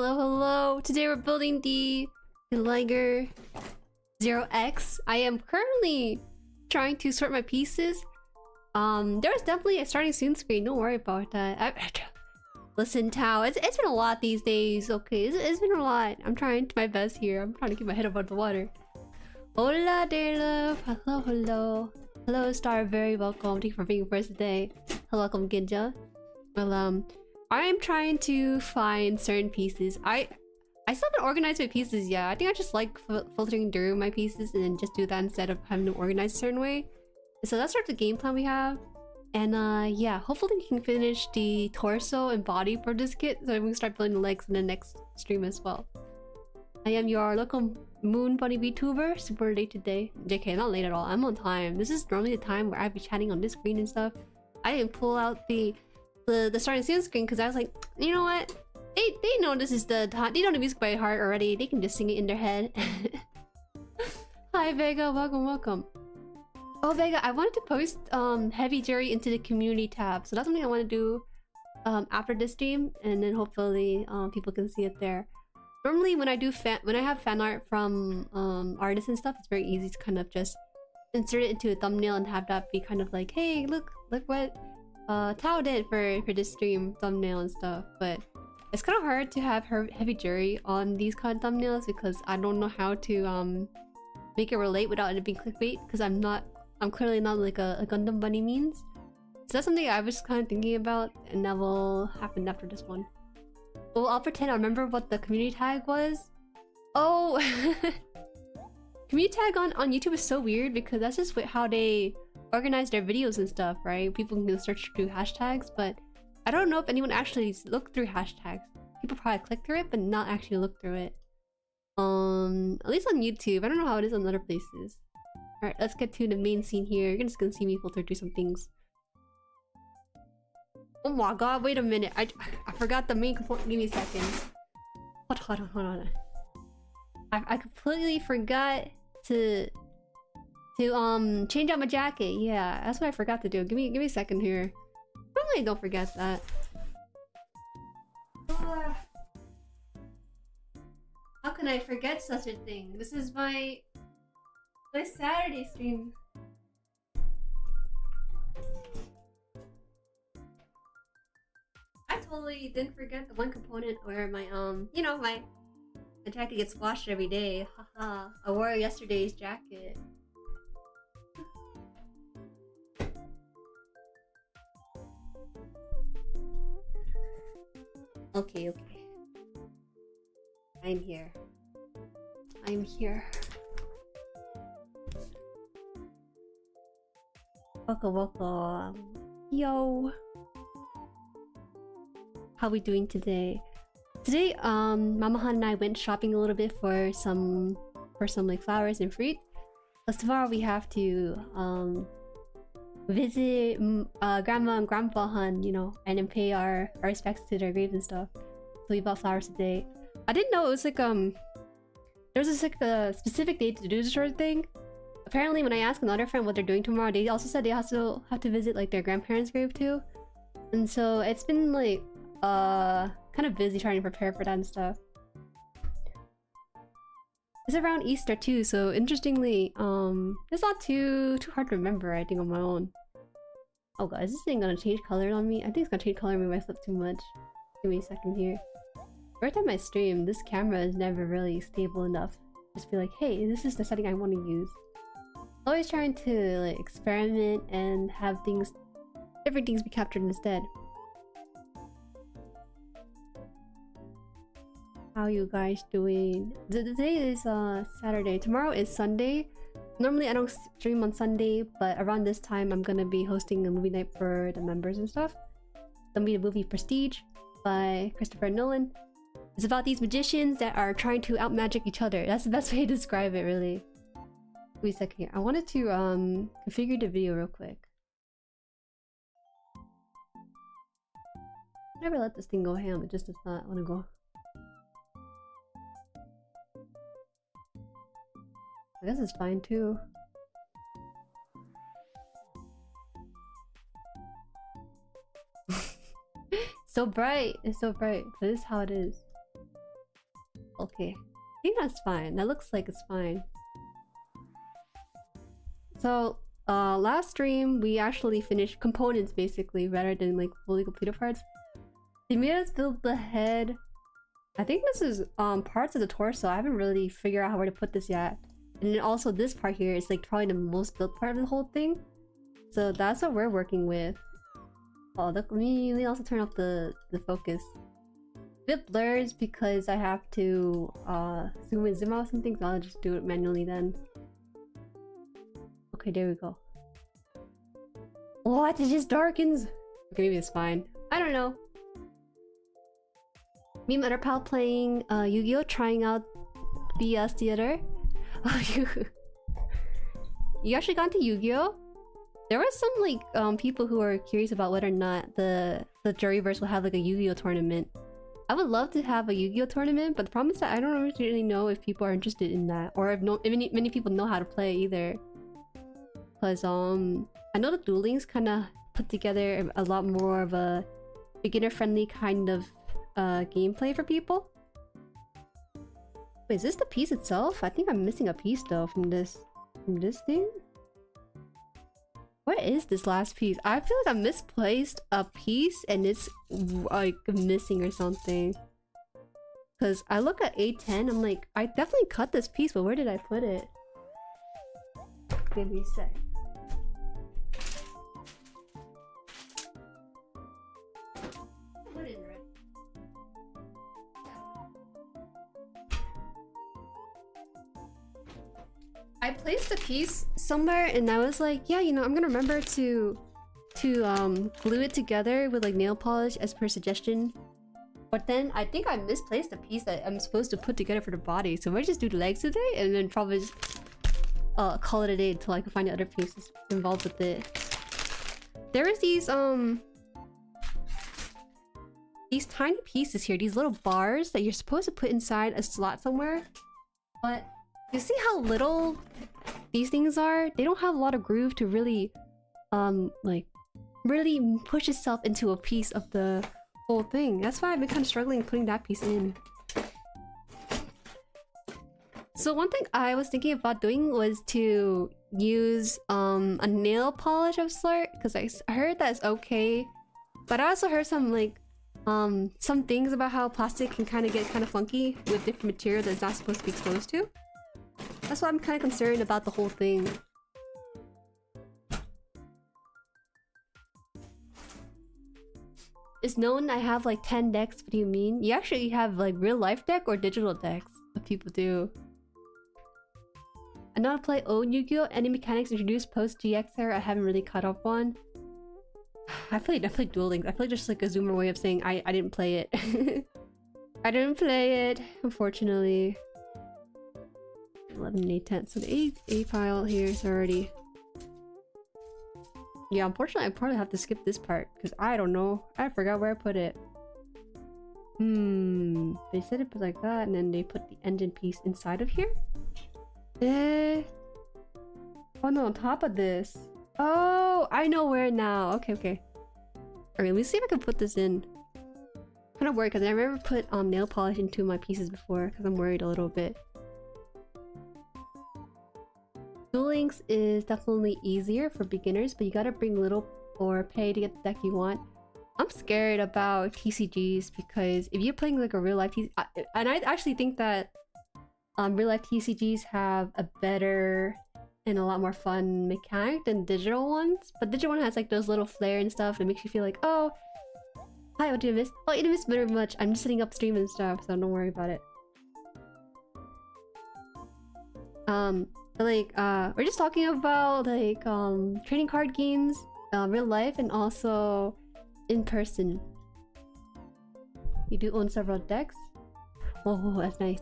Hello, hello. Today we're building the Liger 0x. I am currently trying to sort my pieces. There's definitely a starting soon screen. Don't worry about that. Listen, Tao, it's been a lot these days. Okay, it's been a lot. I'm trying my best here. I'm trying to keep my head above the water. Hola, dear love. Hello, hello. Hello, Star. Very welcome. Thank you for being first today. Hello, welcome, Ginja. Well, I am trying to find certain pieces. I still haven't organized my pieces yet. I think I just like filtering through my pieces and then just do that instead of having to organize a certain way. So that's sort of the game plan we have. And yeah, hopefully we can finish the torso and body for this kit so we can start building the legs in the next stream as well. I am your local moon bunny VTuber. Super late today. JK, not late at all. I'm on time. This is normally the time where I'd be chatting on this screen and stuff. I didn't pull out the starting soon screen because I was like, you know what? They know this is they know the music by heart already. They can just sing it in their head. Hi Vega, welcome. Oh Vega, I wanted to post Heavy Jueri into the community tab, so that's something I want to do after this stream, and then hopefully people can see it there. Normally when I have fan art from artists and stuff, it's very easy to kind of just insert it into a thumbnail and have that be kind of like, hey, look what Tao did for this stream thumbnail and stuff. But it's kind of hard to have Heavy Jueri on these kind of thumbnails because I don't know how to make it relate without it being clickbait, because I'm clearly not like a Gundam bunny means. So that's something I was kind of thinking about, and that will happen after this one. Well, I'll pretend I remember what the community tag was. Oh, community tag on YouTube is so weird because that's just how they organize their videos and stuff, right? People can search through hashtags, but I don't know if anyone actually looked through hashtags. People probably click through it, but not actually look through it. At least on YouTube. I don't know how it is on other places. Alright, let's get to the main scene here. You're just gonna see me filter through some things. Oh my god, wait a minute. I forgot the main component. Give me a second. Hold on. I completely forgot to change out my jacket. Yeah, that's what I forgot to do. Give me a second here. Normally don't forget that. How can I forget such a thing? This is my Saturday stream. I totally didn't forget the one component where my you know, my jacket gets washed every day. Haha. I wore yesterday's jacket. Okay. I'm here. Welcome. Yo. How we doing today? Today, Mama Haan and I went shopping a little bit for some like flowers and fruit. Because tomorrow we have to visit Grandma and Grandpa Han, you know, and then pay our respects to their graves and stuff. So we bought flowers today. I didn't know it was like there was like a specific date to do this sort of thing. Apparently, when I asked another friend what they're doing tomorrow, they also said they also have to visit like their grandparents' grave too. And so it's been like kind of busy trying to prepare for that and stuff. It's around Easter too, so interestingly, it's not too hard to remember, I think, on my own. Oh god, is this thing gonna change color on me? I think it's gonna change color on me if I flip too much. Give me a second here. Every time I stream, this camera is never really stable enough. Just be like, hey, this is the setting I want to use. Always trying to like experiment and have different things be captured instead. How you guys doing? Today is Saturday. Tomorrow is Sunday. Normally I don't stream on Sunday, but around this time I'm gonna be hosting a movie night for the members and stuff. It's gonna be the movie Prestige by Christopher Nolan. It's about these magicians that are trying to outmagic each other. That's the best way to describe it, really. Wait a second here. I wanted to configure the video real quick. Never let this thing go ham. It just does not want to go. I guess it's fine too. So bright. It's so bright. But this is how it is. okay. I think that's fine. That looks like it's fine. So, last stream we actually finished components basically, rather than like fully completed parts. They made us build the head. I think this is parts of the torso. I haven't really figured out where to put this yet. And then also this part here is like probably the most built part of the whole thing. So that's what we're working with. Oh, let me also turn off the focus. A bit blurs because I have to zoom in, zoom out something, so I'll just do it manually then. Okay, there we go. What? It just darkens? Okay, maybe it's fine. I don't know. Me and my other pal playing Yu-Gi-Oh! Trying out BS Theater. You actually got into Yu-Gi-Oh? There were some like people who are curious about whether or not the Jueriverse will have like a Yu-Gi-Oh! Tournament. I would love to have a Yu-Gi-Oh! Tournament, but the problem is that I don't really know if people are interested in that, or if many people know how to play either. Because I know the Duel Links kind of put together a lot more of a beginner-friendly kind of gameplay for people. Wait, is this the piece itself? I think I'm missing a piece though from this thing. What is this last piece? I feel like I misplaced a piece and it's like missing or something. Cause I look at A10, I'm like, I definitely cut this piece, but where did I put it? Give me a sec. Put it right. I placed the piece somewhere and I was like, yeah, you know, I'm gonna remember to glue it together with like nail polish as per suggestion. But then I think I misplaced the piece that I'm supposed to put together for the body. So I might just do the legs today and then probably just call it a day until I can find the other pieces involved with it. There is these tiny pieces here, these little bars that you're supposed to put inside a slot somewhere. But you see how little these things are? They don't have a lot of groove to really like really push itself into a piece of the whole thing. That's why I've been kind of struggling putting that piece in. So one thing I was thinking about doing was to use a nail polish of sort, because I heard that's okay, but I also heard some like some things about how plastic can kind of get kind of funky with different material that's not supposed to be exposed to. That's why I'm kind of concerned about the whole thing. It's known I have like 10 decks. What do you mean? You actually have like real life deck or digital decks? What people do. I know how to play old Yu-Gi-Oh! Any mechanics introduced post GX era I haven't really caught up on. I played Duel Links. I played just like a zoomer way of saying I didn't play it. I didn't play it, unfortunately. 11 and 8/10. So the A file here is already... Yeah, unfortunately I probably have to skip this part because I don't know. I forgot where I put it. They said it was like that and then they put the engine piece inside of here? Oh no, on top of this. Oh, I know where now. Okay, okay. Alright, let me see if I can put this in. I'm kind of worried because I never put nail polish into my pieces before because I'm worried a little bit. Duel Links is definitely easier for beginners, but you gotta bring little or pay to get the deck you want. I'm scared about TCGs because if you're playing like a real life TCG, and I actually think that real life TCGs have a better and a lot more fun mechanic than digital ones. But digital one has like those little flair and stuff that makes you feel like, oh, hi, what did I miss? Oh, you didn't miss very much. I'm just setting up stream and stuff, so don't worry about it. But like, we're just talking about like trading card games, real life, and also in person. You do own several decks? Oh, that's nice.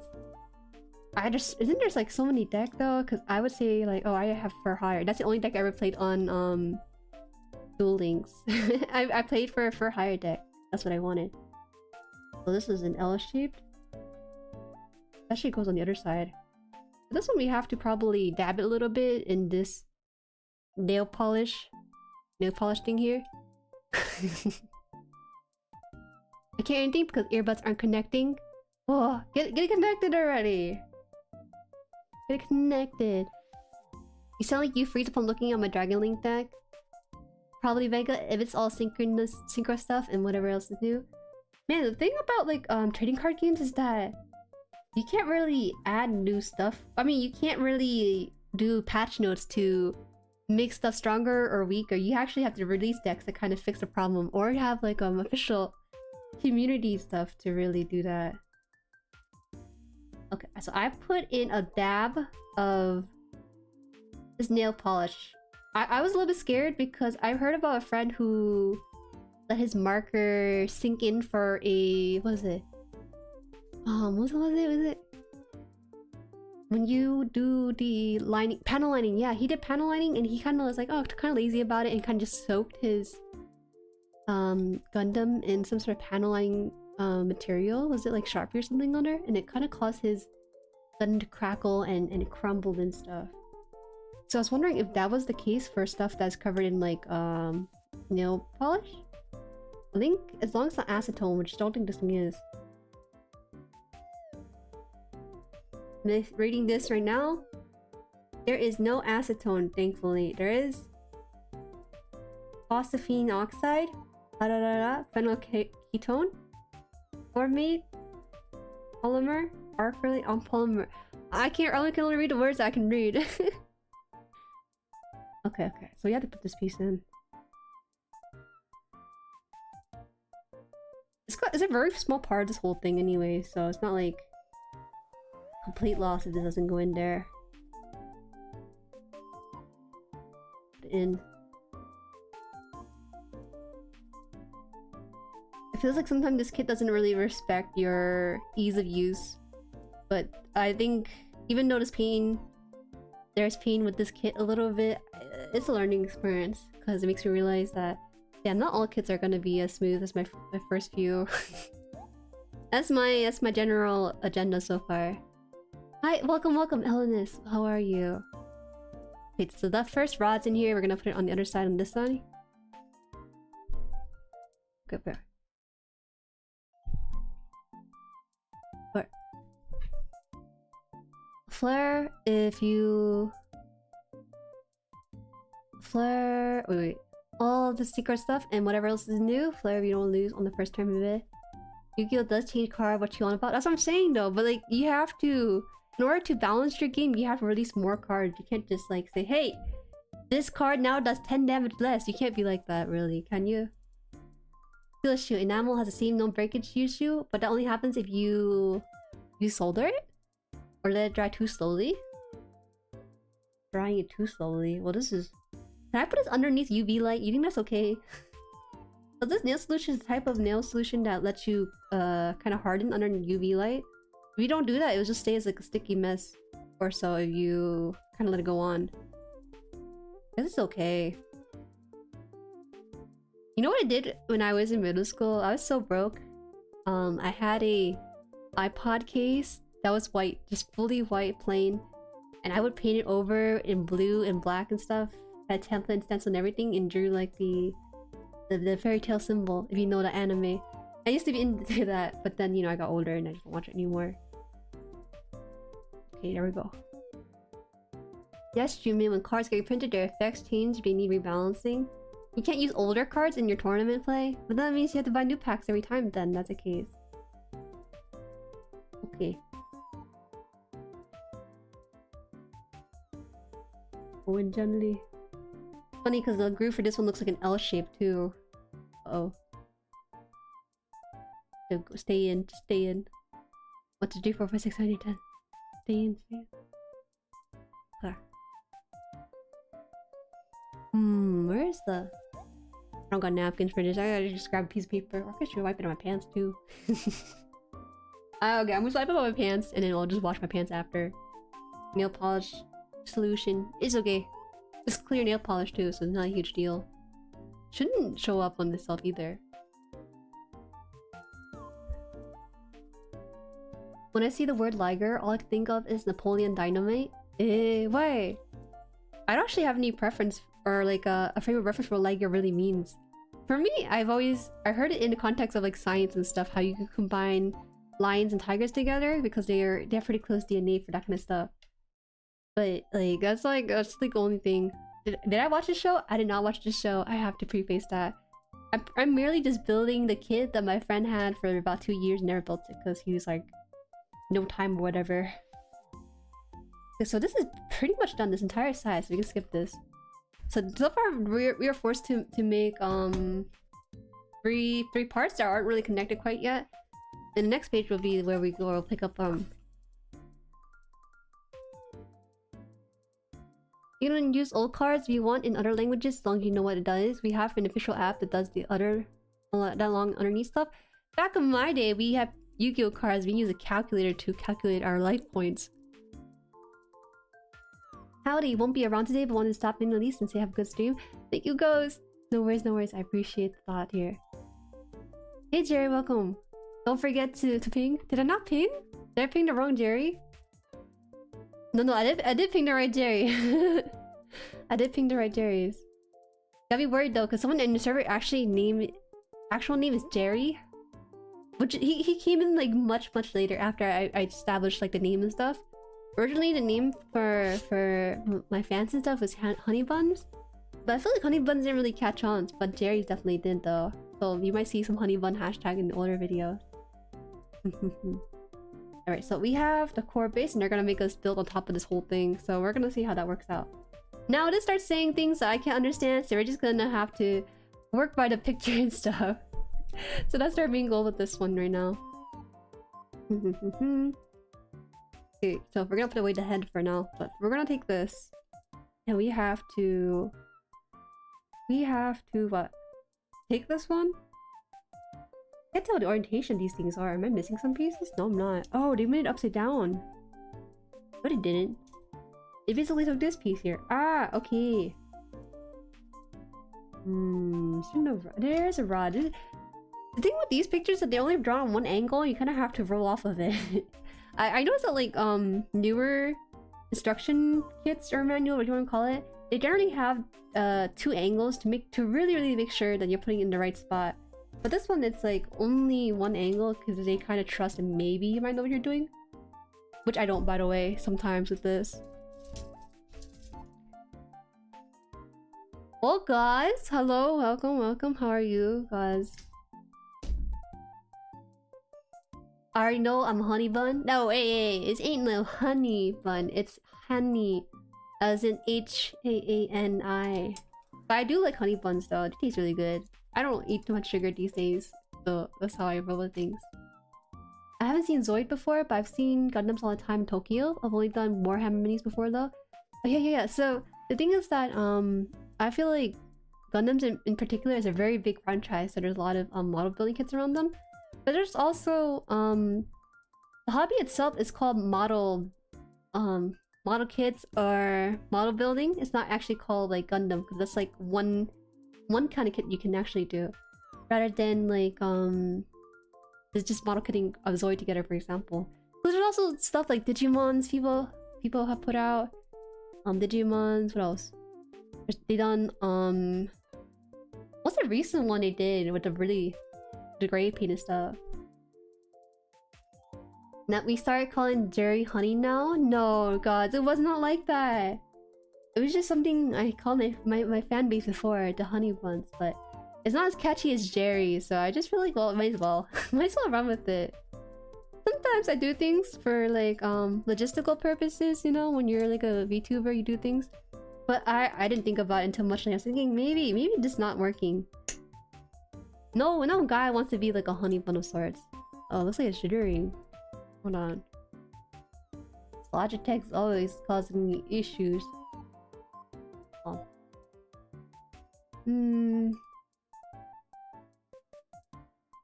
Isn't there's like so many decks though? Because I would say like, oh, I have For Hire. That's the only deck I ever played on Duel Links. I played for a For Hire deck. That's what I wanted. So this is an L shaped. That shit goes on the other side. This one we have to probably dab it a little bit in this nail polish thing here. I can't hear anything because earbuds aren't connecting. Oh, get connected already. Get connected. You sound like you freeze upon looking at my Dragon Link deck. Probably Vega if it's all synchro stuff and whatever else to do. Man, the thing about like trading card games is that you can't really add new stuff. I mean, you can't really do patch notes to make stuff stronger or weaker. You actually have to release decks to kind of fix the problem, or have like official community stuff to really do that. Okay, so I put in a dab of this nail polish. I was a little bit scared because I've heard about a friend who let his marker sink in for a... what is it? What was it? When you do the lining, panel lining, yeah, he did panel lining and he kind of was like, oh, kind of lazy about it, and kind of just soaked his Gundam in some sort of panel lining material. Was it like Sharpie or something on there? And it kind of caused his Gundam to crackle and it crumbled and stuff. So I was wondering if that was the case for stuff that's covered in like nail polish. I think as long as it's not acetone, which I don't think this thing is. I'm reading this right now. There is no acetone, thankfully. There is phosphine oxide, phenylketone, formate, polymer, acrylic on polymer. I can only read the words I can read. Okay, so we have to put this piece in. It's a very small part of this whole thing anyway, so it's not like complete loss if this doesn't go in there. Put it in. It feels like sometimes this kit doesn't really respect your ease of use, but I think even though there's pain with this kit a little bit, it's a learning experience because it makes me realize that yeah, not all kits are gonna be as smooth as my first few. That's my general agenda so far. Hi, welcome, Elenis. How are you? Wait, so that first rod's in here. We're gonna put it on the other side on this side. Good there. But flare, if you flare, wait. All the secret stuff and whatever else is new, flare if you don't lose on the first turn of it. Yu-Gi-Oh does change card what you want about. That's what I'm saying though, but like you have to, in order to balance your game, you have to release more cards. You can't just like say, hey, this card now does 10 damage less. You can't be like that really, can you? Steel shoe. Enamel has the same known breakage issue, but that only happens if you solder it? Or let it dry too slowly? Drying it too slowly. Well, this is... Can I put this underneath UV light? You think that's okay? So this nail solution is the type of nail solution that lets you kind of harden under UV light. If you don't do that, it will just stay as like a sticky mess or so if you kind of let it go on. This is okay. You know what I did when I was in middle school? I was so broke. I had a iPod case that was white, just fully white, plain, and I would paint it over in blue and black and stuff. Had template and stencil and everything, and drew like the fairy tale symbol, if you know the anime. I used to be into that, but then, you know, I got older and I just don't watch it anymore. Okay, there we go. Yes, Jumin, when cards get printed, their effects change, they need rebalancing. You can't use older cards in your tournament play, but that means you have to buy new packs every time then, that's the case. Okay. Oh, and generally... Funny because the groove for this one looks like an L shape too. Uh-oh. So stay in, just stay in. 1, 2, 3, 4, 5, 6, 7, 8, 10. Stay in, stay in. There. Where is the... I don't got napkins for this. I gotta just grab a piece of paper. Or I should wipe it on my pants too. Okay, I'm gonna wipe it on my pants and then I'll just wash my pants after. Nail polish solution is okay. It's clear nail polish too, so it's not a huge deal. Shouldn't show up on myself either. When I see the word Liger, all I can think of is Napoleon Dynamite. Why? I don't actually have any preference or like a frame of reference for what Liger really means. For me, I heard it in the context of like science and stuff, how you could combine lions and tigers together because they have pretty close DNA for that kind of stuff. But like that's like the only thing. Did I watch the show? I did not watch the show. I have to preface that. I'm merely just building the kit that my friend had for about 2 years, never built it because he was like no time or whatever. Okay, so this is pretty much done, this entire side, so we can skip this. So far we are forced to make three parts that aren't really connected quite yet. And the next page will be where we'll pick up you can use old cards if you want in other languages as long as you know what it does. We have an official app that does the other that long underneath stuff. Back in my day, we had Yu-Gi-Oh cards. We use a calculator to calculate our life points. Howdy, won't be around today, but wanted to stop in at least and say have a good stream. Thank you, Ghost. No worries, no worries. I appreciate the thought here. Hey, Jerry, welcome. Don't forget to ping. Did I not ping? Did I ping the wrong Jerry? No, I did ping the right Jerry. I did ping the right Jerrys. Gotta be worried though, because someone in the server actual name is Jerry. Which he came in like much later after I established like the name and stuff. Originally the name for my fans and stuff was Honey Buns. But I feel like Honey Buns didn't really catch on, but Jerry's definitely did though. So you might see some Honey Bun hashtag in the older videos. Alright, so we have the core base and they're gonna make us build on top of this whole thing. So we're gonna see how that works out. Now it starts saying things that I can't understand, so we're just gonna have to work by the picture and stuff. So that's our main goal with this one right now. Okay, so we're gonna put away the head for now, but we're gonna take this and we have to what? Take this one? I can't tell the orientation these things are. Am I missing some pieces? No, I'm not. Oh, they made it upside down. But it didn't. They basically took this piece here. Ah, okay. There's a rod. The thing with these pictures is that they only draw on one angle. You kind of have to roll off of it. I noticed that like newer instruction kits or manual, what you want to call it, they generally have 2 angles to really make sure that you're putting it in the right spot. But this one, it's like only one angle because they kind of trust and maybe you might know what you're doing. Which I don't, by the way, sometimes with this. Well, guys, hello, welcome. How are you, guys? I already know I'm honey bun. No, hey, it ain't no honey bun. It's honey, as in H-A-A-N-I. But I do like honey buns though. It tastes really good. I don't eat too much sugar these days, so that's how I roll with things. I haven't seen Zoid before, but I've seen Gundams all the time in Tokyo. I've only done Warhammer minis before though. Oh, yeah. So the thing is that I feel like Gundams in particular is a very big franchise, so there's a lot of model building kits around them. But there's also the hobby itself is called model kits or model building. It's not actually called like Gundam because that's like one kind of kit you can actually do, rather than like it's just model kitting of Zoid together, for example. But there's also stuff like Digimons people have put out. Digimons, what else? They done what's the recent one they did with the gray paint and stuff? Now we started calling Jueri honey now? No, gods, it was not like that. It was just something I called my fan base before, the honey buns, but it's not as catchy as Jueri, so I just feel like, well, might as well run with it. Sometimes I do things for like logistical purposes, you know, when you're like a VTuber, you do things. But I didn't think about it until much later. I was thinking maybe this not working. No guy wants to be like a honey bun of sorts. Oh, looks like a Jueri. Hold on. Logitech's always causing me issues. Oh.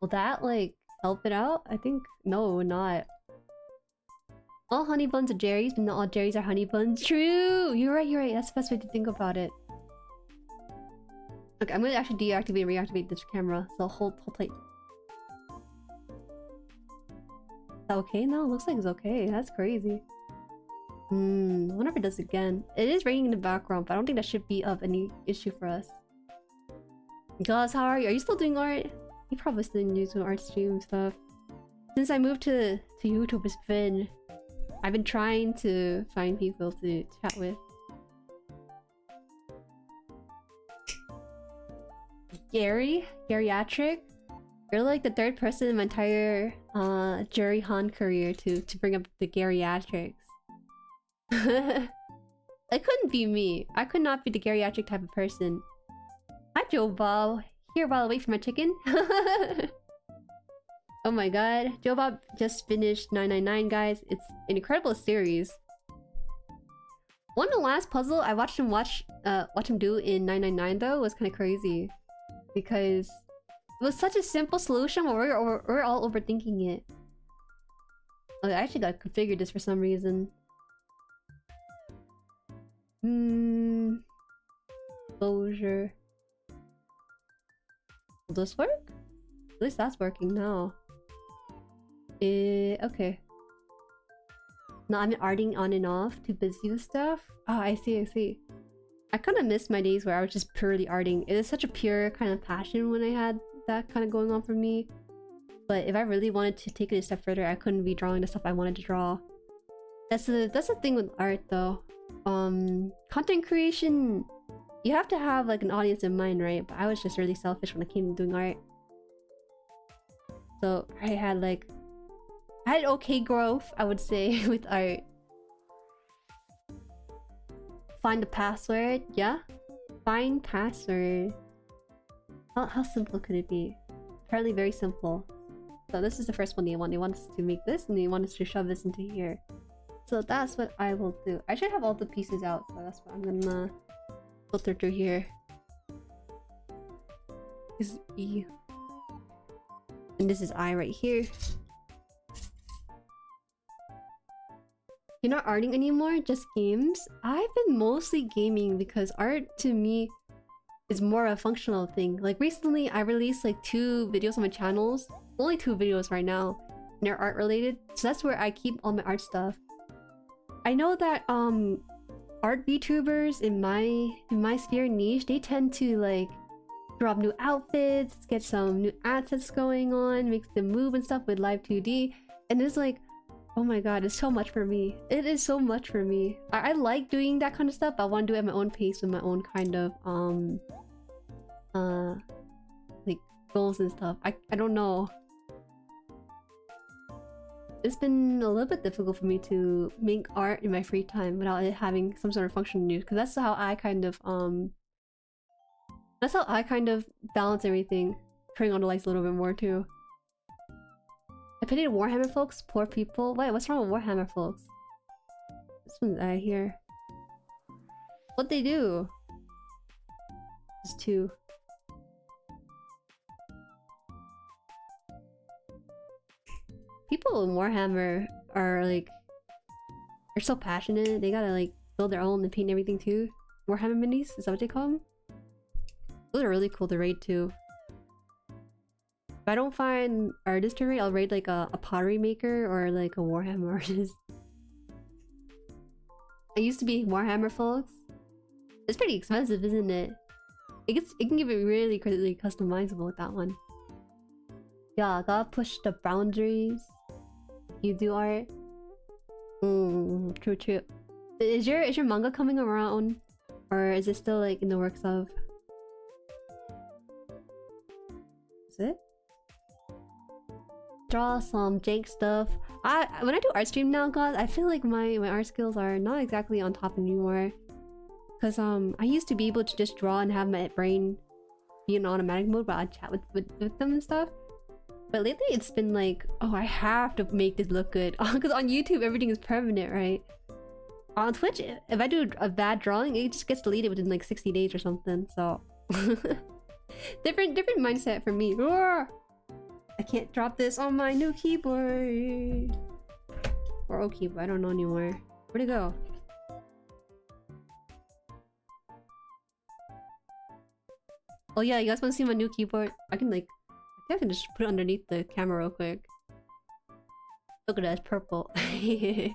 Will that like help it out? I think no, not. All honey buns are Jueris, but not all Jueris are honey buns. True! You're right. That's the best way to think about it. Okay, I'm gonna actually deactivate and reactivate this camera, so hold tight. Is that okay now? Looks like it's okay. That's crazy. I wonder if it does again. It is raining in the background, but I don't think that should be of any issue for us. Guys, how are you? Are you still doing art? You probably still new to art stream stuff. Since I moved to YouTube, I've been trying to find people to chat with. Geriatric? You're like the third person in my entire JueriHaan career to bring up the geriatrics. It couldn't be me. I could not be the geriatric type of person. Hi Joe Bob. Here while I wait for my chicken. Oh my god. Joe Bob just finished 999, guys. It's an incredible series. One of the last puzzle I watched him do in 999 though was kind of crazy. Because it was such a simple solution where we're all overthinking it. Oh, I actually got configured this for some reason. Closure. Will this work? At least that's working now. Okay. No, I'm arting on and off. Too busy with stuff. Oh, I see. I kind of miss my days where I was just purely arting. It is such a pure kind of passion when I had that kind of going on for me. But if I really wanted to take it a step further, I couldn't be drawing the stuff I wanted to draw. That's the thing with art though. Content creation, you have to have like an audience in mind, right? But I was just really selfish when it came to doing art. So I had okay growth, I would say, with art. Find the password, yeah? Find password. How simple could it be? Apparently very simple. So this is the first one they want. They want us to make this and they want us to shove this into here. So that's what I will do. I should have all the pieces out, so that's what I'm gonna filter through here. This is E. And this is I right here. You're not arting anymore? Just games? I've been mostly gaming because art to me is more a functional thing. Like recently I released like 2 videos on my channels. Only 2 videos right now. And they're art related. So that's where I keep all my art stuff. I know that art VTubers in my sphere niche, they tend to like drop new outfits, get some new assets going on, makes them move and stuff with live 2D. And it's like, oh my god, it's so much for me. It is so much for me. I like doing that kind of stuff, but I want to do it at my own pace with my own kind of like goals and stuff. I don't know. It's been a little bit difficult for me to make art in my free time without it having some sort of functional use, because that's how I kind of balance everything, turning on the lights a little bit more too. I pitied Warhammer folks, poor people. Wait, what's wrong with Warhammer folks? This one's out here. What'd they do? There's 2. People in Warhammer are like, they're so passionate. They gotta like build their own and paint everything too. Warhammer minis, is that what they call them? Those are really cool to raid too. If I don't find artists to raid, I'll raid like a pottery maker or like a Warhammer artist. I used to be Warhammer folks. It's pretty expensive, isn't it? It can give it really customizable with that one. Yeah, gotta push the boundaries. You do art. True. Is your manga coming around, or is it still like in the works of? Is it? Draw some jank stuff. When I do art stream now, guys, I feel like my art skills are not exactly on top anymore. Cause I used to be able to just draw and have my brain be in automatic mode, but I'd chat with them and stuff. But lately it's been like, oh, I have to make this look good. Because on YouTube everything is permanent, right? On Twitch, if I do a bad drawing, it just gets deleted within like 60 days or something. So different mindset for me. Roar! I can't drop this on my new keyboard. Or old keyboard, I don't know anymore. Where'd it go? Oh yeah, you guys want to see my new keyboard? I can just put it underneath the camera real quick. Look at that, it's purple. I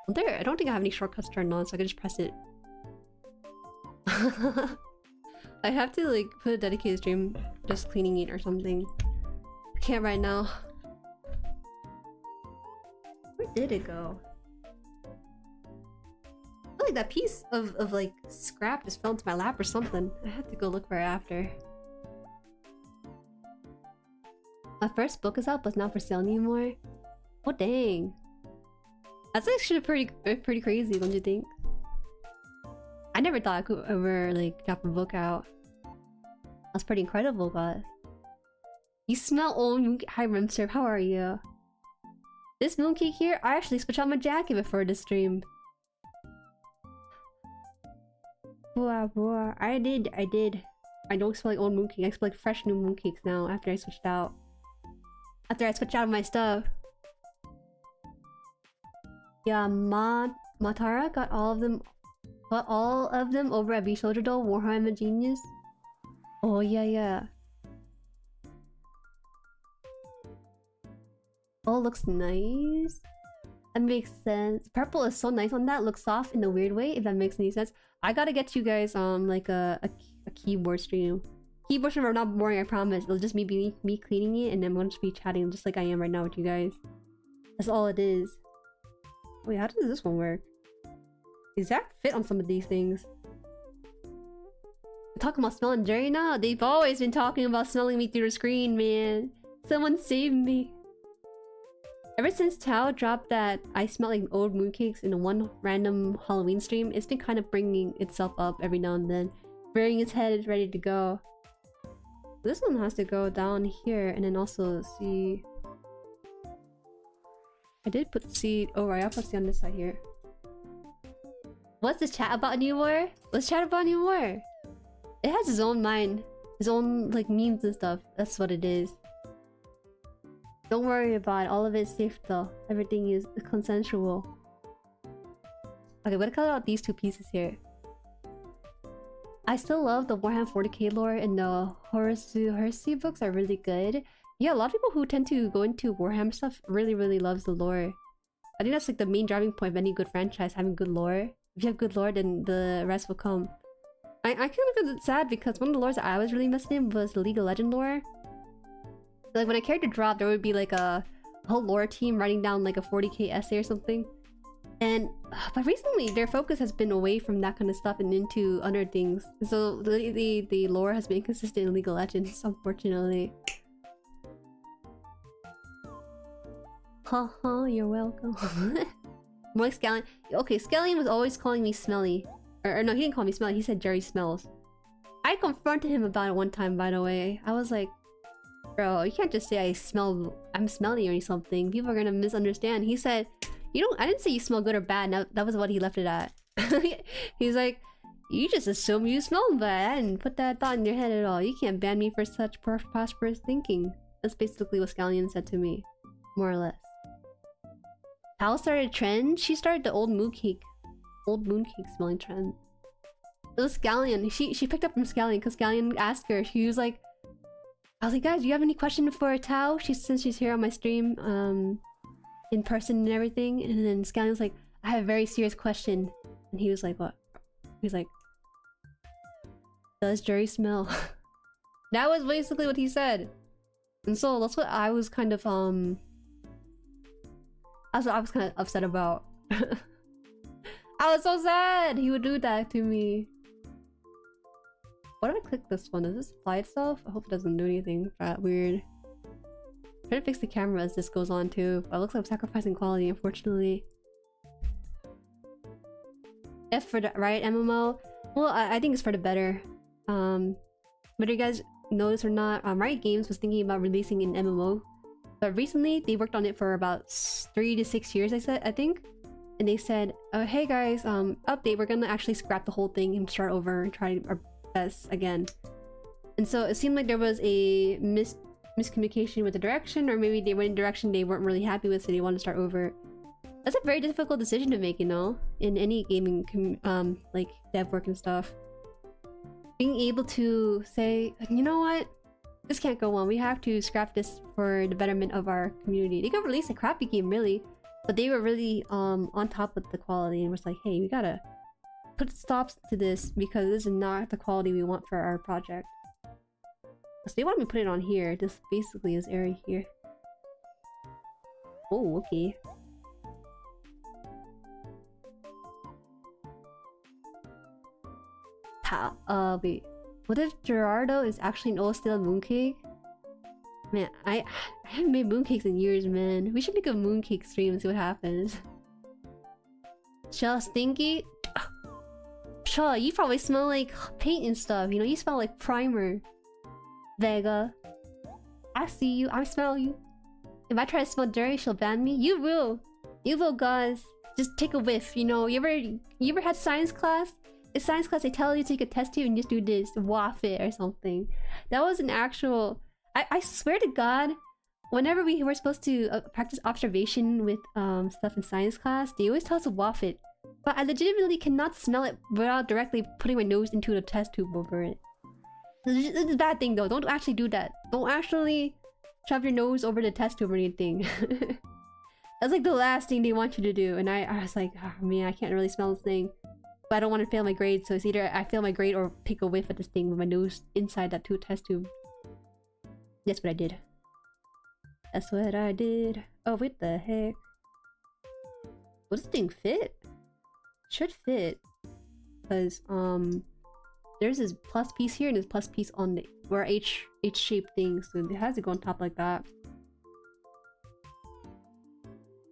don't think I have any shortcuts turned on, so I can just press it. I have to like put a dedicated stream just cleaning it or something. I can't right now. did it go? I feel like that piece of like scrap just fell into my lap or something. I had to go look for it after. My first book is out, but it's not for sale anymore. Oh dang. That's actually pretty crazy, don't you think? I never thought I could ever like drop a book out. That's pretty incredible, guys. You smell old mooncake. Hi Remserv, how are you? This mooncake here, I actually switched out my jacket before the stream. Boah. I did. I don't smell like old mooncake. I smell like fresh new mooncakes now after I switched out. After I switched out of my stuff. Yeah, Matara got all of them over at V-Soldier though. Warhammer a genius. Oh yeah. Oh, looks nice. That makes sense. Purple is so nice on that. Looks soft in a weird way, if that makes any sense. I gotta get you guys like a keyboard stream. Keyboard stream are not boring, I promise. It'll just be me cleaning it and then we'll just be chatting just like I am right now with you guys. That's all it is. Wait, how does this one work? Does that fit on some of these things? We're talking about smelling Jueri now? They've always been talking about smelling me through the screen, man. Someone save me. Ever since Tao dropped that I smell like old mooncakes in one random Halloween stream, it's been kind of bringing itself up every now and then. Rearing its head, ready to go. This one has to go down here and then also see... I did put the seed... Oh right, I'll put the on this side here. What's this chat about anymore? Let's chat about anymore. It has its own mind. Its own like memes and stuff. That's what it is. Don't worry about it. All of it's safe though. Everything is consensual. Okay, we're gonna cut out these two pieces here. I still love the Warhammer 40k lore and the Heresy books are really good. Yeah, a lot of people who tend to go into Warhammer stuff really loves the lore. I think that's like the main driving point of any good franchise, having good lore. If you have good lore, then the rest will come. I kind of feel sad because one of the lores that I was really missing in was the League of Legends lore. Like when a character dropped, there would be like a whole lore team writing down like a 40k essay or something. And but recently their focus has been away from that kind of stuff and into other things. So the lore has been inconsistent in League of Legends, unfortunately. Haha, you're welcome. More like Scallion. Okay, Scallion was always calling me smelly. Or no, he didn't call me smelly, he said Jueri smells. I confronted him about it one time, by the way. I was like, bro, you can't just say I'm smelly or something. People are gonna misunderstand. He said, I didn't say you smell good or bad. That was what he left it at. He's like, you just assume you smell bad. I didn't put that thought in your head at all. You can't ban me for such prosperous thinking. That's basically what Scallion said to me. More or less. How started a trend? She started the old mooncake smelling trend. It was Scallion. She picked up from Scallion because Scallion asked her. She was like, I was like, guys, do you have any question for Tao? Since she's here on my stream, in person and everything. And then Scallion was like, I have a very serious question. And he was like, what? He was like, does Jueri smell? That was basically what he said. And so that's what I was kind of that's what I was kind of upset about. I was so sad he would do that to me. Why did I click this one? Does this apply itself? I hope it doesn't do anything weird. I'm trying to fix the camera as this goes on too. But it looks like I'm sacrificing quality, unfortunately. F for the right MMO? Well, I think it's for the better. Whether you guys know this or not, Riot Games was thinking about releasing an MMO. But recently, they worked on it for about 3 to 6 years, I think. And they said, hey guys, update, we're gonna actually scrap the whole thing and start over and try our best again. And so it seemed like there was a miscommunication with the direction, or maybe they went in a direction they weren't really happy with, so they wanted to start over. That's a very difficult decision to make, you know, in any gaming like dev work and stuff. Being able to say, you know what, this can't go on, we have to scrap this for the betterment of our community. They could release a crappy game, really, but they were really on top of the quality and was like, hey, we gotta put stops to this because this is not the quality we want for our project. So they want me to put it on here. This basically is area here. Oh, okay. Wait. What if Gerardo is actually an old stale mooncake? Man, I haven't made mooncakes in years, man. We should make a mooncake stream and see what happens. Shell stinky? Shaw, you probably smell like paint and stuff, you know? You smell like primer. Vega. I see you, I smell you. If I try to smell Jueri, she'll ban me? You will! You will, guys. Just take a whiff, you know? You ever had science class? In science class, they tell you to take a test tube and just do this, waft it or something. That was an actual... I swear to God, whenever we were supposed to practice observation with stuff in science class, they always tell us to waft it. But I legitimately cannot smell it without directly putting my nose into the test tube over it. It's a bad thing though, don't actually do that. Don't actually shove your nose over the test tube or anything. That's like the last thing they want you to do. And I was like, oh man, I can't really smell this thing. But I don't want to fail my grade, so it's either I fail my grade or take a whiff at this thing with my nose inside that test tube. That's what I did. That's what I did. Oh, what the heck? Does this thing fit? Should fit. Because, there's this plus piece here and this plus piece on the... or H-shaped thing, so it has to go on top like that.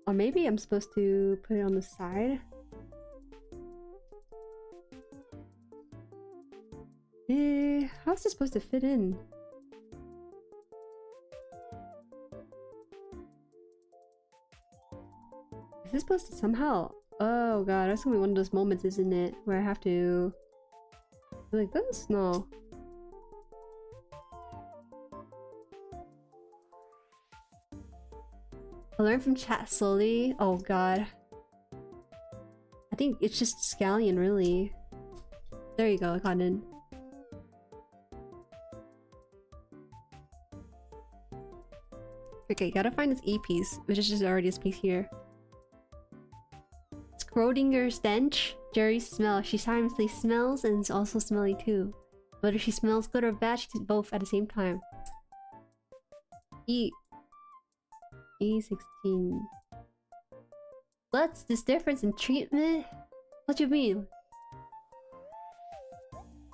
Or maybe I'm supposed to put it on the side? How's this supposed to fit in? Is this supposed to somehow... Oh god, that's gonna be one of those moments, isn't it? Where I have to... do like this? No. I learn from chat slowly. Oh god. I think it's just scallion, really. There you go, I got in. Okay, gotta find this E piece, which is just already this piece here. Schrodinger stench. Jueri smell. She silently smells and is also smelly too. Whether she smells good or bad, she does both at the same time. E16. What's this difference in treatment? What do you mean?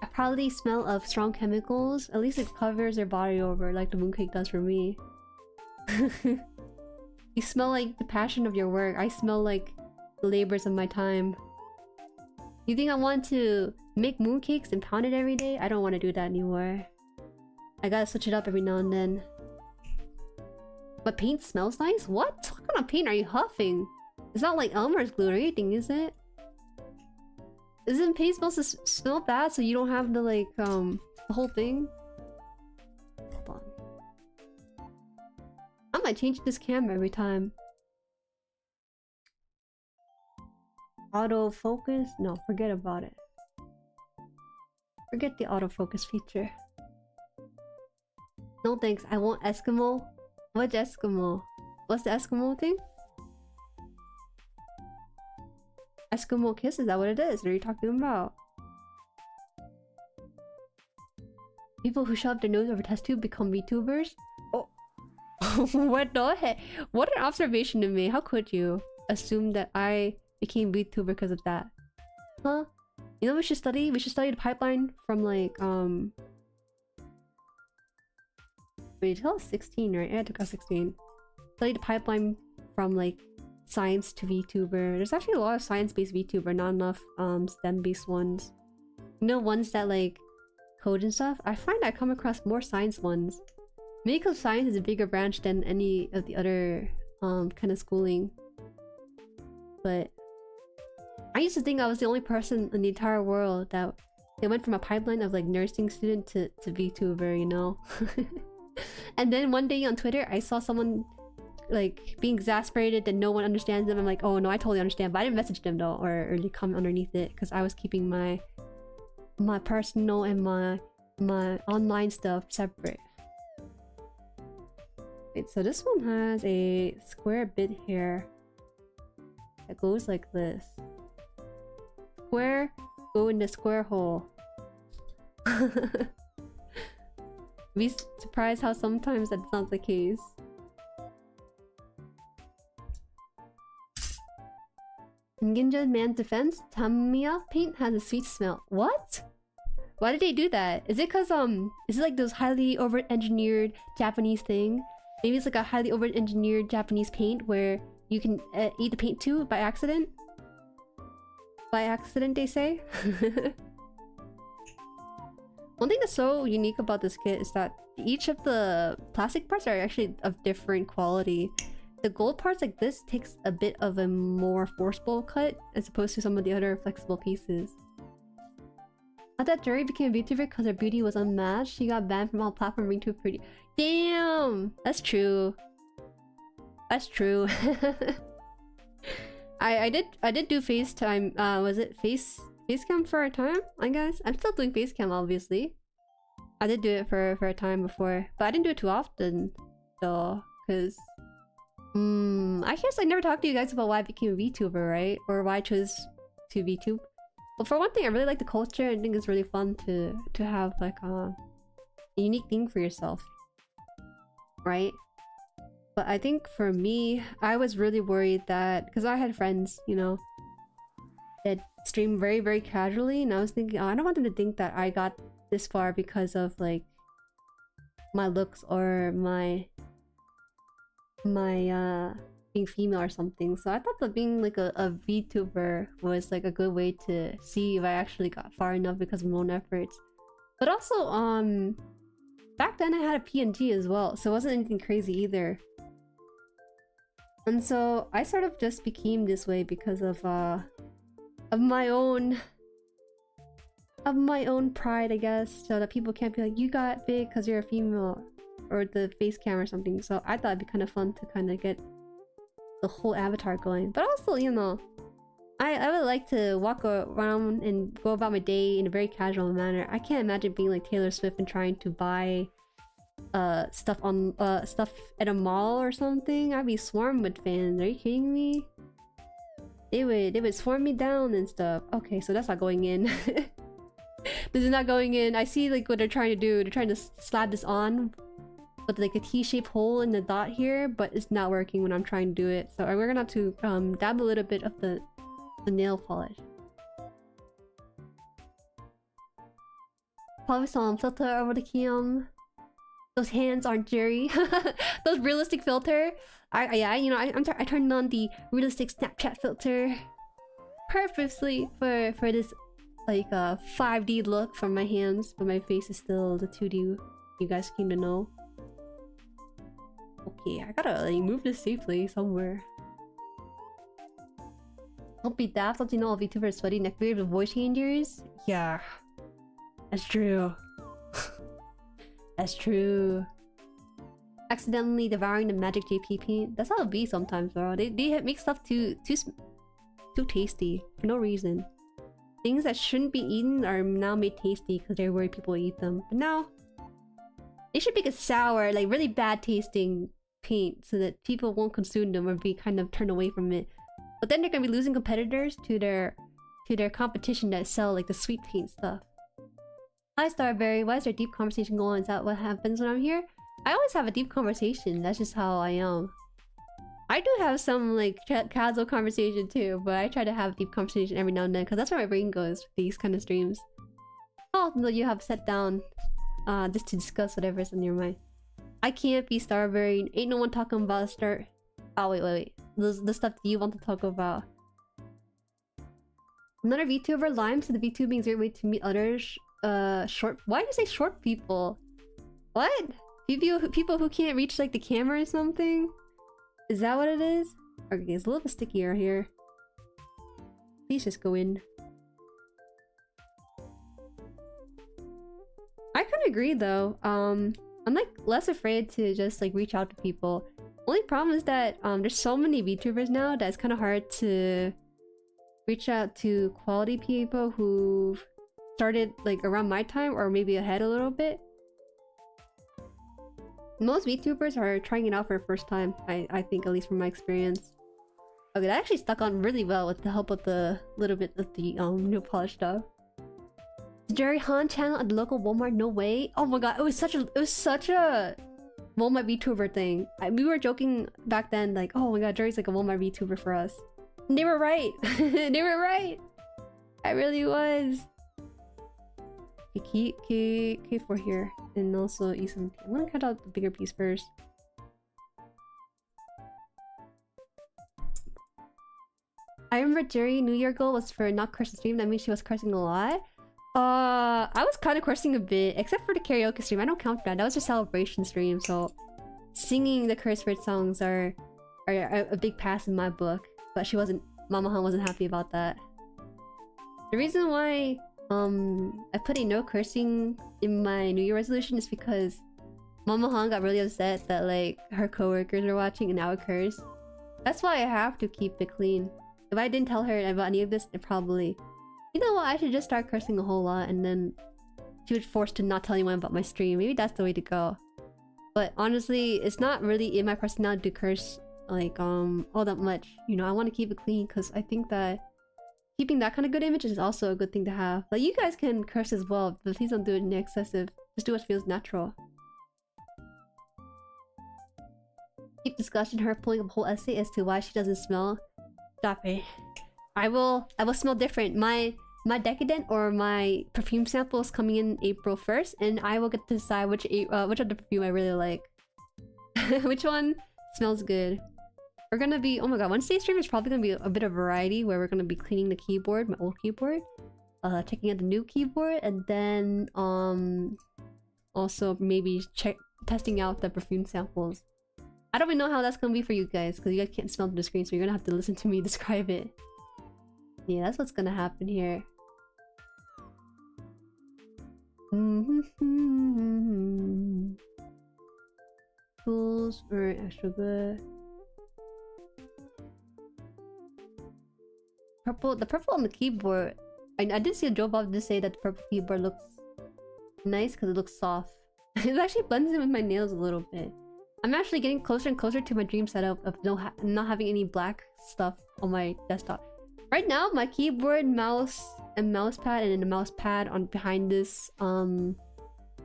I probably smell of strong chemicals. At least it covers their body over like the mooncake does for me. You smell like the passion of your work. I smell like the labors of my time. You think I want to make mooncakes and pound it every day? I don't want to do that anymore. I gotta switch it up every now and then. But paint smells nice? What? What kind of paint are you huffing? It's not like Elmer's glue or anything, is it? Isn't paint supposed to smell bad so you don't have the like, the whole thing? Hold on. I might change this camera every time. Autofocus? No, forget about it. Forget the autofocus feature. No thanks, I want Eskimo. What's Eskimo? What's the Eskimo thing? Eskimo kiss? Is that what it is? What are you talking about? People who shove their nose over test tube become VTubers? Oh. What the heck? What an observation to me. How could you assume that I became VTuber because of that? Huh? You know what we should study? We should study the pipeline from like, wait, tell us 16, right? Yeah, it took us 16. Study the pipeline from like science to VTuber. There's actually a lot of science-based VTuber, not enough STEM-based ones. You know, ones that like code and stuff? I find I come across more science ones. Maybe because science is a bigger branch than any of the other kind of schooling. But I used to think I was the only person in the entire world that they went from a pipeline of like nursing student to VTuber, you know? And then one day on Twitter, I saw someone like being exasperated that no one understands them. I'm like, oh no, I totally understand. But I didn't message them though, or really comment underneath it, because I was keeping my personal and my online stuff separate. Wait, so this one has a square bit here that goes like this. Square, go in the square hole. Be surprised how sometimes that's not the case. In Ginja Man's defense, Tamiya paint has a sweet smell. What? Why did they do that? Is it cause is it like those highly over-engineered Japanese thing? Maybe it's like a highly over-engineered Japanese paint where you can eat the paint too by accident? By accident, they say? One thing that's so unique about this kit is that each of the plastic parts are actually of different quality. The gold parts like this takes a bit of a more forceful cut as opposed to some of the other flexible pieces. I thought Jueri became a VTuber because her beauty was unmatched. She got banned from all platforms being too pretty. Damn! That's true. That's true. I did do FaceTime. Was it Facecam for a time? I guess I'm still doing Facecam, obviously. I did do it for a time before, but I didn't do it too often, though, because I guess I never talked to you guys about why I became a VTuber, right? Or why I chose to VTube. Well, for one thing, I really like the culture. I think it's really fun to have like a unique thing for yourself, right? But I think for me, I was really worried that because I had friends, you know, that stream very, very casually, and I was thinking, oh, I don't want them to think that I got this far because of like my looks or my being female or something. So I thought that being like a VTuber was like a good way to see if I actually got far enough because of my own efforts. But also, back then I had a PNG as well, so it wasn't anything crazy either. And so I sort of just became this way because of my own pride, I guess, so that people can't be like, you got big because you're a female, or the face cam or something. So I thought it'd be kind of fun to kind of get the whole avatar going. But also, you know, I would like to walk around and go about my day in a very casual manner. I can't imagine being like Taylor Swift and trying to buy stuff at a mall or something. I'd be swarmed with fans. Are you kidding me? They would swarm me down and stuff. Okay, so that's not going in. This is not going in. I see like what they're trying to do. They're trying to slap this on with like a T-shaped hole in the dot here, but it's not working when I'm trying to do it. So we're gonna have to dab a little bit of the nail polish. Probably some filter over the cam. Those hands aren't Jueri. Those realistic filter. I turned on the realistic Snapchat filter purposely for this like 5D look from my hands, but my face is still the 2D. You guys came to know. Okay, I gotta like move this safely somewhere. Don't be daft. Don't you know all VTubers sweaty neck beard with voice changers? Yeah, that's true. That's true. Accidentally devouring the magic JP paint. That's how it be sometimes, bro. They make stuff too tasty for no reason. Things that shouldn't be eaten are now made tasty because they're worried people eat them. But now they should make a sour, like really bad tasting paint so that people won't consume them or be kind of turned away from it. But then they're gonna be losing competitors to their competition that sell like the sweet paint stuff. Hi Starberry, why is there a deep conversation going on? Is that what happens when I'm here? I always have a deep conversation, that's just how I am. I do have some like casual conversation too, but I try to have deep conversation every now and then because that's where my brain goes with these kind of streams. Oh, no, you have sat down just to discuss whatever's in your mind. I can't be Starberry, ain't no one talking about Oh wait. The stuff that you want to talk about. Another VTuber, Lime, so the VTubing is a great way to meet others. Why do you say short people? What? People who can't reach like the camera or something? Is that what it is? Okay, it's a little bit stickier here. Please just go in. I kind of agree though. I'm like less afraid to just like reach out to people. Only problem is that there's so many VTubers now that it's kind of hard to reach out to quality people who've started like around my time or maybe ahead a little bit. Most VTubers are trying it out for the first time, I think, at least from my experience. Okay, that actually stuck on really well with the help of the little bit of the nail polish stuff. The JueriHaan channel at the local Walmart, no way. Oh my god, it was such a Walmart VTuber thing. We were joking back then like, oh my god, Jueri's like a Walmart VTuber for us. And they were right. They were right. I really was. Okay, K4 here, and also E17. I'm gonna cut out the bigger piece first. I remember Jueri New Year goal was for not curse the stream. That means she was cursing a lot. I was kind of cursing a bit, except for the karaoke stream. I don't count that. That was a celebration stream, so singing the curse word songs are a big pass in my book. But she wasn't. Mama Han wasn't happy about that. The reason why I put a no cursing in my New Year resolution is because Mama Han got really upset that like her coworkers were watching and I would curse. That's why I have to keep it clean. If I didn't tell her about any of this, it probably... You know what, I should just start cursing a whole lot and then she would force to not tell anyone about my stream. Maybe that's the way to go. But honestly, it's not really in my personality to curse like all that much. You know, I want to keep it clean because I think that keeping that kind of good image is also a good thing to have. Like, you guys can curse as well, but please don't do it in excessive. Just do what feels natural. Keep discussion her pulling up a whole essay as to why she doesn't smell. Stop it. I will smell different. My decadent or my perfume sample is coming in April 1st, and I will get to decide which of the perfume I really like. Which one smells good. We're gonna be, oh my god, Wednesday stream is probably gonna be a bit of variety where we're gonna be cleaning the keyboard, my old keyboard, checking out the new keyboard, and then also maybe testing out the perfume samples. I don't even know how that's gonna be for you guys because you guys can't smell through the screen, so you're gonna have to listen to me describe it. Yeah, that's what's gonna happen here. Tools are extra good. Purple, the purple on the keyboard. I did see a Joe Bob just say that the purple keyboard looks nice because it looks soft. It actually blends in with my nails a little bit. I'm actually getting closer and closer to my dream setup of not having any black stuff on my desktop. Right now, my keyboard, mouse, and mouse pad, and then the mouse pad on behind this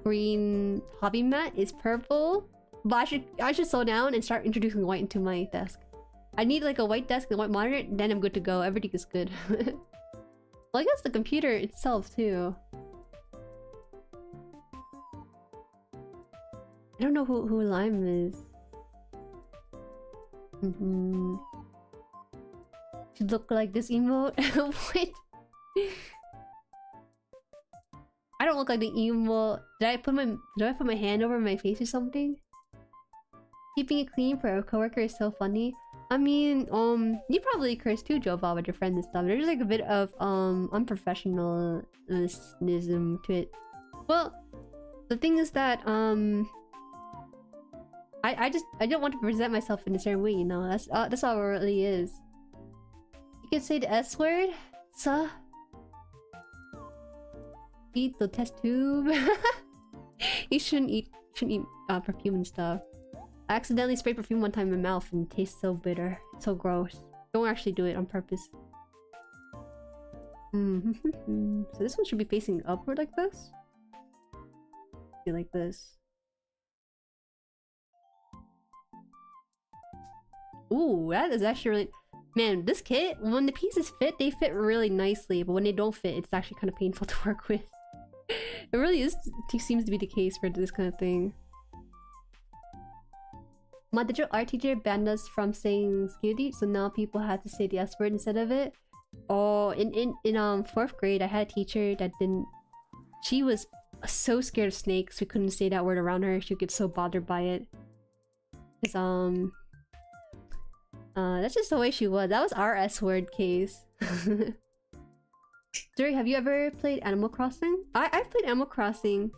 green hobby mat is purple. But I should slow down and start introducing white into my desk. I need like a white desk and a white monitor, then I'm good to go. Everything is good. Well, I guess the computer itself too. I don't know who Lime is. Should look like this emote. What? I don't look like the emote. Did I put my hand over my face or something? Keeping it clean for a coworker is so funny. I mean, you probably curse too, Joe Bob, with your friends and stuff. There's like a bit of unprofessionalism to it. Well, the thing is that I don't want to present myself in a certain way, you know. That's all it really is. You can say the S word, suh. Eat the test tube. You shouldn't eat perfume and stuff. I accidentally sprayed perfume one time in my mouth and it tastes so bitter, so gross. Don't actually do it on purpose. So this one should be facing upward like this. Be like this. Ooh, that is actually really... Man, this kit, when the pieces fit, they fit really nicely, but when they don't fit, it's actually kind of painful to work with. It really is, seems to be the case for this kind of thing. My digital art teacher banned us from saying skitty, so now people have to say the S word instead of it. Oh, in 4th grade, I had a teacher that didn't... She was so scared of snakes, we couldn't say that word around her. She'd get so bothered by it. Cause, that's just the way she was. That was our S word case. Jueri, have you ever played Animal Crossing? I've played Animal Crossing.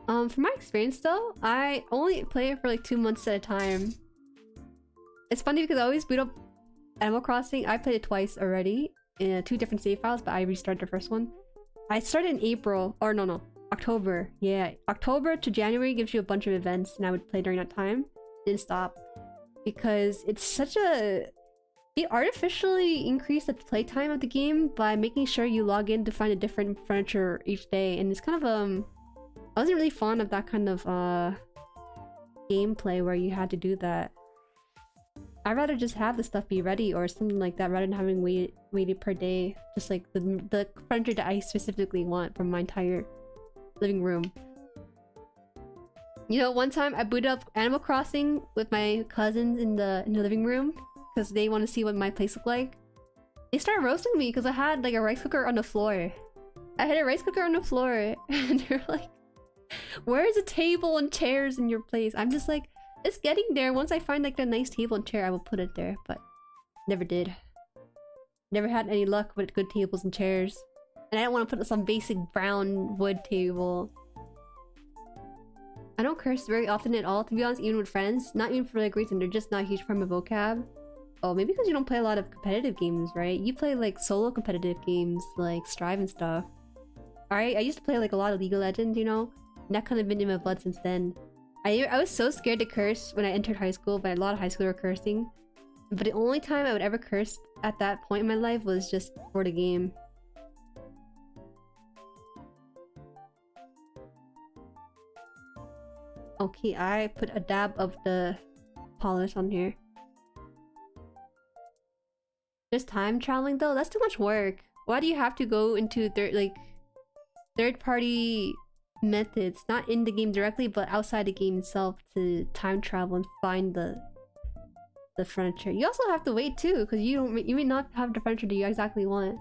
From my experience though, I only play it for like 2 months at a time. It's funny because I always boot up Animal Crossing. I played it twice already in 2 different save files, but I restarted the first one. I started in April, or no, October. Yeah, October to January gives you a bunch of events, and I would play during that time. Didn't stop because it's such a... They artificially increase the playtime of the game by making sure you log in to find a different furniture each day, and it's kind of I wasn't really fond of that kind of gameplay where you had to do that. I'd rather just have the stuff be ready or something like that rather than having waited per day. Just like the furniture that I specifically want from my entire living room. You know, one time I booted up Animal Crossing with my cousins in the living room because they want to see what my place looked like. They started roasting me because I had like a rice cooker on the floor. I had a rice cooker on the floor and they're like, where's the table and chairs in your place? I'm just like, it's getting there. Once I find like a nice table and chair, I will put it there, but never did. Never had any luck with good tables and chairs. And I don't want to put some basic brown wood table. I don't curse very often at all, to be honest, even with friends. Not even for like reason, they're just not a huge part of my vocab. Oh, maybe because you don't play a lot of competitive games, right? You play like solo competitive games, like Strive and stuff. I used to play like a lot of League of Legends, you know? And that kind of been in my blood since then. I was so scared to curse when I entered high school, but a lot of high school were cursing. But the only time I would ever curse at that point in my life was just for the game. Okay, I put a dab of the polish on here. Just time traveling though? That's too much work. Why do you have to go into third-party methods, not in the game directly, but outside the game itself to time travel and find the furniture? You also have to wait too, because you may not have the furniture that you exactly want.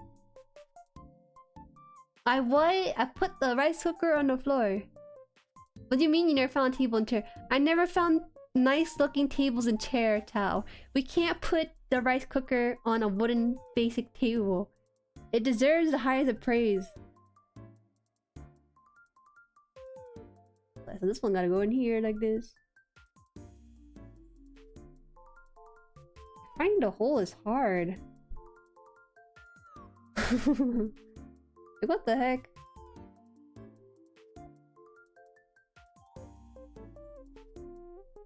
I put the rice cooker on the floor. What do you mean you never found a table and chair? I never found nice looking tables and chair, Tao. We can't put the rice cooker on a wooden basic table. It deserves the highest of praise. So this one gotta go in here like this. Finding the hole is hard. What the heck?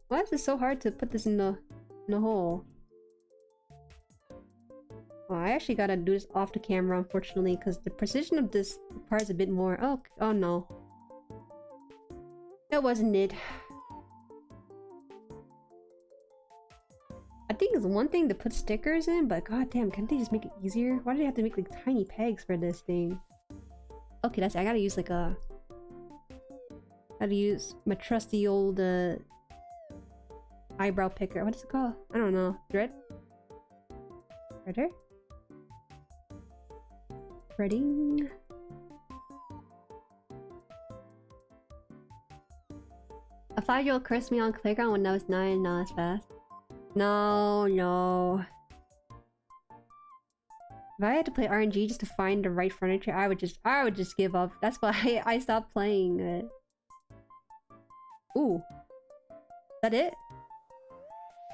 Why is it so hard to put this in the hole? Oh, I actually gotta do this off the camera, unfortunately, because the precision of this requires a bit more. Oh no. That wasn't it. I think it's one thing to put stickers in, but goddamn, can't they just make it easier? Why do they have to make like tiny pegs for this thing? Okay, I gotta use like a... Gotta use my trusty old eyebrow picker. What is it called? I don't know. Threader? Threading. A 5-year-old cursed me on playground when I was 9. No, that's fast. No. If I had to play RNG just to find the right furniture, I would just give up. That's why I stopped playing it. Ooh. Is that it?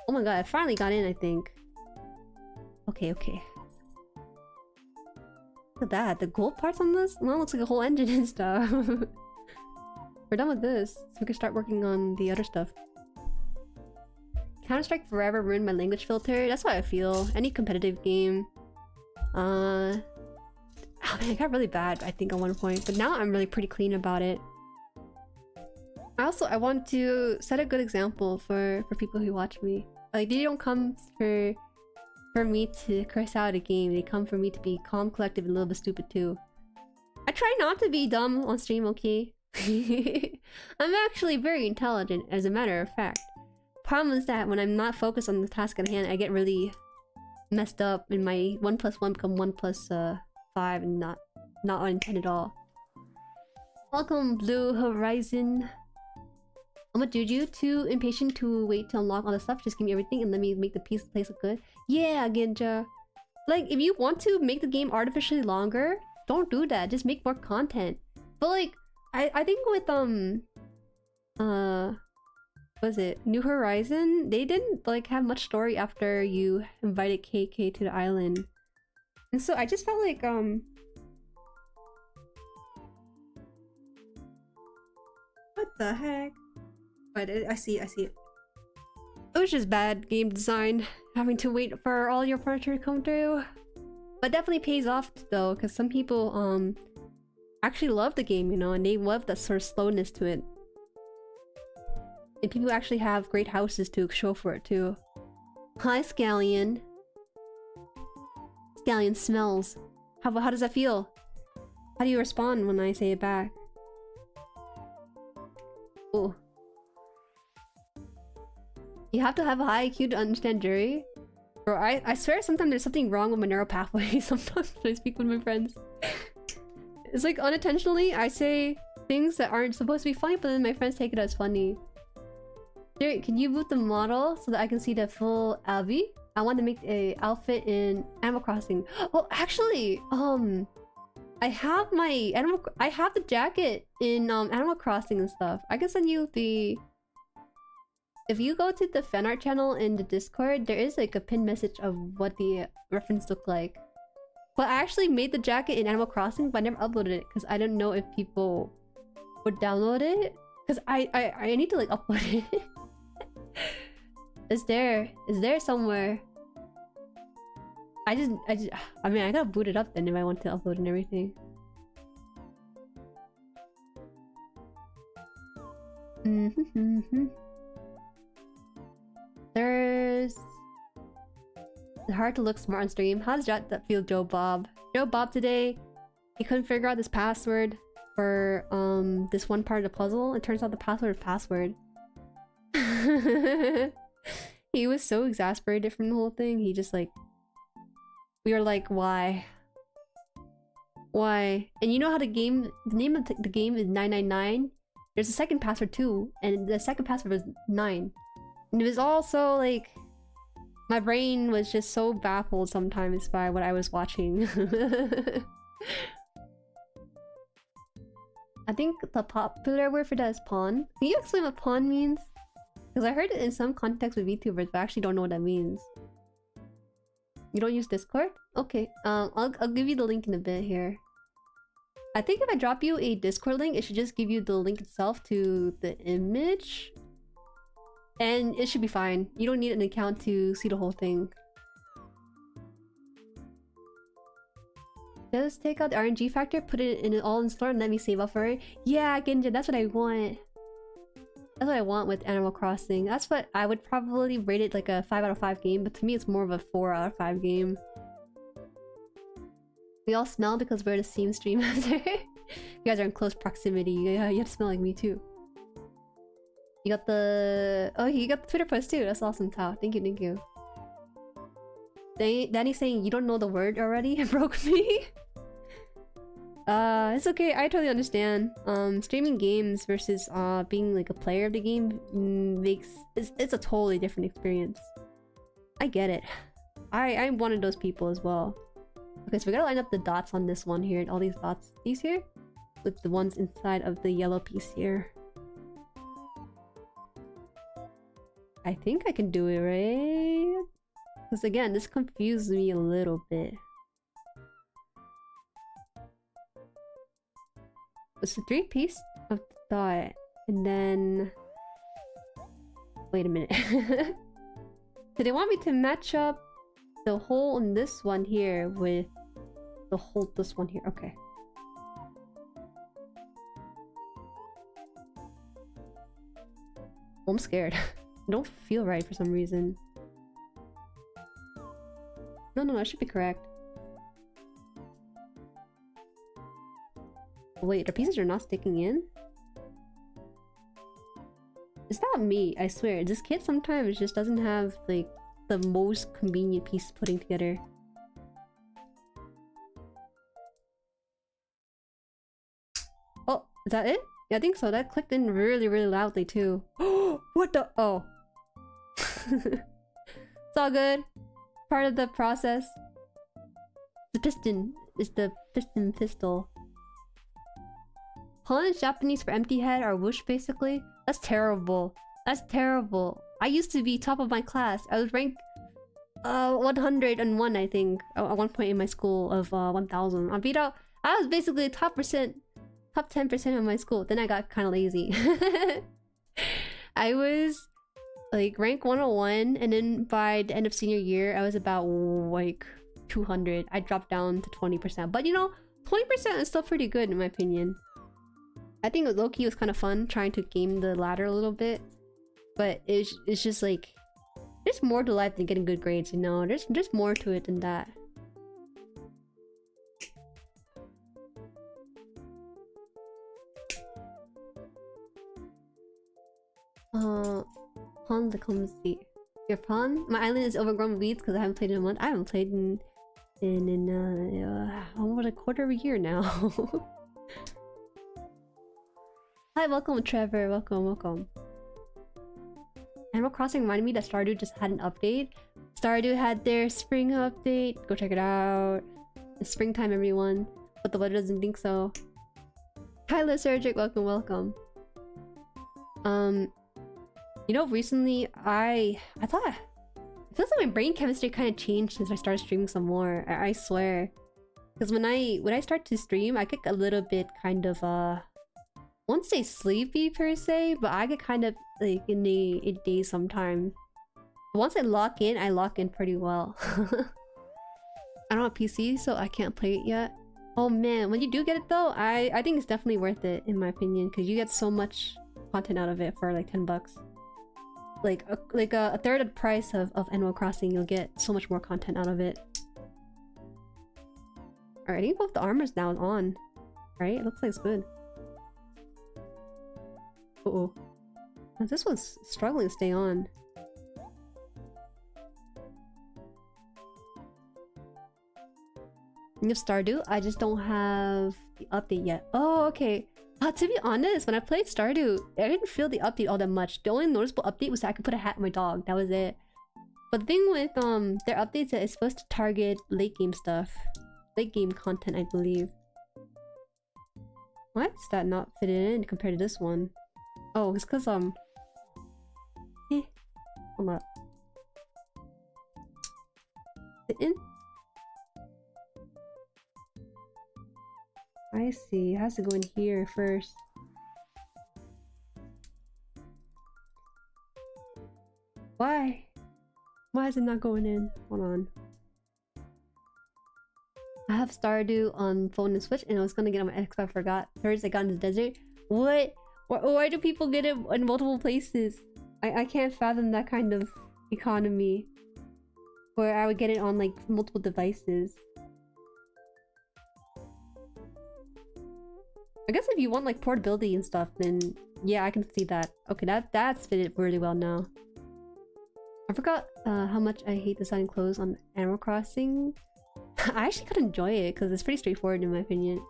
Oh my god, I finally got in, I think. Okay. Look at that. The gold parts on this? Well, it looks like a whole engine and stuff. We're done with this, so we can start working on the other stuff. Counter-Strike forever ruined my language filter. That's how I feel. Any competitive game. Oh man, it got really bad, I think, at one point. But now I'm really pretty clean about it. I want to set a good example for people who watch me. Like, they don't come for me to curse out a game. They come for me to be calm, collective, and a little bit stupid too. I try not to be dumb on stream, okay? I'm actually very intelligent, as a matter of fact. Problem is that when I'm not focused on the task at hand, I get really messed up and my 1 + 1 become 1 + 5 and not on intent at all. Welcome, Blue Horizon. I'm a Juju, too impatient to wait to unlock all the stuff. Just give me everything and let me make the place look good. Yeah, Ginja. Like, if you want to make the game artificially longer, don't do that. Just make more content. But like, I think with what was it? New Horizon? They didn't like have much story after you invited KK to the island. And so I just felt like what the heck? But I see it. It was just bad game design, having to wait for all your furniture to come through. But definitely pays off though, because some people actually love the game, you know, and they love that sort of slowness to it. And people actually have great houses to show for it too. Hi, Scallion. Scallion smells. How does that feel? How do you respond when I say it back? Ooh. You have to have a high IQ to understand Jueri. Bro, I swear sometimes there's something wrong with my neural pathway sometimes when I speak with my friends. It's like unintentionally, I say things that aren't supposed to be funny, but then my friends take it as funny. Jueri, can you boot the model so that I can see the full Albie? I want to make a outfit in Animal Crossing. Oh, actually, I have the jacket in Animal Crossing and stuff. I can send you the... If you go to the fan art channel in the Discord, there is like a pinned message of what the reference looked like. But I actually made the jacket in Animal Crossing, but I never uploaded it because I don't know if people would download it. Because I need to like upload it. It's there somewhere. I mean, I gotta boot it up then if I want to upload and everything. There's... It's hard to look smart on stream. How does that feel, Joe Bob? Joe Bob today, he couldn't figure out this password for this one part of the puzzle. It turns out the password is password. He was so exasperated from the whole thing. He just like... We were like, why? Why? And you know how the name of the game is 999? There's a second password too, and the second password was 9. And it was also like... My brain was just so baffled sometimes by what I was watching. I think the popular word for that is pawn. Can you explain what pawn means? Because I heard it in some context with VTubers, but I actually don't know what that means. You don't use Discord? Okay, I'll give you the link in a bit here. I think if I drop you a Discord link, it should just give you the link itself to the image. And it should be fine. You don't need an account to see the whole thing. Just take out the RNG factor, put it in an all-in-store, and let me save up for it. Yeah, Genja, that's what I want. That's what I want with Animal Crossing. That's what I would probably rate it like a 5 out of 5 game, but to me it's more of a 4 out of 5 game. We all smell because we're the same stream after. You guys are in close proximity. Yeah, you have to smell like me too. You got the... Oh, you got the Twitter post too. That's awesome, Tao. Thank you, thank you. Danny's saying you don't know the word already. It broke me. It's okay. I totally understand. Streaming games versus being like a player of the game it's a totally different experience. I get it. I'm one of those people as well. Okay, so we gotta line up the dots on this one here. All these dots. These here? With the ones inside of the yellow piece here. I think I can do it, right? Because again, this confused me a little bit. It's a 3-piece of the dot, and then... Wait a minute. So they want me to match up the hole in this one here with the hole this one here. Okay. I'm scared. I don't feel right for some reason. No, that should be correct. Wait, the pieces are not sticking in? It's not me, I swear. This kit sometimes just doesn't have, like, the most convenient piece putting together. Oh, is that it? Yeah, I think so. That clicked in really, really loudly, too. What the? Oh. It's all good. Part of the process. The piston is the piston pistol. Han is Japanese for empty head or whoosh, basically. That's terrible. That's terrible. I used to be top of my class. I was ranked 101, I think, at one point in my school of 1000. I beat out. I was basically top 10% of my school. Then I got kind of lazy. I was like rank 101, and then by the end of senior year, I was about like 200. I dropped down to 20%. But you know, 20% is still pretty good in my opinion. I think low-key was kind of fun trying to game the ladder a little bit. But it's just like... There's more to life than getting good grades, you know? There's more to it than that. Pawn the clumsy. Your pawn? My island is overgrown with weeds because I haven't played in a month. I haven't played in almost a quarter of a year now. Hi, welcome Trevor. Welcome. Animal Crossing reminded me that Stardew just had an update. Stardew had their spring update. Go check it out. It's springtime, everyone. But the weather doesn't think so. Hi, Lysergic. Welcome. You know, recently I thought it feels like my brain chemistry kind of changed since I started streaming some more. I swear, because when I start to stream, I get a little bit kind of I won't say sleepy per se, but I get kind of like in a daze sometimes. Once I lock in pretty well. I don't have PC, so I can't play it yet. Oh man, when you do get it though, I think it's definitely worth it in my opinion, because you get so much content out of it for like 10 bucks. Like a third of the price of Animal Crossing, you'll get so much more content out of it. Alright, I think both the armor's now on. Right? It looks like it's good. Uh-oh. This one's struggling to stay on. You have Stardew? I just don't have the update yet. Oh, okay. To be honest, when I played Stardew, I didn't feel the update all that much. The only noticeable update was that I could put a hat on my dog. That was it. But the thing with their updates is that it's supposed to target late game stuff. Late game content, I believe. Why does that not fit in compared to this one? Oh, it's because hold up. Fit in? I see. It has to go in here first. Why? Why is it not going in? Hold on. I have Stardew on phone and Switch, and I was gonna get on my Xbox. I forgot. First, I got in the desert. What? Why do people get it in multiple places? I can't fathom that kind of economy, where I would get it on like multiple devices. I guess if you want like portability and stuff, then yeah, I can see that. Okay, that's fitted really well now. I forgot how much I hate designing clothes on Animal Crossing. I actually could enjoy it because it's pretty straightforward in my opinion.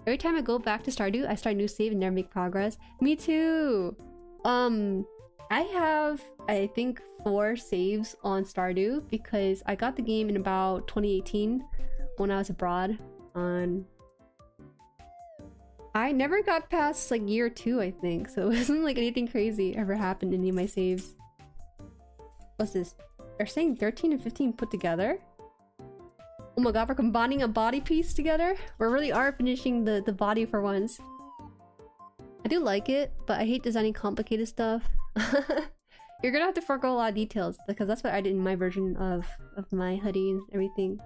Every time I go back to Stardew, I start a new save and never make progress. Me too! I have, I think, 4 saves on Stardew because I got the game in about 2018 when I was abroad. I never got past like year 2, I think, so it wasn't like anything crazy ever happened in any of my saves. What's this? They're saying 13 and 15 put together? Oh my god, we're combining a body piece together? We really are finishing the body for once. I do like it, but I hate designing complicated stuff. You're gonna have to forego a lot of details, because that's what I did in my version of my hoodie and everything.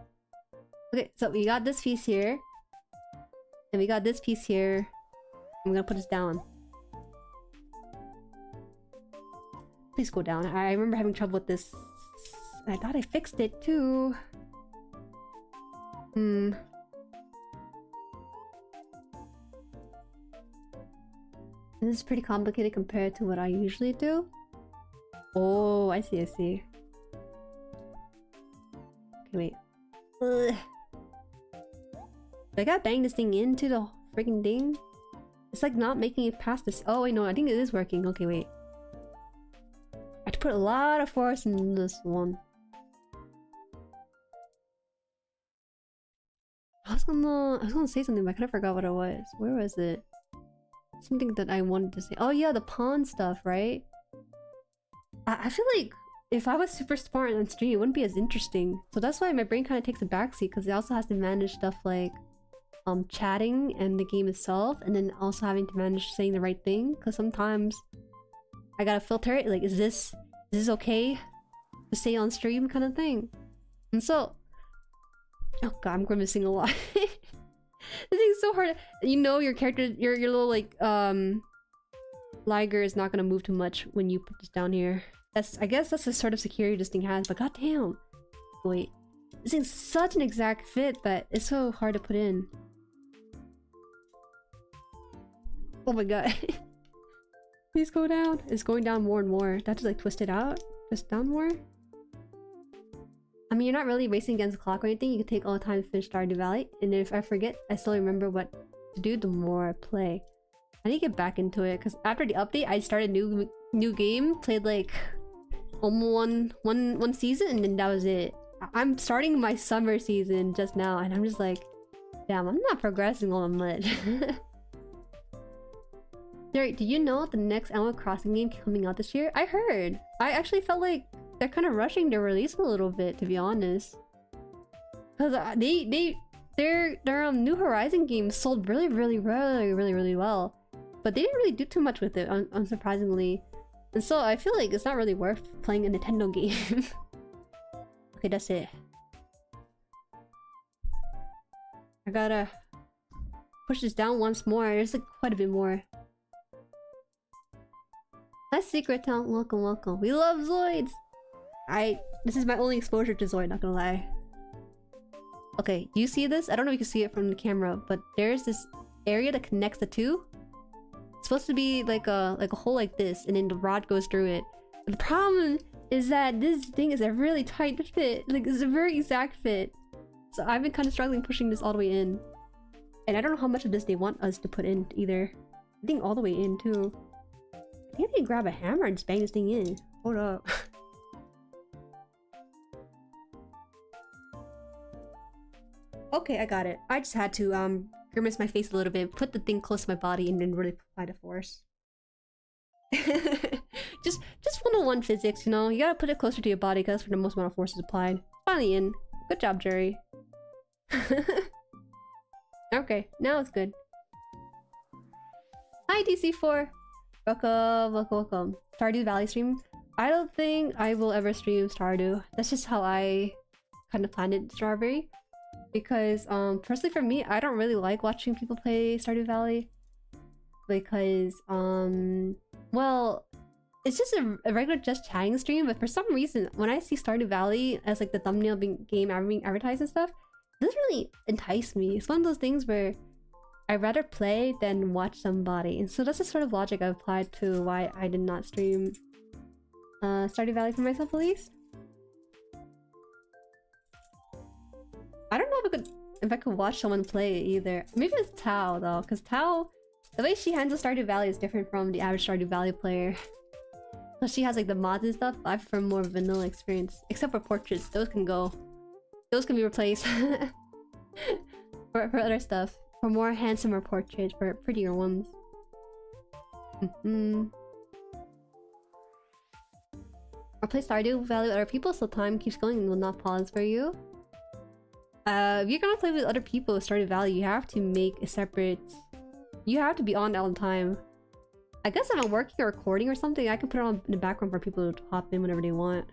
Okay, so we got this piece here. And we got this piece here. I'm gonna put this down. Please go down. I remember having trouble with this. I thought I fixed it too. This is pretty complicated compared to what I usually do. Oh, I see. Okay, wait. Ugh. I gotta bang this thing into the freaking thing. It's like not making it past this. Oh wait, no, I think it is working. Okay, wait. I have to put a lot of force in this one. I was gonna say something, but I kind of forgot what it was. Where was it? Something that I wanted to say. Oh yeah, the pawn stuff, right? I feel like if I was super smart on stream, it wouldn't be as interesting. So that's why my brain kind of takes a backseat, because it also has to manage stuff like chatting and the game itself, and then also having to manage saying the right thing, because sometimes I gotta filter it, like is this okay to say on stream kind of thing. And so, oh god, I'm grimacing a lot. This thing's so hard. You know your character, your little like Liger is not gonna move too much when you put this down here. I guess that's the sort of security this thing has, but goddamn. Wait, this thing's such an exact fit that it's so hard to put in. Oh my god. Please go down. It's going down more and more. That just like twist it out. Just down more. I mean, you're not really racing against the clock or anything. You can take all the time to finish Stardew Valley. And if I forget, I still remember what to do the more I play. I need to get back into it because after the update, I started new game, played like almost one season, and then that was it. I'm starting my summer season just now, and I'm just like, damn, I'm not progressing all that much. Jerry, do you know the next Animal Crossing game coming out this year? I heard. I actually felt like they're kind of rushing their release a little bit, to be honest. Because their New Horizon game sold really well, but they didn't really do too much with it, unsurprisingly. And so I feel like it's not really worth playing a Nintendo game. Okay, that's it. I gotta push this down once more. There's like quite a bit more. That's Secret Town. Welcome, welcome. We love Zoids! This is my only exposure to Zoid, not gonna lie. Okay, do you see this? I don't know if you can see it from the camera, but there's this area that connects the two. It's supposed to be like a hole like this, and then the rod goes through it. But the problem is that this thing is a really tight fit. Like, it's a very exact fit. So I've been kind of struggling pushing this all the way in. And I don't know how much of this they want us to put in either. I think all the way in too. I think I need to grab a hammer and just bang this thing in. Hold up. Okay, I got it. I just had to grimace my face a little bit, put the thing close to my body, and then really apply the force. just 101 physics, you know? You gotta put it closer to your body because that's where the most amount of force is applied. Finally in. Good job, Jueri. Okay, now it's good. Hi, DC4! Welcome, welcome, welcome. Stardew Valley stream? I don't think I will ever stream Stardew. That's just how I kind of planned it, Strawberry. Because, personally for me, I don't really like watching people play Stardew Valley. Because, well, it's just a regular just chatting stream, but for some reason, when I see Stardew Valley as like the thumbnail being advertised and stuff, it doesn't really entice me. It's one of those things where I'd rather play than watch somebody. And so that's the sort of logic I've applied to why I did not stream Stardew Valley for myself, at least. I don't know if I could watch someone play it either. Maybe it's Tao though, because Tao, the way she handles Stardew Valley is different from the average Stardew Valley player. So she has like the mods and stuff. I prefer more vanilla experience, except for portraits. Those can go. Those can be replaced for other stuff. For more handsomer portraits, for prettier ones. Or play Stardew Valley with other people so time keeps going and will not pause for you. If you're gonna play with other people with Stardew Valley, you have to make a separate... You have to be on all the time. I guess if I'm working or recording or something, I can put it on in the background for people to hop in whenever they want.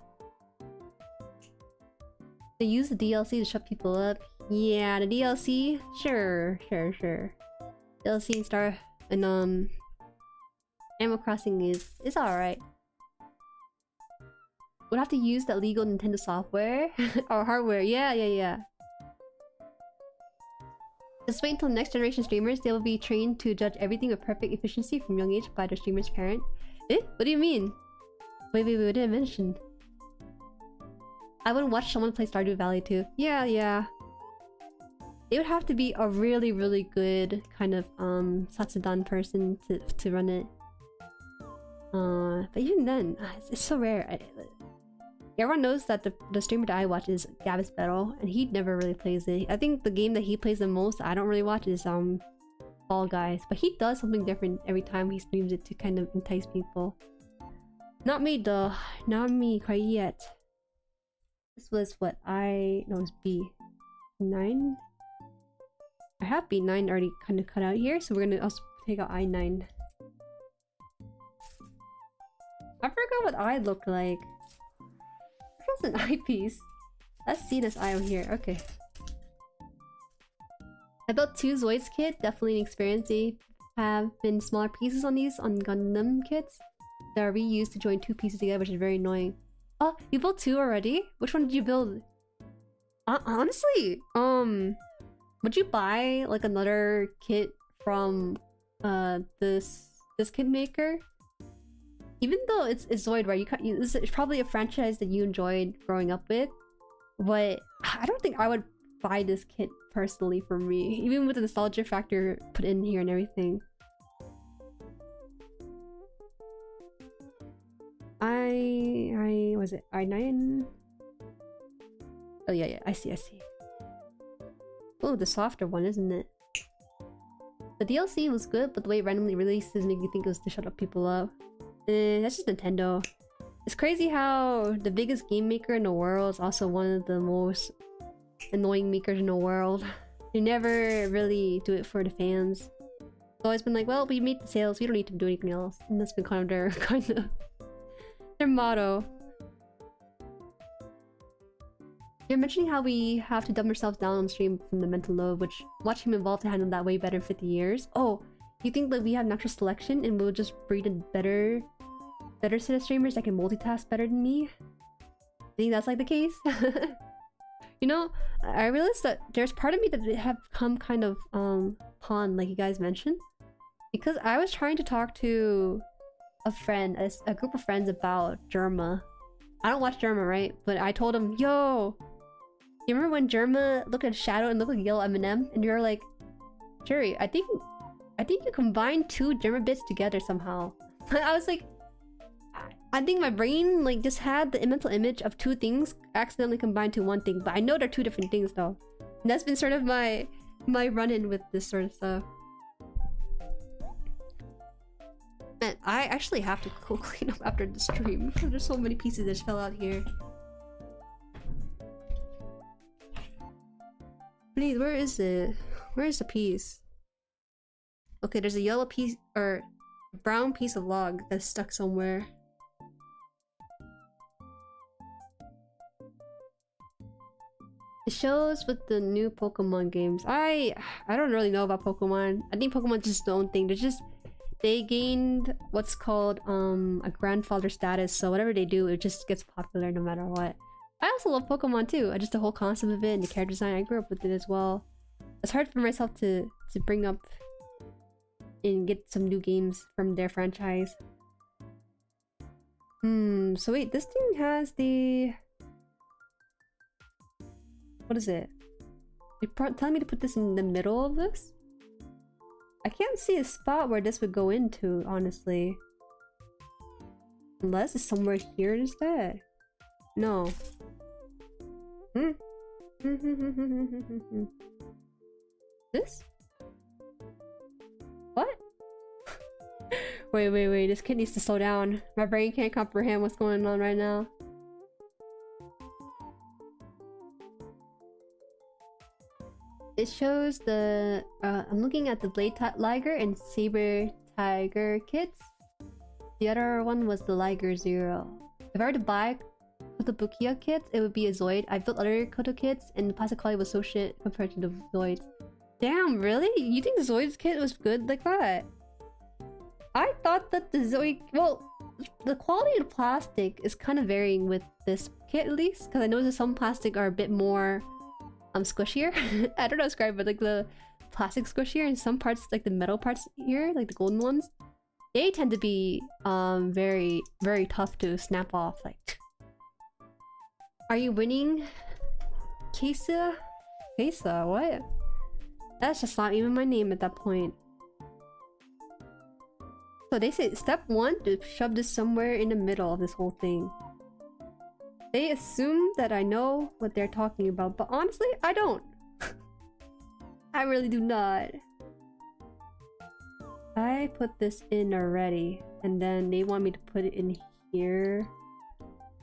They use the DLC to shut people up. Yeah, the DLC? Sure. DLC and Animal Crossing is alright. Would have to use that legal Nintendo software or hardware. Yeah. Just wait until next generation streamers. They will be trained to judge everything with perfect efficiency from young age by their streamer's parent. Eh? What do you mean? Wait, what did I mention? I wouldn't watch someone play Stardew Valley too. Yeah. It would have to be a really good kind of Satsudan person to run it. But even then, it's so rare. Everyone knows that the streamer that I watch is Gabis Battle, and he never really plays it. I think the game that he plays the most, I don't really watch, is Fall Guys. But he does something different every time he streams it to kind of entice people. Not me though. Not me quite yet. This was what no, it was B9. I have B9 already kind of cut out here, so we're gonna also take out I9. I forgot what I looked like. An eyepiece. Let's see this eye over here. Okay. I built 2 Zoids kit. Definitely an experience. They have been smaller pieces on these on Gundam kits that are reused to join 2 pieces together, which is very annoying. Oh, you built 2 already? Which one did you build? Honestly, would you buy like another kit from this kit maker? even though it's Zoid, right? This is probably a franchise that you enjoyed growing up with, but I don't think I would buy this kit personally for me, even with the nostalgia factor put in here and everything. Was it I9? Oh yeah, I see. Oh, the softer one, isn't it? The DLC was good, but the way it randomly releases make me think it was to shut up people up. That's just Nintendo. It's crazy how the biggest game maker in the world is also one of the most annoying makers in the world. They never really do it for the fans. It's always been like, well, we made the sales, we don't need to do anything else. And that's been kind of their motto. You're mentioning how we have to dumb ourselves down on stream from the mental load, which watching him evolve to handle that way better in 50 years. Oh, you think that we have natural selection and we'll just breed a better set of streamers that can multitask better than me? I think that's like the case. You know, I realized that there's part of me that have come kind of Haan, like you guys mentioned, because I was trying to talk to a friend, a group of friends about Germa. I don't watch Germa, right? But I told him, yo, you remember when Germa looked at Shadow and looked like yellow M&M? And you're like, Jueri, I think you combined two Germa bits together somehow. I was like, I think my brain like just had the mental image of two things accidentally combined to one thing, but I know they're two different things though. And that's been sort of my run-in with this sort of stuff. Man, I actually have to go clean up after the stream because there's so many pieces that just fell out here. Please, where is it? Where is the piece? Okay, there's a yellow piece or a brown piece of log that's stuck somewhere. It shows with the new Pokemon games. I don't really know about Pokemon. I think Pokemon's just their own thing. They gained what's called a grandfather status, so whatever they do, it just gets popular no matter what. I also love Pokemon too. Just the whole concept of it and the character design. I grew up with it as well. It's hard for myself to bring up and get some new games from their franchise. So wait, this thing has the... What is it? You're telling me to put this in the middle of this? I can't see a spot where this would go into, honestly. Unless it's somewhere here instead. No. This? What? Wait. This kid needs to slow down. My brain can't comprehend what's going on right now. It shows the... I'm looking at the Blade Liger and Saber Tiger kits. The other one was the Liger Zero. If I were to buy Kotobukiya kits, it would be a Zoid. I built other Koto kits and the plastic quality was so shit compared to the Zoids. Damn, really? You think the Zoid's kit was good like that? I thought that the Zoid... Well, the quality of the plastic is kind of varying with this kit at least. Because I noticed some plastic are a bit more... squishier. I don't know how to describe it, but like the plastic squishier and some parts, like the metal parts here, like the golden ones, they tend to be very tough to snap off. Like, are you winning, Kesa? What? That's just not even my name at that point. So they say step 1 to shove this somewhere in the middle of this whole thing. They assume that I know what they're talking about, but honestly, I don't. I really do not. I put this in already, and then they want me to put it in here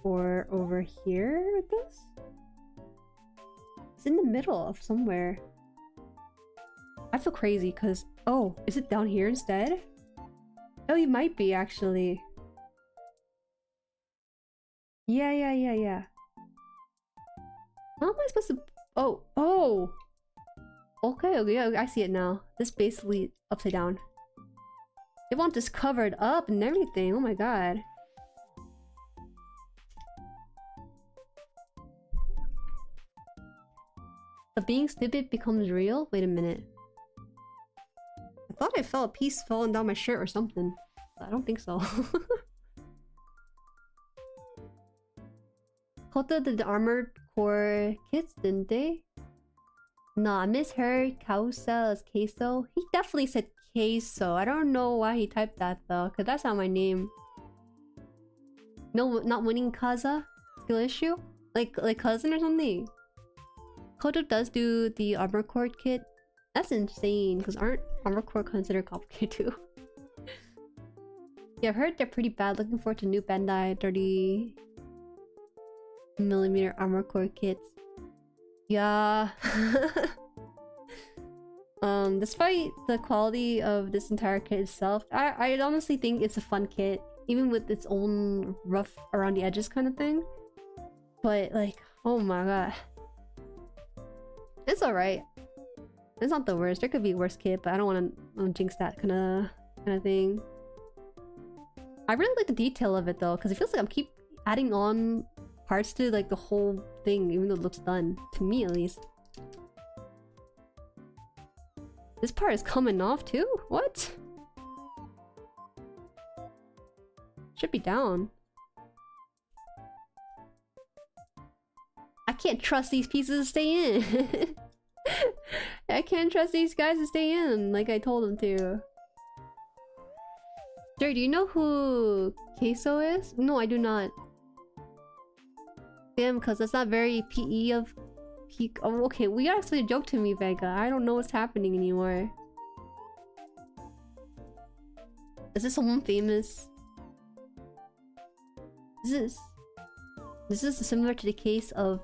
or over here with this? It's in the middle of somewhere. I feel crazy because... Oh, is it down here instead? Oh, you might be actually. Yeah. How am I supposed to... Oh! Okay, I see it now. This basically upside down. They want this covered up and everything. Oh my god. The being stupid becomes real? Wait a minute. I thought I felt a piece falling down my shirt or something. I don't think so. Koto did the armored core kits, didn't they? Nah, I misheard Kausa as Queso. He definitely said Queso. I don't know why he typed that though, because that's not my name. No, not winning Kaza? Skill issue? Like cousin or something? Koto does do the armor core kit. That's insane, because aren't armor core considered complicated too? Yeah, I've heard they're pretty bad. Looking forward to new Bandai 30mm armor core kits. Yeah. Despite the quality of this entire kit itself, I honestly think it's a fun kit, even with its own rough around the edges kind of thing. But like, oh my god, it's alright. It's not the worst. There could be a worse kit, but I don't want to jinx that kind of thing. I really like the detail of it though, because it feels like I'm keep adding on parts to like the whole thing, even though it looks done to me at least. This part is coming off too? What? Should be down. I can't trust these pieces to stay in. I can't trust these guys to stay in like I told them to. Jerry, do you know who Queso is? No, I do not. Damn, because that's not very PE of peak. Oh, okay, we actually joke to me, Vega. I don't know what's happening anymore. Is this someone famous? This is similar to the case of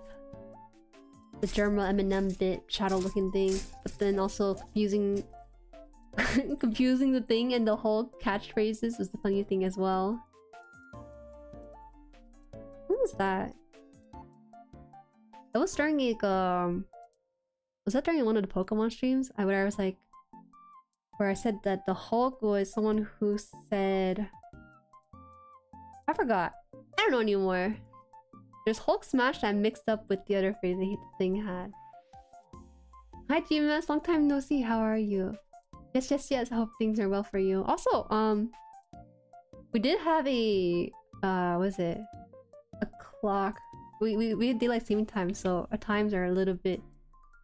the Germa Eminem bit shadow looking thing, but then also confusing confusing the thing and the whole catchphrases was the funny thing as well. What was that? That was during like was that during one of the Pokemon streams? Where I was like, where I said that the Hulk was someone who said, I forgot. I don't know anymore. There's Hulk Smash that I mixed up with the other phrase the thing had. Hi GMS, long time no see. How are you? Yes. I hope things are well for you. Also, we did have a what is it? A clock. We had daylight saving time, so our times are a little bit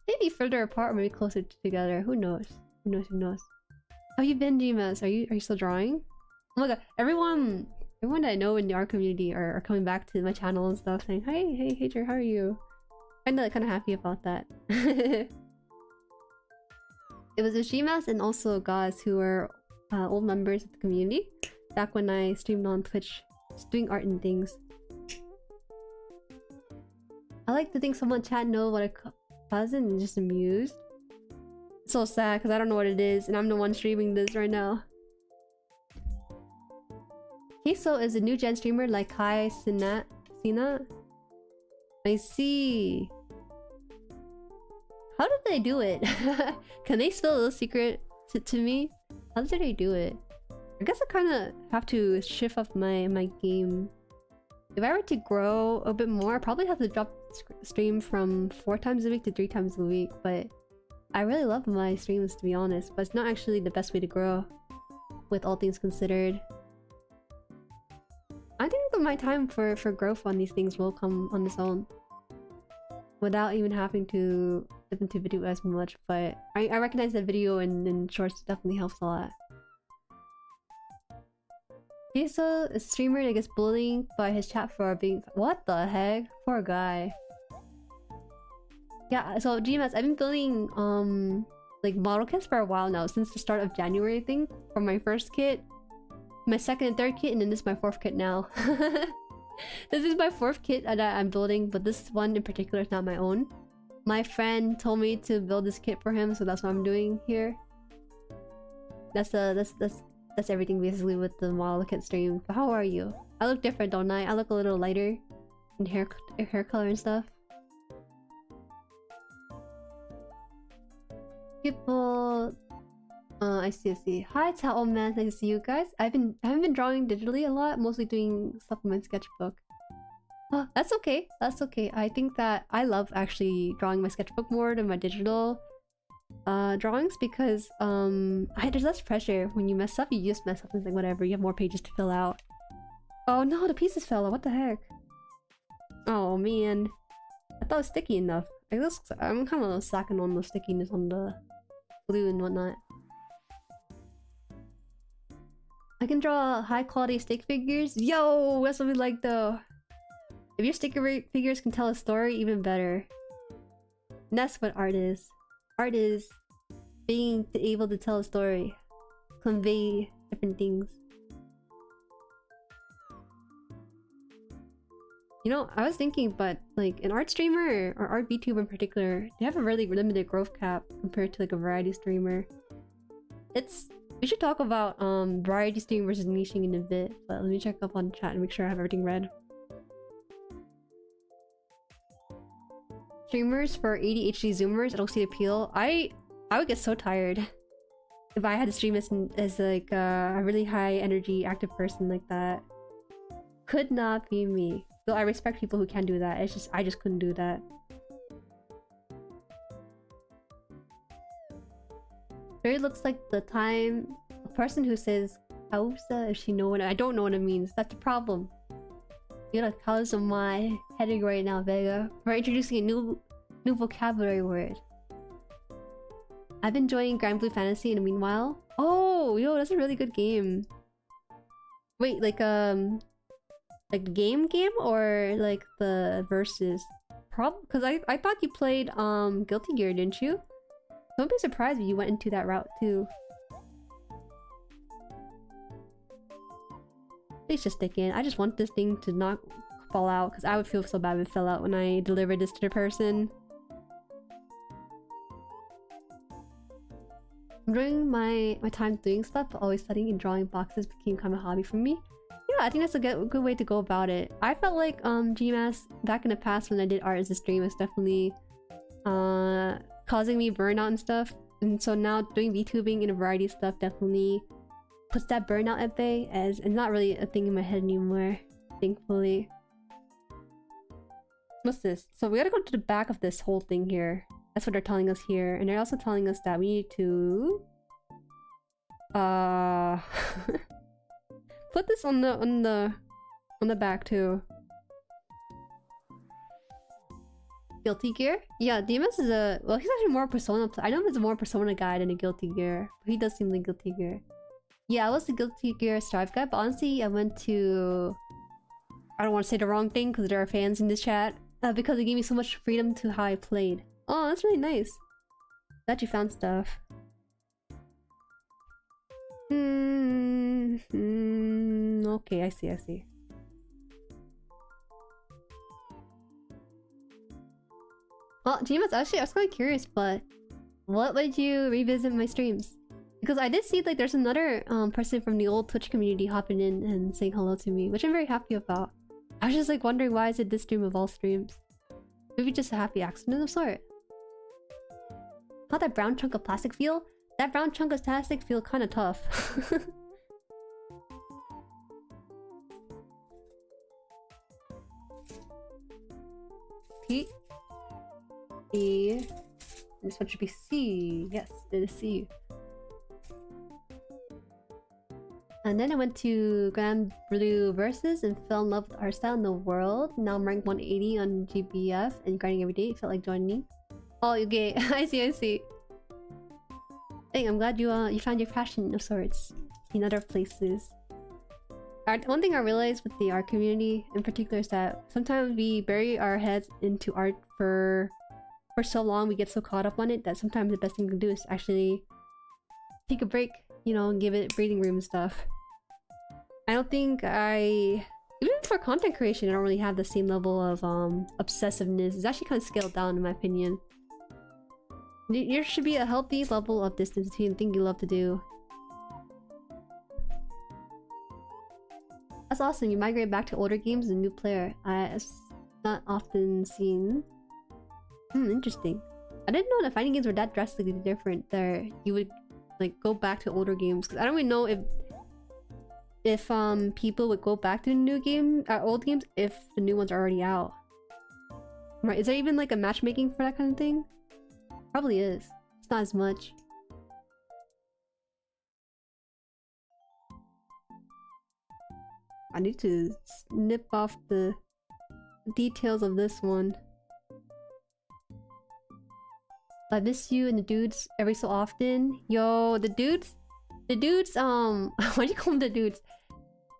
maybe further apart or maybe closer together. Who knows? Who knows? How you been, GMS? Are you still drawing? Oh my god, everyone that I know in the art community are coming back to my channel and stuff saying, hey Hater, how are you? Kinda happy about that. It was Ushimas and also Gaz who were old members of the community back when I streamed on Twitch, just doing art and things. I like to think someone chat know what a cousin and just amused. It's so sad because I don't know what it is and I'm the one streaming this right now. Queso is a new gen streamer like Kai Sina. I see. How did they do it? Can they spill a little secret to me? How did they do it? I guess I kind of have to shift up my game. If I were to grow a bit more, I probably have to drop stream from 4 times a week to 3 times a week. But I really love my streams, to be honest. But it's not actually the best way to grow, with all things considered. I think that my time for growth on these things will come on its own, without even having to dip into video as much. But I recognize that video and shorts definitely helps a lot. Queso is a streamer that gets bullied by his chat for being— what the heck? Poor guy. Yeah, so GMS, I've been building like model kits for a while now, since the start of January I think, for my first kit, my second and third kit, and then this is my 4th kit now. This is my 4th kit that I'm building, but this one in particular is not my own. My friend told me to build this kit for him, so that's what I'm doing here. That's everything basically with the model kit stream. But how are you? I look different, don't I? I look a little lighter in hair color and stuff. People, I see. Hi, Tao man, nice to see you guys. I haven't been drawing digitally a lot, mostly doing stuff in my sketchbook. Oh, that's okay. That's okay. I think that I love actually drawing my sketchbook more than my digital drawings, because there's less pressure. When you mess up, you just mess up and it's like whatever, you have more pages to fill out. Oh no, the pieces fell out. What the heck? Oh man. I thought it was sticky enough. I guess I'm kind of slacking on the stickiness on the glue and whatnot. I can draw high quality stick figures. Yo, that's what we like though. If your sticker figures can tell a story, even better. And that's what art is. Art is being able to tell a story, convey different things. You know, I was thinking, but like an art streamer or art VTuber in particular, they have a really limited growth cap compared to like a variety streamer. We should talk about variety stream versus niching in a bit, but let me check up on chat and make sure I have everything read. Streamers for ADHD Zoomers, I don't see the appeal. I would get so tired if I had to stream as like a really high energy active person like that. Could not be me. Though I respect people who can do that. It's just I just couldn't do that. It looks like the time a person who says "Kausa" if she know what I don't know what it means. That's the problem. You got cause of my headache right now, Vega, for introducing a new vocabulary word. I've been enjoying Grand Blue Fantasy in the meanwhile. Oh, yo, that's a really good game. Wait, like the game or like the versus? Because I thought you played Guilty Gear, didn't you? Don't be surprised if you went into that route too. Please just stick in. I just want this thing to not fall out because I would feel so bad if it fell out when I delivered this to the person. During my time doing stuff, but always studying and drawing boxes became kind of a hobby for me. Yeah, I think that's a good way to go about it. I felt like GMAS back in the past when I did art as a stream was definitely causing me burnout and stuff. And so now doing VTubing and a variety of stuff definitely puts that burnout at bay, as it's not really a thing in my head anymore, thankfully. What's this? So we gotta go to the back of this whole thing here. That's what they're telling us here, and they're also telling us that we need to put this on the back too. Guilty Gear? Yeah, DMS is a well, he's actually more Persona. I know he's a more Persona guy than a Guilty Gear, but he does seem like Guilty Gear. Yeah, I was the Guilty Gear Strive guy, but honestly, I went to... I don't want to say the wrong thing because there are fans in this chat. Because it gave me so much freedom to how I played. Oh, that's really nice. Glad you found stuff. Okay, I see. Well, GMS, actually, I was kind of curious, but what made you revisit my streams? Because I did see like there's another person from the old Twitch community hopping in and saying hello to me, which I'm very happy about. I was just like wondering, why is it this stream of all streams? Maybe just a happy accident of sort. How that brown chunk of plastic feel? That brown chunk of plastic feel kind of tough. P E. This one should be C. Yes, it is C. And then I went to Grand Blue Versus and fell in love with art style in the world. Now I'm ranked 180 on GBF and grinding every day. It felt like joining. Oh, you're gay. I see. Hey, I'm glad you found your passion of sorts in other places. One thing I realized with the art community in particular is that sometimes we bury our heads into art for so long, we get so caught up on it that sometimes the best thing to do is actually take a break, you know, and give it breathing room and stuff. I don't think even for content creation, I don't really have the same level of obsessiveness. It's actually kind of scaled down in my opinion. There should be a healthy level of distance between the thing you love to do. That's awesome, you migrate back to older games as a new player. It's not often seen. Interesting. I didn't know that fighting games were that drastically different there. You would like go back to older games, because I don't even know if people would go back to the old games if the new ones are already out. Right, is there even like a matchmaking for that kind of thing? Probably is. It's not as much. I need to snip off the details of this one. I miss you and the dudes every so often. Yo, the dudes, what do you call them, the dudes?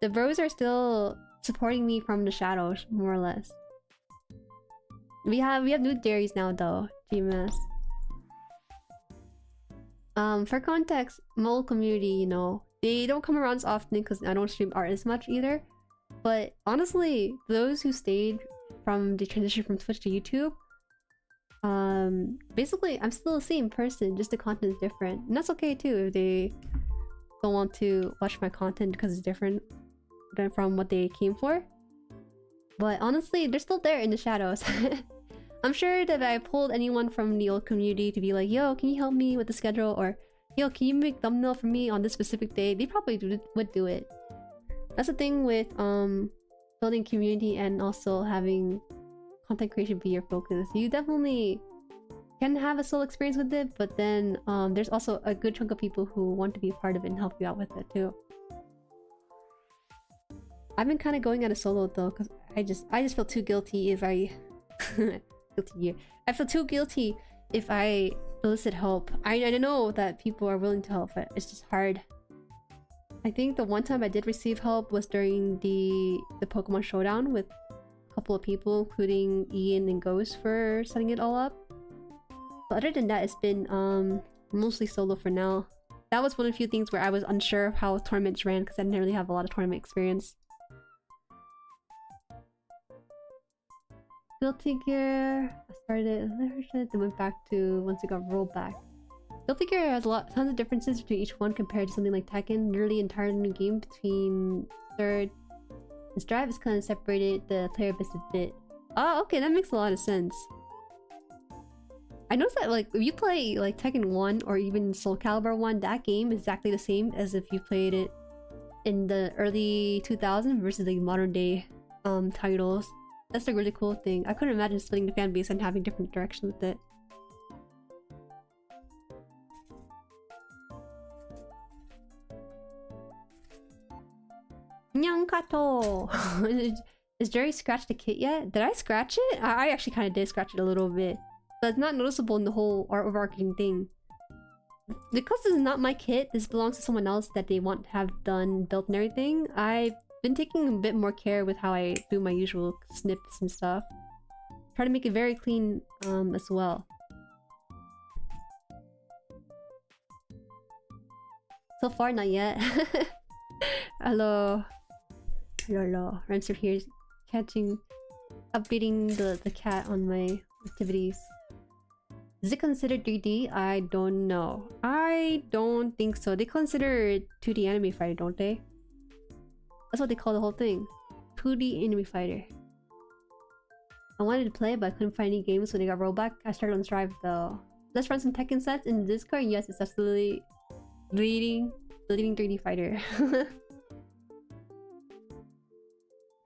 The bros are still supporting me from the shadows, more or less. We have new Jueris now though, GMS. For context, my old community, you know, they don't come around as often because I don't stream art as much either. But honestly, those who stayed from the transition from Twitch to YouTube, basically I'm still the same person, just the content is different. And that's okay too if they don't want to watch my content because it's different than from what they came for. But honestly, they're still there in the shadows. I'm sure that if I pulled anyone from the old community to be like, yo, can you help me with the schedule? Or, yo, can you make thumbnail for me on this specific day? They probably would do it. That's the thing with building community and also having content creation be your focus. You definitely can have a solo experience with it, but then there's also a good chunk of people who want to be a part of it and help you out with it too. I've been kind of going at a solo though, because I just feel too guilty if I I feel too guilty if I solicit help. I know that people are willing to help, but it's just hard. I think the one time I did receive help was during the Pokemon Showdown with a couple of people, including Ian and Ghost, for setting it all up. But other than that, it's been mostly solo for now. That was one of the few things where I was unsure of how tournaments ran because I didn't really have a lot of tournament experience. Guilty Gear, I started, then went back to once it got rolled back. Guilty Gear has tons of differences between each one compared to something like Tekken. Nearly entirely new game between third. This drive is kind of separated the player base a bit. Oh, okay, that makes a lot of sense. I noticed that like if you play like Tekken 1 or even Soul Calibur 1, that game is exactly the same as if you played it in the early 2000s versus the modern day titles. That's the really cool thing. I couldn't imagine splitting the fan base and having different directions with it. Nyankato! Is Jueri scratched the kit yet? Did I scratch it? I actually kind of did scratch it a little bit. But it's not noticeable in the whole overarching thing. Because this is not my kit, this belongs to someone else that they want to have done, built and everything. I've been taking a bit more care with how I do my usual snips and stuff. Try to make it very clean as well. So far, not yet. Hello. Hello. Rancer here updating the cat on my activities. Is it considered 3D? I don't know. I don't think so. They consider 2D anime fighter, don't they? That's what they call the whole thing. 2D anime fighter. I wanted to play, but I couldn't find any games when they got rolled back. I started on Strive though. Let's run some Tekken sets in the Discord. Yes, it's absolutely the leading 3D fighter.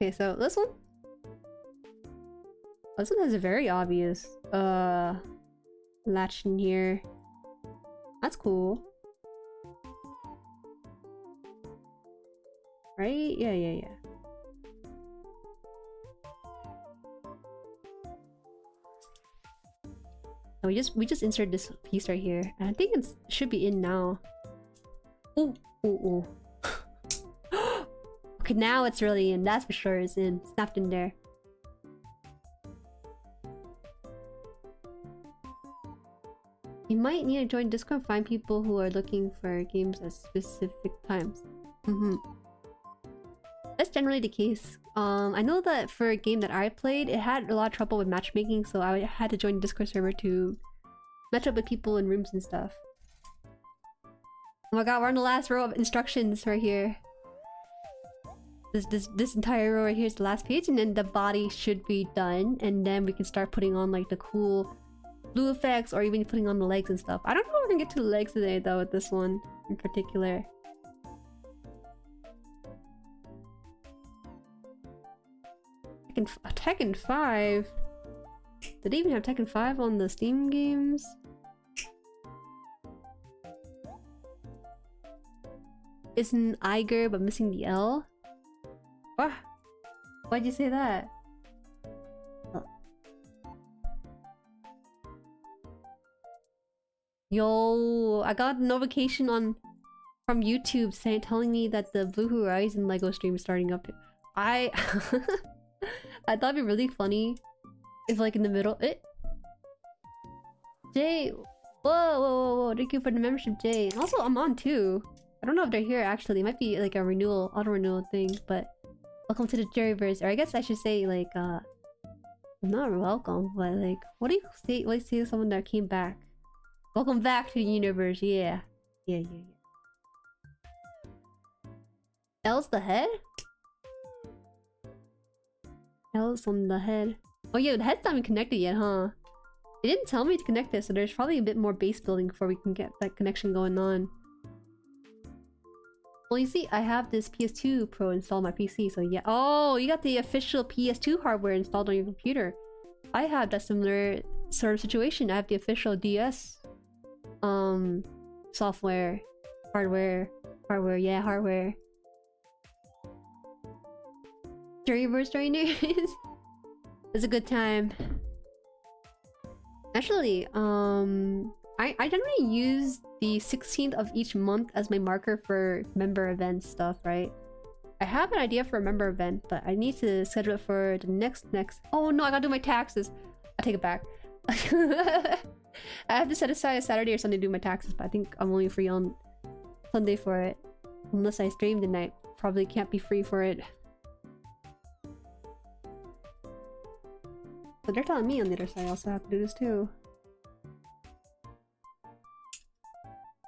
Okay, so this one. This one has a very obvious latch in here. That's cool. Right? Yeah. Oh, we just insert this piece right here. And I think it should be in now. Ooh. Okay, now it's really in. That's for sure it's in. Snapped in there. You might need to join Discord and find people who are looking for games at specific times. That's generally the case. I know that for a game that I played, it had a lot of trouble with matchmaking, so I had to join the Discord server to match up with people in rooms and stuff. Oh my god, we're on the last row of instructions right here. This entire row right here is the last page, and then the body should be done, and then we can start putting on like the cool blue effects or even putting on the legs and stuff. I don't know if we're gonna get to the legs today though with this one in particular. Tekken 5? Did they even have Tekken 5 on the Steam games? Isn't Liger but missing the L? What? Why'd you say that? Yo, I got a notification from YouTube telling me that the Blue Horizon Lego stream is starting up. I I thought it'd be really funny if like in the middle Jay, whoa, thank you for the membership, Jay. And also I'm on too. I don't know if they're here actually. It might be like a auto renewal thing, but welcome to the Jueriverse. Or I guess I should say like not welcome, but like what do you say to someone that came back? Welcome back to the universe, yeah. L's the head? L's on the head. Oh yeah, the head's not even connected yet, huh? It didn't tell me to connect this, so there's probably a bit more base building before we can get that connection going on. Well, you see, I have this PS2 Pro installed on my PC, so yeah. Oh, you got the official PS2 hardware installed on your computer. I have that similar sort of situation. I have the official DS software, hardware, yeah, hardware. Jueriverse joiners. It's a good time. Actually, I generally use the 16th of each month as my marker for member event stuff, right? I have an idea for a member event, but I need to schedule it for the next. Oh no, I gotta do my taxes. I take it back. I have to set aside a Saturday or Sunday to do my taxes, but I think I'm only free on Sunday for it. Unless I stream tonight. Probably can't be free for it. But they're telling me on the other side I also have to do this too.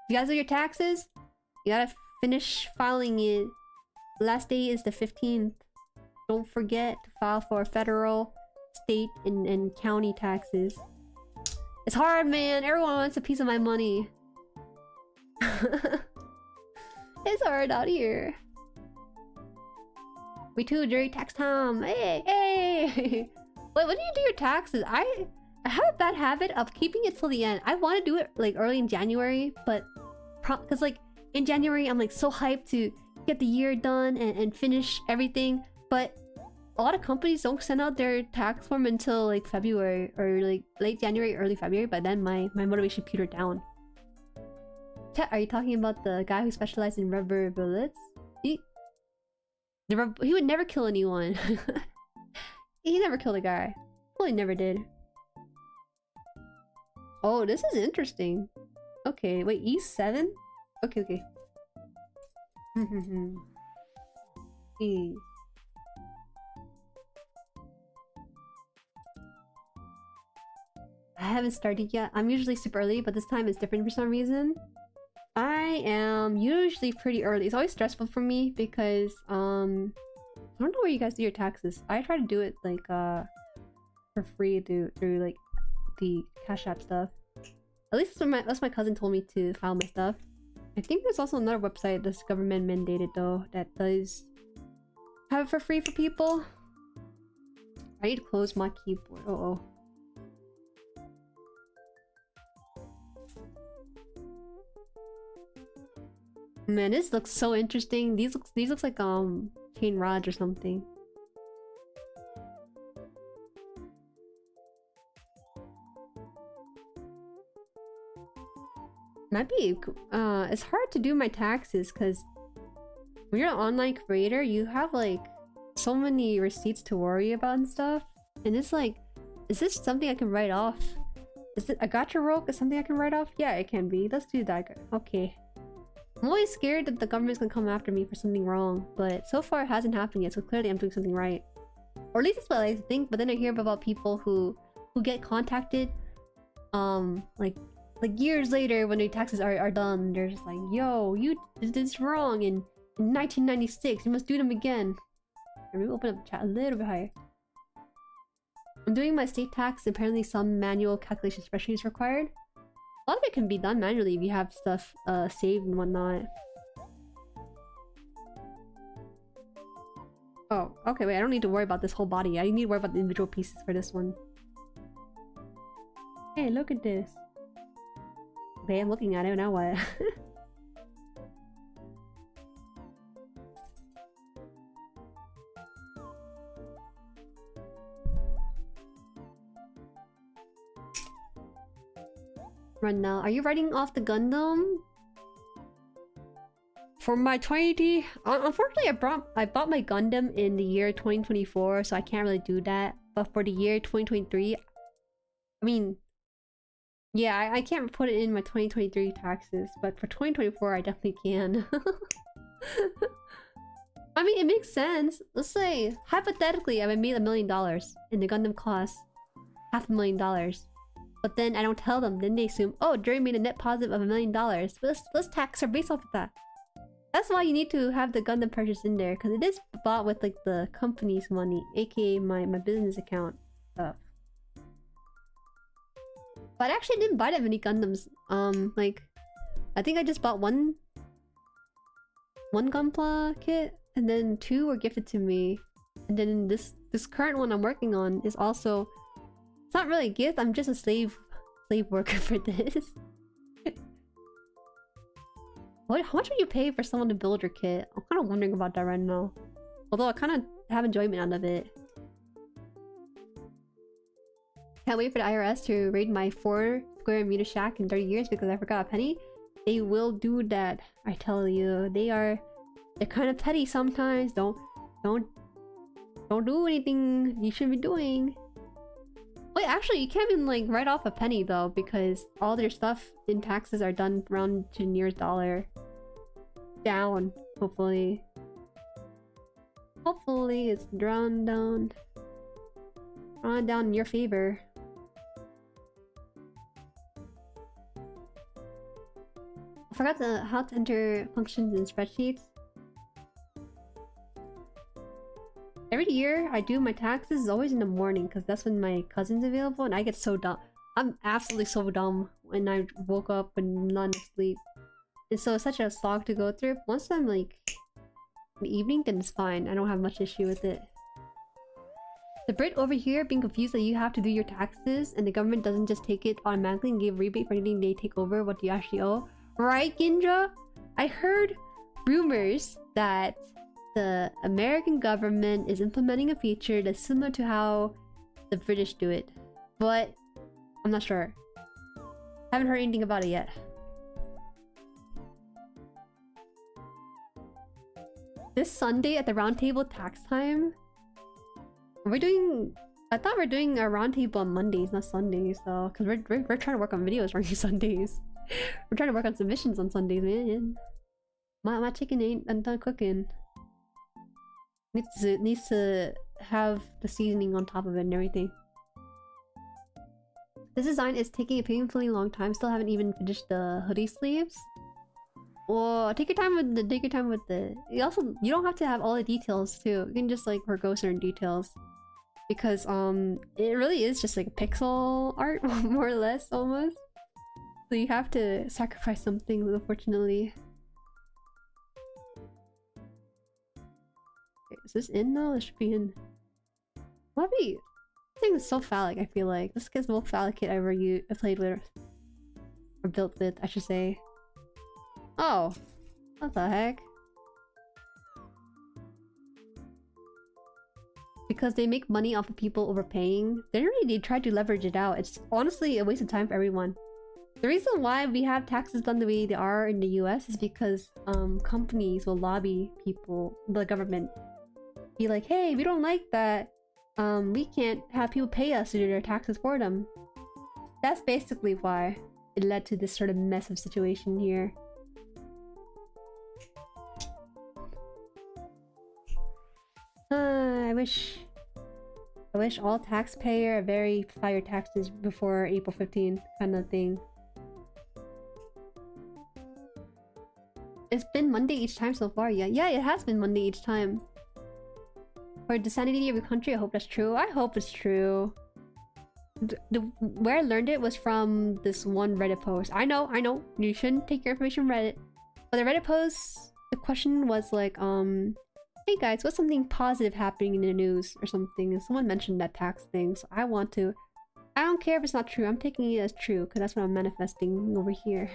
You guys do your taxes? You gotta finish filing it. The last day is the 15th. Don't forget to file for federal, state, and county taxes. It's hard, man. Everyone wants a piece of my money. It's hard out here. Me too, Jueri, tax time. Hey! Wait, when do you do your taxes? I have a bad habit of keeping it till the end. I want to do it like early in January, but because like in January I'm like so hyped to get the year done and finish everything, but a lot of companies don't send out their tax form until like February or like late January, early February. By then my motivation petered down. Chat, are you talking about the guy who specialized in rubber bullets? He would never kill anyone. He never killed a guy. Well, he never did. Oh, this is interesting. Okay, wait, E7? Okay. E. I haven't started yet. I'm usually super early, but this time it's different for some reason. I am usually pretty early. It's always stressful for me because I don't know where you guys do your taxes. I try to do it like for free through like the Cash App stuff. At least that's my cousin told me to file my stuff. I think there's also another website that's government mandated though that does have it for free for people. I need to close my keyboard. Uh-oh. Man, this looks so interesting. These looks like chain rods or something. Might be it's hard to do my taxes because when you're an online creator, you have like so many receipts to worry about and stuff. And it's like, is this something I can write off? Is it a gotcha rope? Is something I can write off? Yeah, it can be. Let's do that. Okay. I'm always scared that the government's gonna come after me for something wrong, but so far it hasn't happened yet, so clearly I'm doing something right. Or at least that's what I think, but then I hear about people who get contacted like years later when their taxes are done. They're just like, yo, you did this wrong in 1996, you must do them again. Maybe open up the chat a little bit higher. I'm doing my state tax. Apparently some manual calculation spreadsheet is required. A lot of it can be done manually if you have stuff saved and whatnot. Oh, okay, wait, I don't need to worry about this whole body. I need to worry about the individual pieces for this one. Hey, look at this. Okay, I'm looking at it, now what? right now. Are you writing off the Gundam? For my 20D, unfortunately, I bought my Gundam in the year 2024, so I can't really do that. But for the year 2023, I mean, yeah, I can't put it in my 2023 taxes, but for 2024, I definitely can. I mean, it makes sense. Let's say, hypothetically, I made $1 million and the Gundam costs $500,000. But then I don't tell them, then they assume, oh, Jueri made a net positive of $1 million. But let's tax her based off of that. That's why you need to have the Gundam purchase in there, because it is bought with like the company's money, aka my business account stuff. But I actually didn't buy that many Gundams. Like, I think I just bought one gunpla kit, and then 2 were gifted to me. And then this current one I'm working on is also, it's not really a gift. I'm just a slave worker for this. How much would you pay for someone to build your kit? I'm kind of wondering about that right now. Although I kind of have enjoyment out of it. Can't wait for the IRS to raid my 4 square meter shack in 30 years because I forgot a penny. They will do that, I tell you. They're kind of petty sometimes. Don't do anything you shouldn't be doing. Wait, actually, you can't even like write off a penny though, because all their stuff in taxes are done round to nearest dollar. Down, hopefully. Hopefully it's drawn down in your favor. I forgot how to enter functions in spreadsheets. Every year I do my taxes always in the morning because that's when my cousin's available and I get so dumb. I'm absolutely so dumb when I woke up and not enough sleep. And so it's such a slog to go through. Once I'm like in the evening, then it's fine. I don't have much issue with it. The Brit over here being confused that you have to do your taxes and the government doesn't just take it automatically and give rebate for anything they take over what you actually owe. Right, Ginja? I heard rumors that the American government is implementing a feature that's similar to how the British do it. But I'm not sure. Haven't heard anything about it yet. This Sunday at the roundtable tax time, we're doing... I thought we're doing a roundtable on Mondays, not Sundays, though. Because we're trying to work on videos on Sundays. We're trying to work on submissions on Sundays, man. My chicken ain't done cooking. Needs to have the seasoning on top of it and everything. This design is taking a painfully long time. Still haven't even finished the hoodie sleeves. Well, take your time with the. You don't have to have all the details too. You can just like forgo certain details. Because it really is just like a pixel art, more or less, almost. So you have to sacrifice some things, unfortunately. Okay, is this in now? It should be in. What be? This thing is so phallic, I feel like. This is the most phallic kit I ever played with. Or built with, I should say. Oh. What the heck? Because they make money off of people overpaying. They try to leverage it out. It's honestly a waste of time for everyone. The reason why we have taxes done the way they are in the US is because companies will lobby people, the government. Be like, hey, we don't like that. We can't have people pay us to do their taxes for them. That's basically why it led to this sort of mess of situation here. I wish all taxpayer verify your taxes before April 15th kind of thing. It's been Monday each time so far, yeah. Yeah, it has been Monday each time. For the sanity of your country, I hope that's true. I hope it's true. Where I learned it was from this one Reddit post. I know, you shouldn't take your information from Reddit. But the Reddit post, the question was like, hey guys, what's something positive happening in the news or something? And someone mentioned that tax thing, so I don't care if it's not true. I'm taking it as true, because that's what I'm manifesting over here.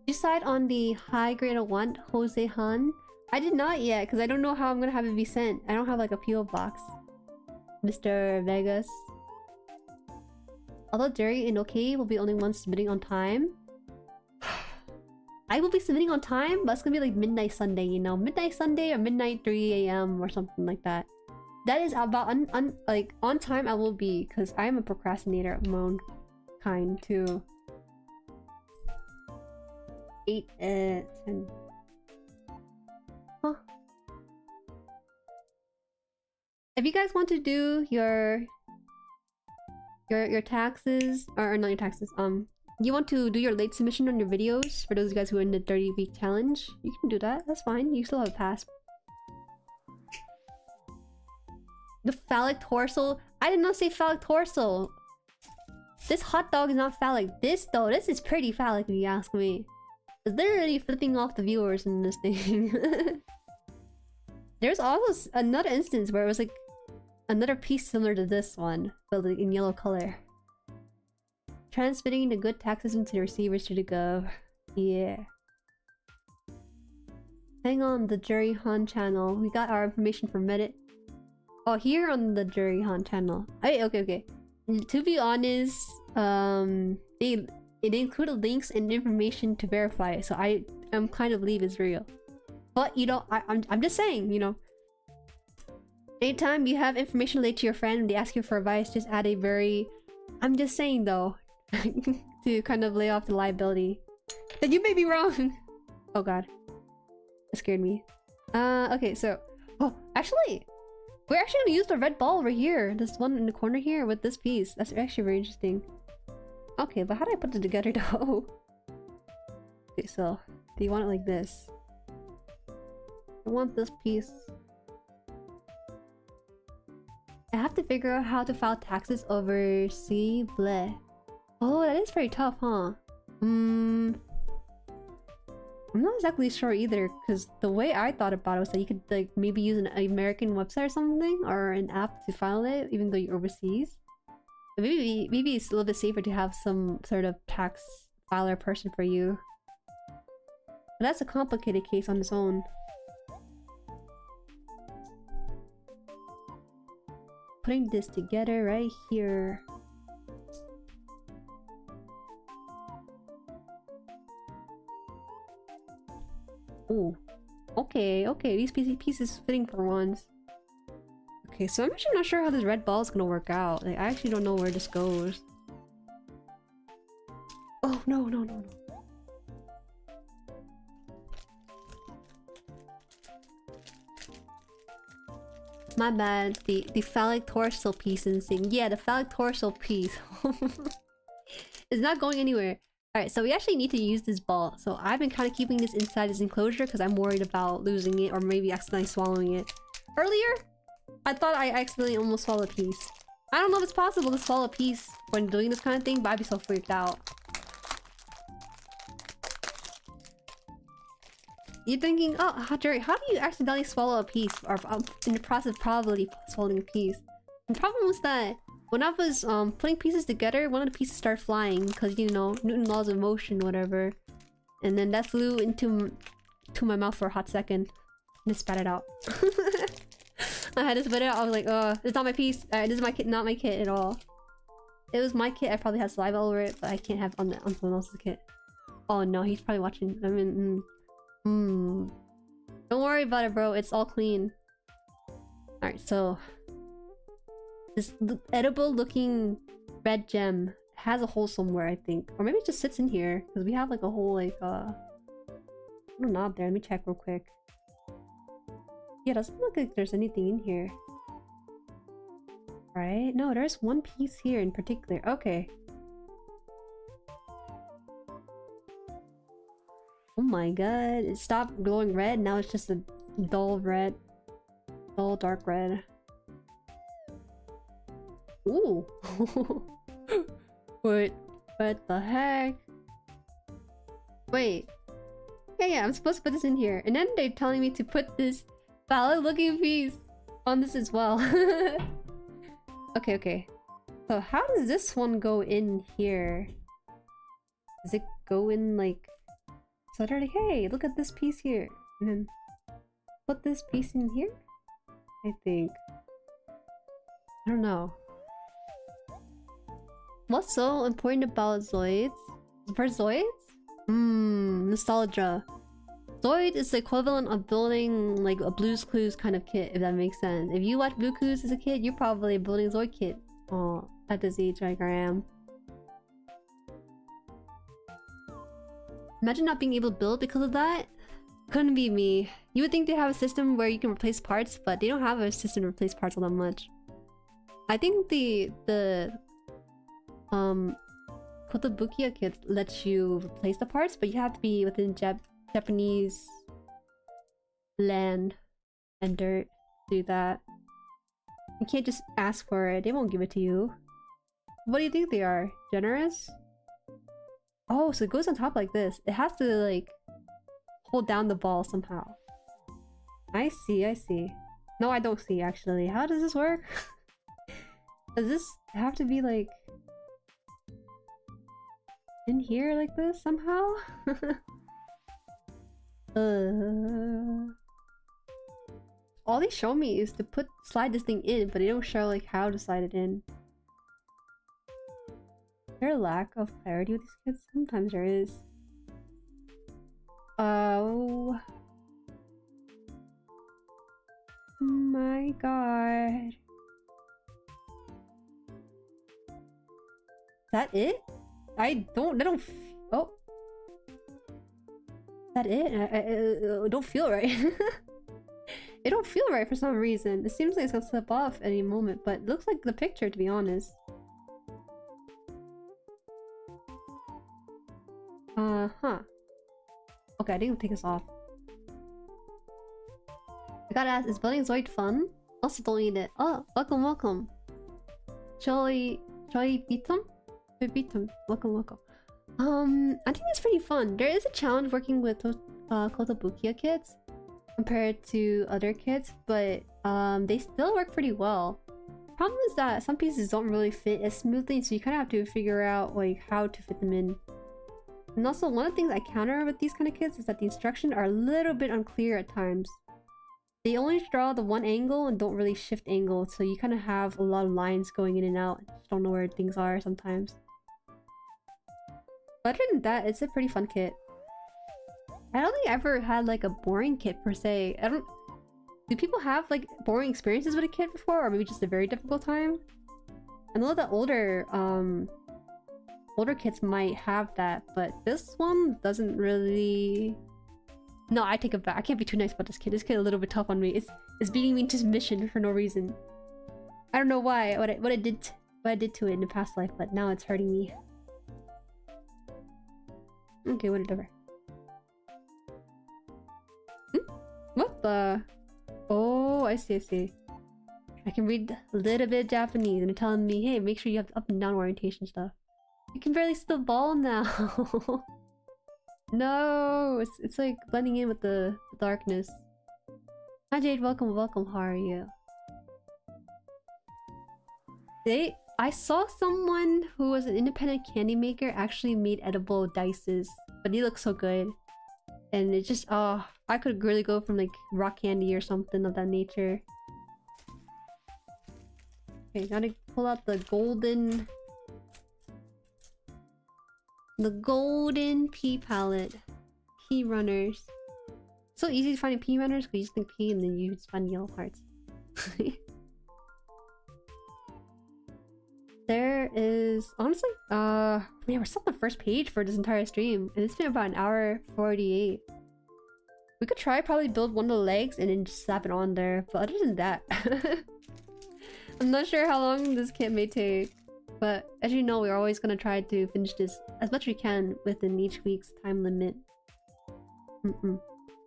You decide on the high grade I want, JueriHaan? I did not yet, because I don't know how I'm gonna have it be sent. I don't have like a PO box. Mr. Vegas. Although Jueri and OK will be only ones submitting on time. I will be submitting on time, but it's gonna be like midnight Sunday, you know? Midnight Sunday or midnight 3 a.m. or something like that. That is about like on time I will be, because I am a procrastinator of my own kind too. 8 10. Huh. If you guys want to do your taxes, or not your taxes, you want to do your late submission on your videos, for those of you guys who are in the 30-week challenge, you can do that. That's fine. You still have a pass. The phallic torso? I did not say phallic torso. This hot dog is not phallic. This though, this is pretty phallic if you ask me. It's literally flipping off the viewers in this thing. There's also another instance where it was like another piece similar to this one, but like in yellow color. Transmitting the good taxes into the receivers to the gov. Yeah. Hang on the JueriHaan channel. We got our information from Reddit. Oh, here on the JueriHaan channel. Okay. To be honest, it included links and information to verify it, so I'm kind of believe it's real. But you know, I'm just saying, you know. Anytime you have information related to your friend and they ask you for advice, just add a very... I'm just saying though, to kind of lay off the liability. That you may be wrong! Oh god. That scared me. Okay, so... Oh, actually! We're actually gonna use the red ball over here. This one in the corner here with this piece. That's actually very interesting. Okay, but how do I put it together though? Okay, so... Do you want it like this? I want this piece... I have to figure out how to file taxes overseas. Bleh. Oh, that is very tough, huh? I'm not exactly sure either, because the way I thought about it was that you could like maybe use an American website or something, or an app to file it, even though you're overseas. But maybe it's a little bit safer to have some sort of tax filer person for you. But that's a complicated case on its own. Putting this together right here. Ooh. Okay. These pieces fitting for once. Okay, so I'm actually not sure how this red ball is gonna work out. Like, I actually don't know where this goes. Oh, no. My bad. The phallic torso piece and thing. Yeah, the phallic torso piece. It's not going anywhere. Alright, so we actually need to use this ball. So I've been kind of keeping this inside this enclosure because I'm worried about losing it or maybe accidentally swallowing it. Earlier, I thought I accidentally almost swallowed a piece. I don't know if it's possible to swallow a piece when doing this kind of thing, but I'd be so freaked out. You're thinking, oh, Jueri, how do you accidentally swallow a piece? Or in the process of probably swallowing a piece. The problem was that when I was putting pieces together, one of the pieces started flying because, you know, Newton's laws of motion, whatever. And then that flew into my mouth for a hot second. And it spat it out. I had to spit it out. I was like, it's not my piece. This is my kit, not my kit at all. If it was my kit, I probably had saliva over it, but I can't have on someone else's kit. Oh no, he's probably watching. I mean, Don't worry about it, bro. It's all clean. Alright, so... This edible looking red gem has a hole somewhere, I think. Or maybe it just sits in here. Because we have like a whole like not there. Let me check real quick. Yeah, it doesn't look like there's anything in here. Right? No, there's one piece here in particular. Okay. Oh my god, it stopped glowing red, now it's just a dull red. Dull dark red. Ooh! Wait, what the heck? Wait. Yeah, I'm supposed to put this in here. And then they're telling me to put this valid looking piece on this as well. Okay. So how does this one go in here? Does it go in like... So they're like, hey, look at this piece here. And then put this piece in here? I think. I don't know. What's so important about Zoids? For Zoids? Nostalgia. Zoid is the equivalent of building like a Blue's Clues kind of kit, if that makes sense. If you watch Blue's Clues as a kid, you're probably building a Zoid kit. Oh, at this age like I am. Imagine not being able to build because of that. Couldn't be me. You would think they have a system where you can replace parts, but they don't have a system to replace parts all that much. I think the Kotobukiya kit lets you replace the parts, but you have to be within Japanese land and dirt to do that. You can't just ask for it, they won't give it to you. What do you think they are? Generous? Oh, so it goes on top like this. It has to like hold down the ball somehow. I see, I see. No, I don't see actually. How does this work? Does this have to be like in here like this somehow? All they show me is to slide this thing in, but they don't show like how to slide it in. Is there a lack of clarity with these kids? Sometimes there is. Oh my god. Is that it? I don't oh. Is that it? I don't feel right. It don't feel right for some reason. It seems like it's gonna slip off any moment, but it looks like the picture, to be honest. Huh. Okay, I didn't take this off. I gotta ask, is building Zoid fun? Also don't eat it. Oh, welcome, welcome. Jueri Bitum. Welcome. I think it's pretty fun. There is a challenge working with Kotobukiya kids compared to other kids, but they still work pretty well. Problem is that some pieces don't really fit as smoothly, so you kind of have to figure out like how to fit them in. And also, one of the things I counter with these kind of kids is that the instructions are a little bit unclear at times. They only draw the one angle and don't really shift angle, so you kind of have a lot of lines going in and out. Just don't know where things are sometimes. But other than that, it's a pretty fun kit. I don't think I ever had like a boring kit per se. Do people have like boring experiences with a kit before, or maybe just a very difficult time? I know that older kits might have that, but this one doesn't really. No, I take it back. I can't be too nice about this kid. This kid is a little bit tough on me. It's beating me into submission for no reason. I don't know why. What I did to it in the past life, but now it's hurting me. Okay, whatever. What the? Oh, I see. I can read a little bit of Japanese, and they're telling me, hey, make sure you have up and down orientation stuff. You can barely see the ball now. No, it's like blending in with the darkness. Hi Jade, welcome. How are you? I saw someone who was an independent candy maker actually made edible dices, but they look so good. And it just, I could really go from like rock candy or something of that nature. Okay, gotta pull out the golden pea palette. Pea runners. So easy to find pea runners because you just think pea and then you just find yellow parts. There is honestly man, we're still on the first page for this entire stream and it's been about an hour 48. We could probably build one of the legs and then just slap it on there, but other than that I'm not sure how long this kit may take. But as you know, we're always gonna try to finish this as much as we can within each week's time limit.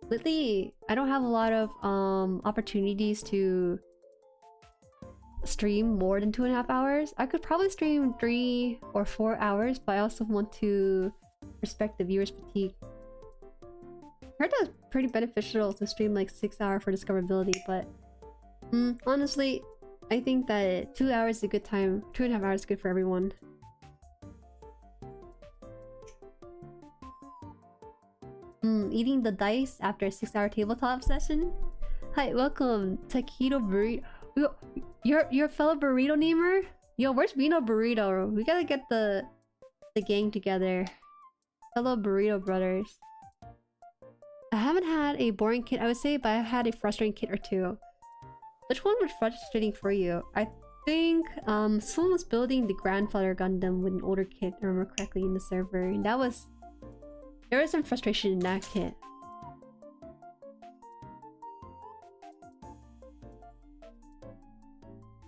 Lately, I don't have a lot of opportunities to stream more than 2.5 hours. I could probably stream 3 or 4 hours, but I also want to respect the viewer's fatigue. I heard that's pretty beneficial to stream like 6 hours for discoverability, but honestly, I think that 2 hours is a good time. 2.5 hours is good for everyone. Eating the dice after a 6-hour tabletop session? Hi, welcome, Taquito Burrito. You're a fellow burrito namer? Yo, where's Vino Burrito? We gotta get the gang together. Hello, Burrito Brothers. I haven't had a boring kit, I would say, but I've had a frustrating kit or two. Which one was frustrating for you? I think someone was building the grandfather Gundam with an older kit, if I remember correctly, in the server. And that was... There was some frustration in that kit.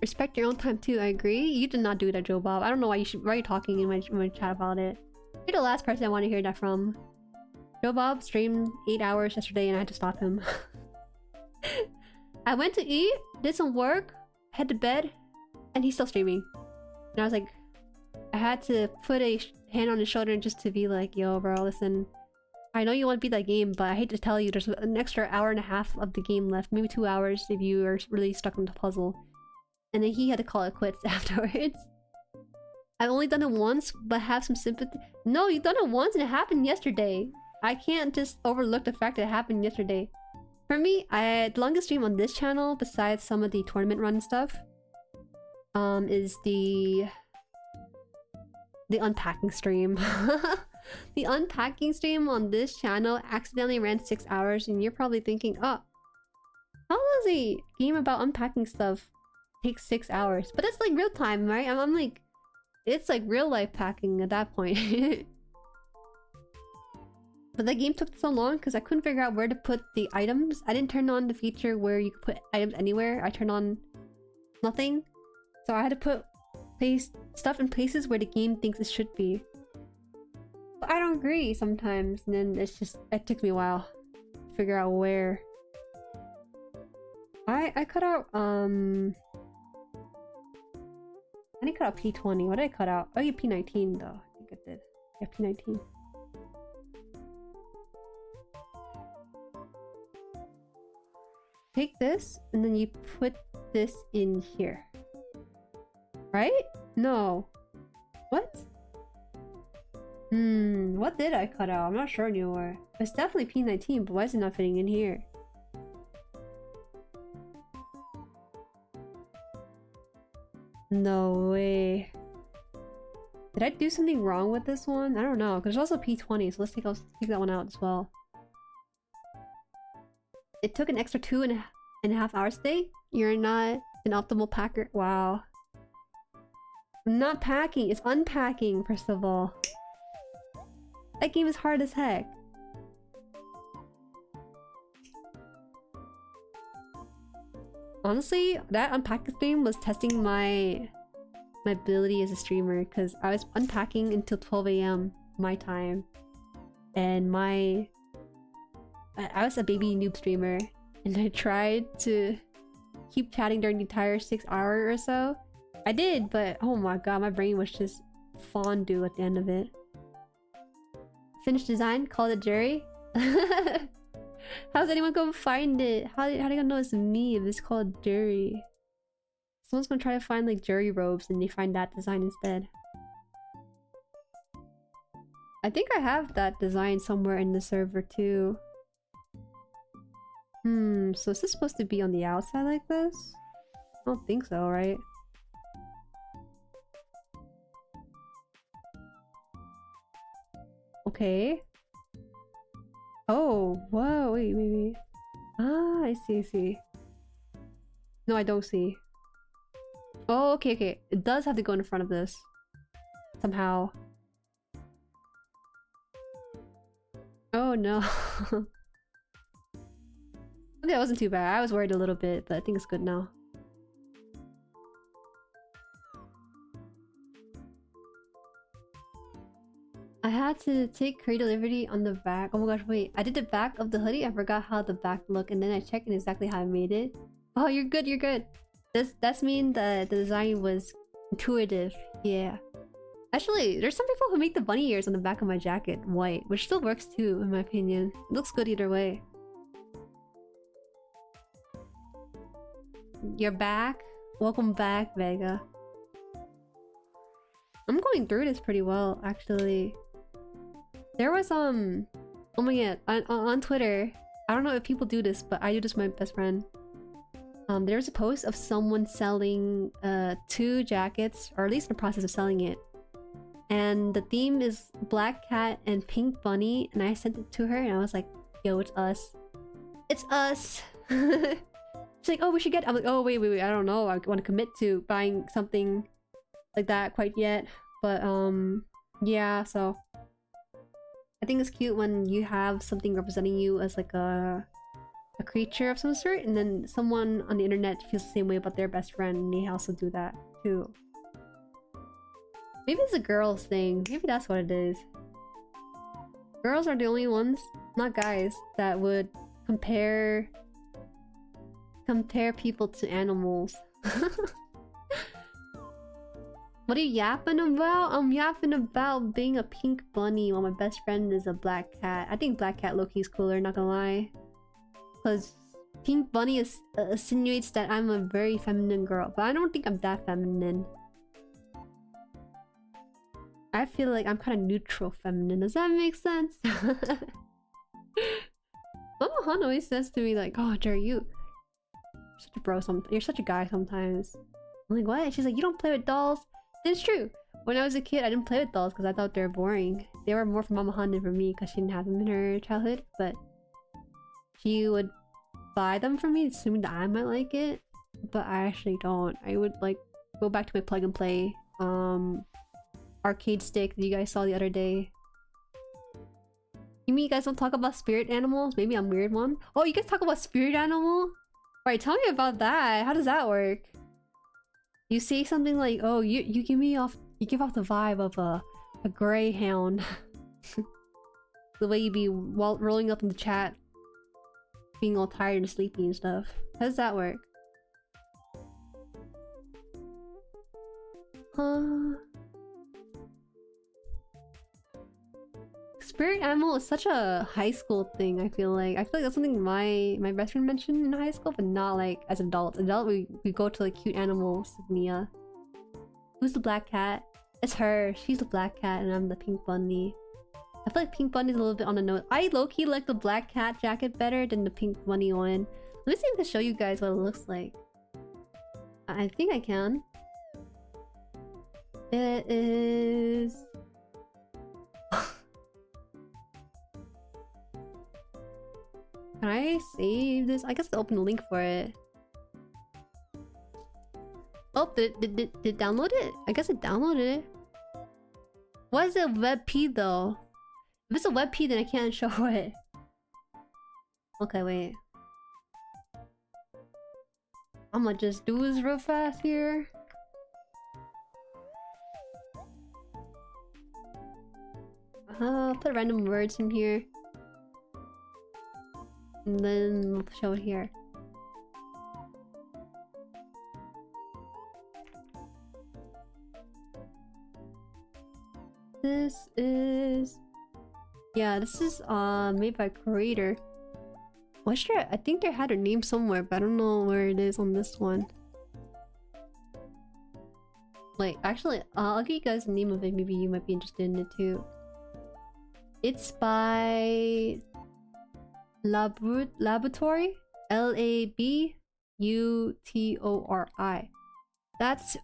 Respect your own time too, I agree. You did not do that, Joe Bob. I don't know why are you talking in my chat about it. You're the last person I want to hear that from. Joe Bob streamed 8 hours yesterday and I had to stop him. I went to eat, did some work, head to bed, and he's still streaming. And I was like, I had to put a hand on his shoulder just to be like, yo bro, listen, I know you want to beat that game, but I hate to tell you there's an extra hour and a half of the game left, maybe 2 hours if you are really stuck on the puzzle. And then he had to call it quits afterwards. I've only done it once, but have some sympathy. No, you've done it once and it happened yesterday. I can't just overlook the fact that it happened yesterday. For me, the longest stream on this channel, besides some of the tournament run stuff, is the unpacking stream. The unpacking stream on this channel accidentally ran 6 hours, and you're probably thinking, oh, how does a game about unpacking stuff take 6 hours? But it's like real time, right? I'm like, it's like real life packing at that point. But the game took so long because I couldn't figure out where to put the items. I didn't turn on the feature where you could put items anywhere. I turned on nothing. So I had to place stuff in places where the game thinks it should be. But I don't agree sometimes, and then it took me a while to figure out where. I cut out I didn't cut out P20. What did I cut out? Oh yeah, P19 though. I think I did. Yeah, P19. Take this, and then you put this in here. Right? No. What? What did I cut out? I'm not sure anymore. It's definitely P19, but why is it not fitting in here? No way. Did I do something wrong with this one? I don't know, because there's also P20, so let's take that one out as well. It took an extra 2.5 hours today? You're not an optimal packer? Wow. I'm not packing, it's unpacking, first of all. That game is hard as heck. Honestly, that unpacking stream was testing my ability as a streamer, because I was unpacking until 12 AM my time. And I was a baby noob streamer, and I tried to keep chatting during the entire 6 hour or so. I did, but oh my god, my brain was just fondue at the end of it. Finished design, called it Jueri. How's anyone gonna find it? How do you know it's me if it's called Jueri? Someone's gonna try to find like Jueri robes and they find that design instead. I think I have that design somewhere in the server too. So is this supposed to be on the outside like this? I don't think so, right? Okay. Oh, whoa, wait. Ah, I see. No, I don't see. Oh, okay. It does have to go in front of this. Somehow. Oh no. Okay, that wasn't too bad. I was worried a little bit, but I think it's good now. I had to take creative liberty on the back. Oh my gosh, wait. I did the back of the hoodie. I forgot how the back looked, and then I checked and exactly how I made it. Oh, you're good. That's mean that the design was intuitive. Yeah. Actually, there's some people who make the bunny ears on the back of my jacket white, which still works too, in my opinion. It looks good either way. You're back? Welcome back, Vega. I'm going through this pretty well, actually. There was oh my god, on Twitter, I don't know if people do this, but I do this with my best friend. There was a post of someone selling 2 jackets, or at least in the process of selling it. And the theme is black cat and pink bunny, and I sent it to her and I was like, yo, it's us. It's us! She's like, oh, we should get... I'm like, oh, wait, I don't know. I want to commit to buying something like that quite yet. But, yeah, so... I think it's cute when you have something representing you as like a creature of some sort, and then someone on the internet feels the same way about their best friend, and they also do that too. Maybe it's a girls thing. Maybe that's what it is. Girls are the only ones, not guys, that would compare people to animals. What are you yapping about? I'm yapping about being a pink bunny while my best friend is a black cat. I think black cat low-key is cooler, not gonna lie. Because pink bunny insinuates that I'm a very feminine girl, but I don't think I'm that feminine. I feel like I'm kind of neutral feminine. Does that make sense? Mama Han always says to me like, oh, Jueri, you're such a bro you're such a guy sometimes. I'm like, what? She's like, you don't play with dolls? It's true. When I was a kid, I didn't play with dolls because I thought they were boring. They were more for Mama Han than for me because she didn't have them in her childhood, but she would buy them for me, assuming that I might like it, but I actually don't. I would like go back to my plug and play arcade stick that you guys saw the other day. You mean you guys don't talk about spirit animals? Maybe I'm weird one. Oh, you guys talk about spirit animal? Alright, tell me about that. How does that work? You say something like, oh, you give off the vibe of a greyhound. The way you be rolling up in the chat, being all tired and sleepy and stuff. How does that work? Spirit animal is such a high school thing, I feel like. I feel like that's something my best friend mentioned in high school, but not like as adults. Adult, we go to like cute animals with Mia. Who's the black cat? It's her. She's the black cat and I'm the pink bunny. I feel like pink bunny's a little bit on the nose. I low-key like the black cat jacket better than the pink bunny one. Let me see if I can show you guys what it looks like. I think I can. It is... Can I save this? I guess I'll open the link for it. Oh, did it download it? I guess it downloaded it. Why is it WebP though? If it's a WebP, then I can't show it. Okay, wait. I'ma just do this real fast here. Put random words in here. And then we'll show it here. This is... Yeah, this is made by creator. What's your... I think they had her name somewhere, but I don't know where it is on this one. Like, actually, I'll give you guys the name of it. Maybe you might be interested in it too. It's by... Laboratory? L-A-B-U-T-O-R-I. That's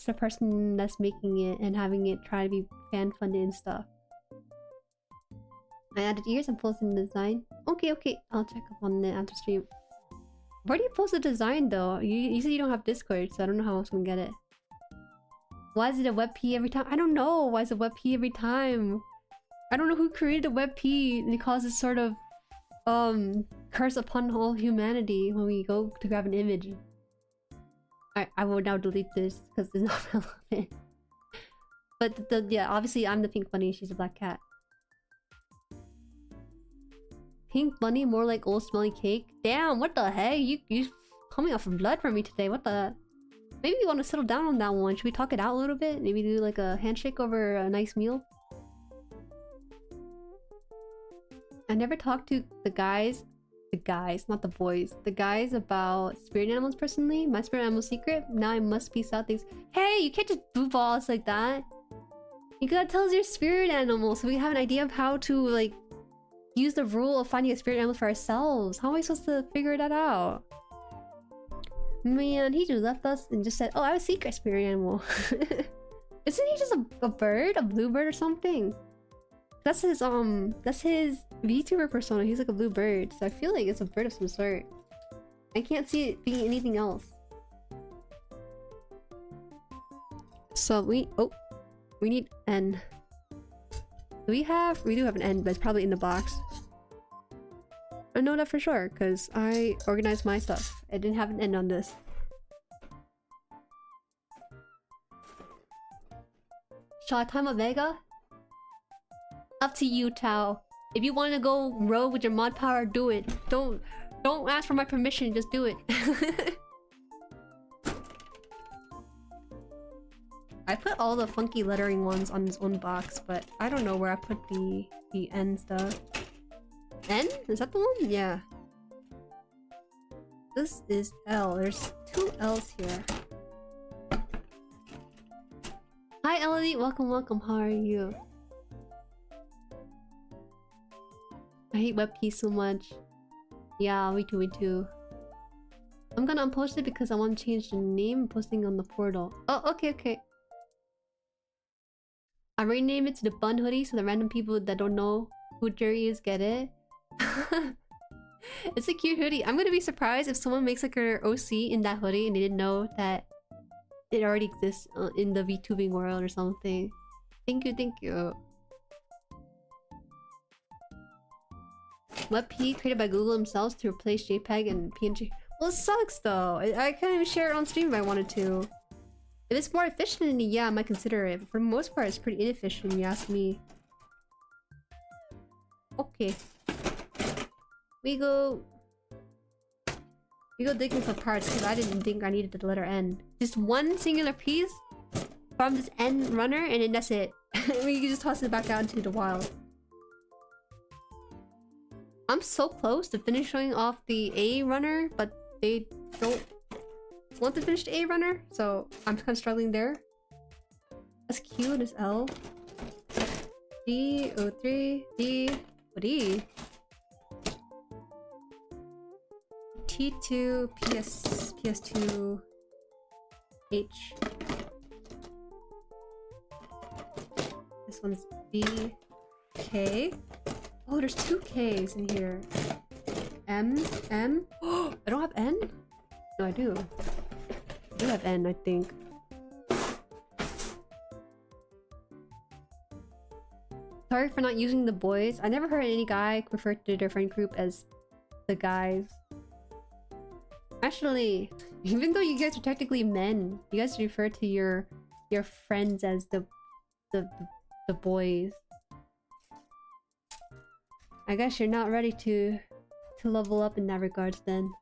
the person that's making it and having it try to be fan funded and stuff. I added ears and posted the design. Okay, I'll check up on it after stream. Where do you post the design though? You said you don't have Discord, so I don't know how else I'm gonna get it. Why is it a WebP every time? I don't know. Why is it WebP every time? I don't know who created a WebP and it causes sort of curse upon all humanity when we go to grab an image. I will now delete this because it's not relevant. But yeah, obviously I'm the pink bunny, she's a black cat. Pink bunny, more like old smelly cake. Damn, what the heck? You coming off of blood for me today. What the? Maybe we want to settle down on that one. Should we talk it out a little bit? Maybe do like a handshake over a nice meal? I never talked to the guys, not the boys. The guys about spirit animals personally. My spirit animal secret. Now I must peace out things. Hey, you can't just boo balls like that. You gotta tell us your spirit animal so we have an idea of how to like use the rule of finding a spirit animal for ourselves. How am I supposed to figure that out? Man, he just left us and just said, "Oh, I have a secret spirit animal." Isn't he just a bird, a blue bird or something? That's his VTuber persona. He's like a blue bird, so I feel like it's a bird of some sort. I can't see it being anything else. So we need N. We do have an N, but it's probably in the box. I know that for sure because I organized my stuff. I didn't have an N on this. Shall I time a Vega? Up to you, Tao. If you want to go rogue with your mod power, do it. Don't ask for my permission, just do it. I put all the funky lettering ones on his own box, but I don't know where I put the N stuff. N? Is that the one? Yeah. This is L. There's 2 L's here. Hi Elodie, welcome, welcome. How are you? I hate WebP so much. Yeah, me too. I'm gonna unpost it because I want to change the name and posting on the portal. Oh, okay. I rename it to the Bun Hoodie so the random people that don't know who Jueri is get it. It's a cute hoodie. I'm gonna be surprised if someone makes like an OC in that hoodie and they didn't know that it already exists in the VTubing world or something. Thank you. WebP created by Google themselves to replace JPEG and PNG. Well, it sucks though. I can't even share it on stream if I wanted to. If it's more efficient, yeah, I might consider it. But for the most part, it's pretty inefficient, if you ask me. Okay. We go digging for parts because I didn't think I needed the letter N. Just one singular piece from this N runner and then that's it. We can just toss it back out into the wild. I'm so close to finishing off the A runner, but they don't want to finish the A runner, so I'm kind of struggling there. That's Q and it's L. D, O3, D, what D? T2, PS2, H. This one's B, K. Oh, there's 2 Ks in here. M. Oh, I don't have N? No, I do. I do have N, I think. Sorry for not using the boys. I never heard any guy refer to their friend group as the guys. Actually, even though you guys are technically men, you guys refer to your friends as the boys. I guess you're not ready to level up in that regards then.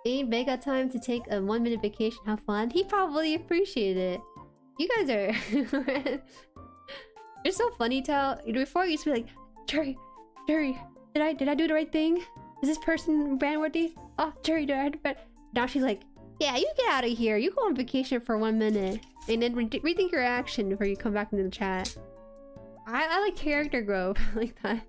Ain't Vega time to take a 1-minute vacation, have fun? He probably appreciated it. You guys are... You're so funny, Tao. Before you used to be like, Jueri, did I do the right thing? Is this person brand worthy? Oh, Jueri, did I do it? Now she's like, yeah, you get out of here. You go on vacation for 1 minute. And then rethink your action before you come back into the chat. I like character growth like that.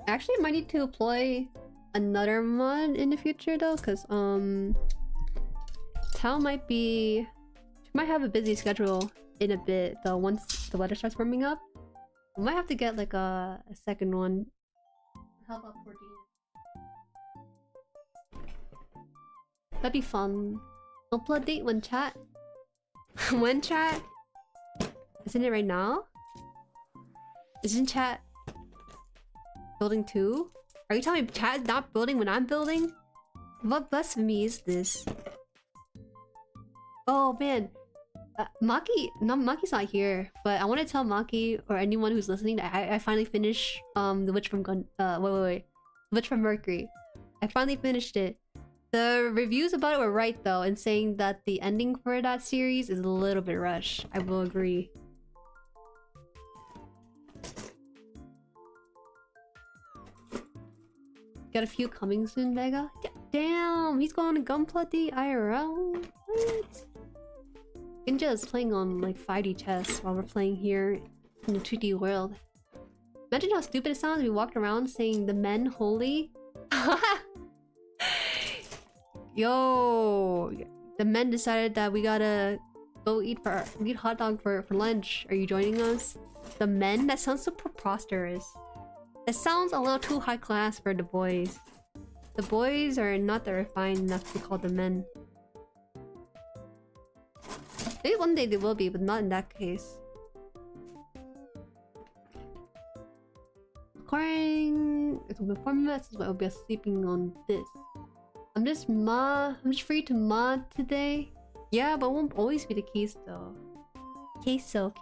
Actually, I might need to employ another mod in the future though, because Tao might have a busy schedule in a bit though once the weather starts warming up. I might have to get like a second one. Help out 14. That'd be fun. Upload date when chat. When chat? Isn't it right now? Isn't chat building too? Are you telling me chat is not building when I'm building? What blasphemy is this? Oh man, Maki's not here, but I want to tell Maki or anyone who's listening that I finally finished The Witch from Witch from Mercury. I finally finished it. The reviews about it were right though, in saying that the ending for that series is a little bit rushed. I will agree. Got a few coming soon, Vega. Damn, he's going to Gunpla IRL. What? Ninja is playing on like 5D chess while we're playing here in the 2D world. Imagine how stupid it sounds if we walked around saying the men holy. Yo, the men decided that we gotta go eat hot dog for lunch. Are you joining us? The men? That sounds so preposterous. That sounds a little too high class for the boys. The boys are not that refined enough to call the men. Maybe one day they will be, but not in that case. According to the format, I will be sleeping on this. I'm just free to mod today. Yeah, but it won't always be the case though. Queso.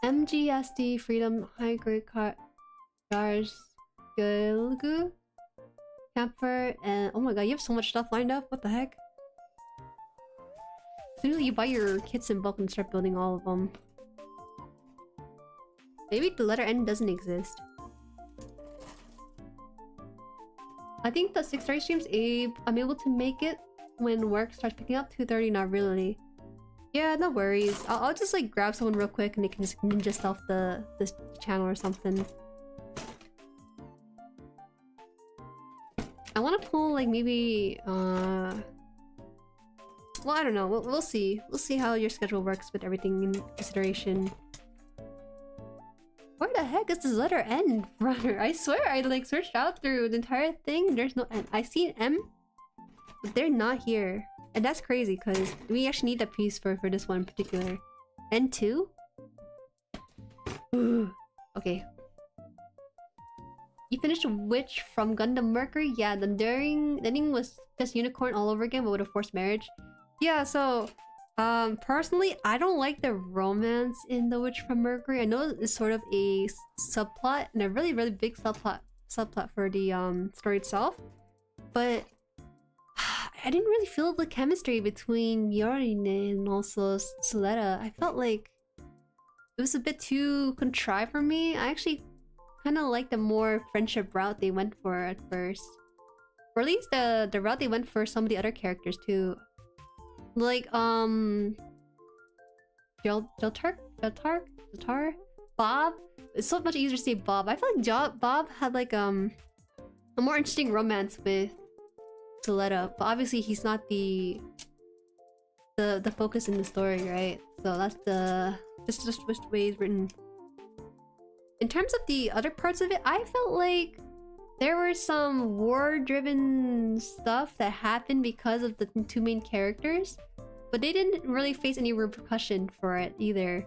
MGSD Freedom High Grade Cars Gilgu Camper and oh my god, you have so much stuff lined up. What the heck? Soon as you buy your kits in bulk and start building all of them. Maybe the letter N doesn't exist. I think the 6:30 streams, I'm able to make it when work starts picking up. 2:30, not really. Yeah, no worries. I'll just like grab someone real quick and they can just ninja stealth this channel or something. I want to pull like maybe well, I don't know. We'll see. We'll see how your schedule works with everything in consideration. Where the heck is this letter N, runner? I swear I like searched out through the entire thing. There's no N. I see an M, but they're not here. And that's crazy because we actually need that piece for this one in particular. N2? Okay. You finished Witch from Gundam Mercury? Yeah, the ending was just unicorn all over again, but with a forced marriage. Yeah, so personally, I don't like the romance in The Witch from Mercury. I know it's sort of a subplot and a really big subplot for the story itself, but I didn't really feel the chemistry between Jueri and also Suletta. I felt like it was a bit too contrived for me. I actually kind of like the more friendship route they went for at first, or at least the route they went for some of the other characters too. Like Jeltar, Bob. It's so much easier to say Bob. I feel like Bob had like a more interesting romance with Suletta, but obviously he's not the focus in the story, right? So that's just the way it's written. In terms of the other parts of it, I felt like there were some war-driven stuff that happened because of the two main characters, but they didn't really face any repercussion for it either.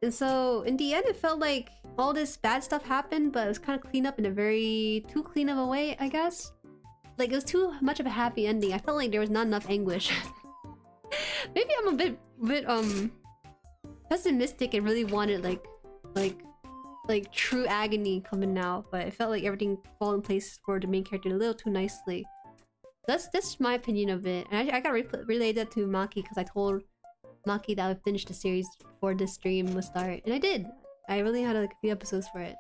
And so in the end, it felt like all this bad stuff happened, but it was kind of cleaned up in a very too clean of a way, I guess. Like it was too much of a happy ending. I felt like there was not enough anguish. Maybe I'm a bit pessimistic and really wanted like true agony coming out, but it felt like everything fell in place for the main character a little too nicely. That's my opinion of it. And I got relayed that to Maki because I told Maki that I would finish the series before this stream would start, and I did. I really had like a few episodes for it.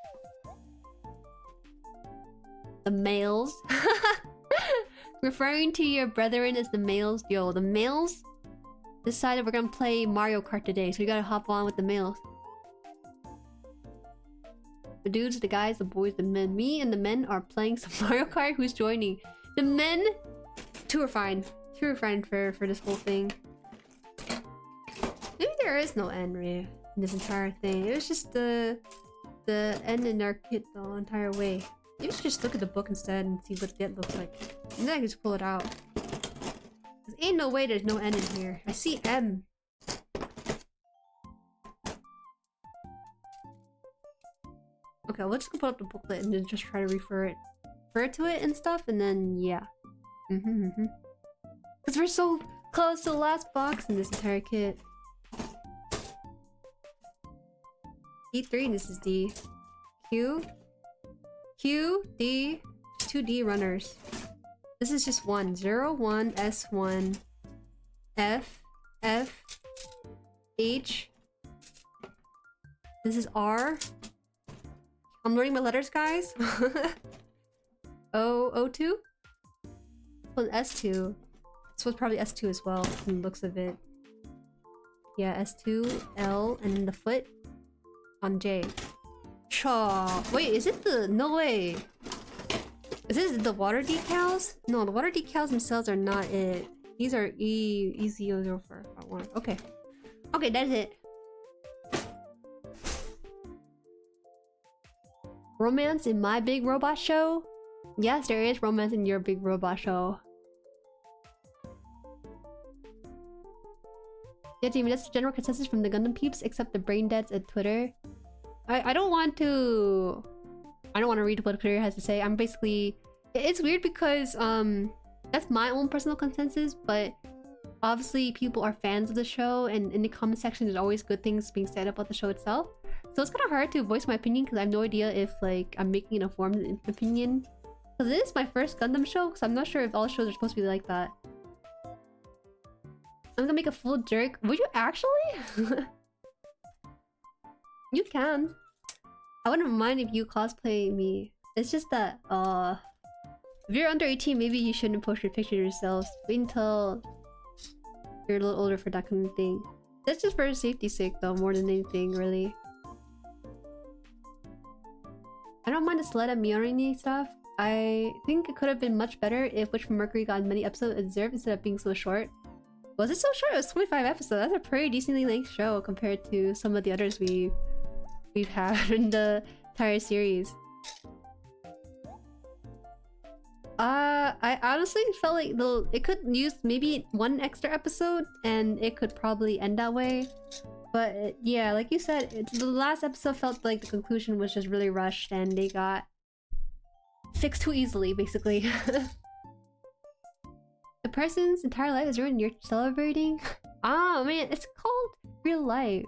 The males. Referring to your brethren as the males. Yo, the males decided we're gonna play Mario Kart today, so we gotta hop on with the males. The dudes, the guys, the boys, the men. Me and the men are playing some Mario Kart. Who's joining? The men? Two are fine. Two are fine for this whole thing. Maybe there is no end really in this entire thing. It was just the end in our kit the entire way. Maybe we should just look at the book instead and see what that looks like. And then I can just pull it out. There ain't no way there's no N in here. I see M. Okay, let's just pull up the booklet and then just try to refer to it and stuff, and then yeah. Because we're so close to the last box in this entire kit. D3, this is D. Q, D, 2D runners. This is just 1. 0, 1, S1, F, H. This is R. I'm learning my letters, guys. O2? Well, S2. This was probably S2 as well, from the looks of it. Yeah, S2, L, and then the foot on J. Chaw. Wait, is it the... No way. Is this the water decals? No, the water decals themselves are not it. These are E004. Okay. Okay, that's it. Romance in my big robot show? Yes, there is romance in your big robot show. Yeah, Jamie, that's the general consensus from the Gundam peeps, except the brain deads at Twitter. I don't want to read what Twitter has to say. I'm basically... It's weird because, that's my own personal consensus, but obviously people are fans of the show, and in the comment section there's always good things being said about the show itself. So it's kind of hard to voice my opinion because I have no idea if, like, I'm making an informed opinion. Because this is my first Gundam show, so I'm not sure if all shows are supposed to be like that. I'm gonna make a full jerk. Would you actually? You can. I wouldn't mind if you cosplay me. It's just that, if you're under 18, maybe you shouldn't post your picture yourselves. Wait until you're a little older for that kind of thing. That's just for safety's sake though, more than anything, really. I don't mind the sled and Miorini stuff. I think it could have been much better if Witch from Mercury got many episodes observed instead of being so short. Was it so short? It was 25 episodes. That's a pretty decently length show compared to some of the others we've had in the entire series. I honestly felt like it could use maybe one extra episode and it could probably end that way. But yeah, like you said, the last episode felt like the conclusion was just really rushed and they got fixed too easily, basically. The person's entire life is ruined and you're celebrating? Ah, man, it's called real life.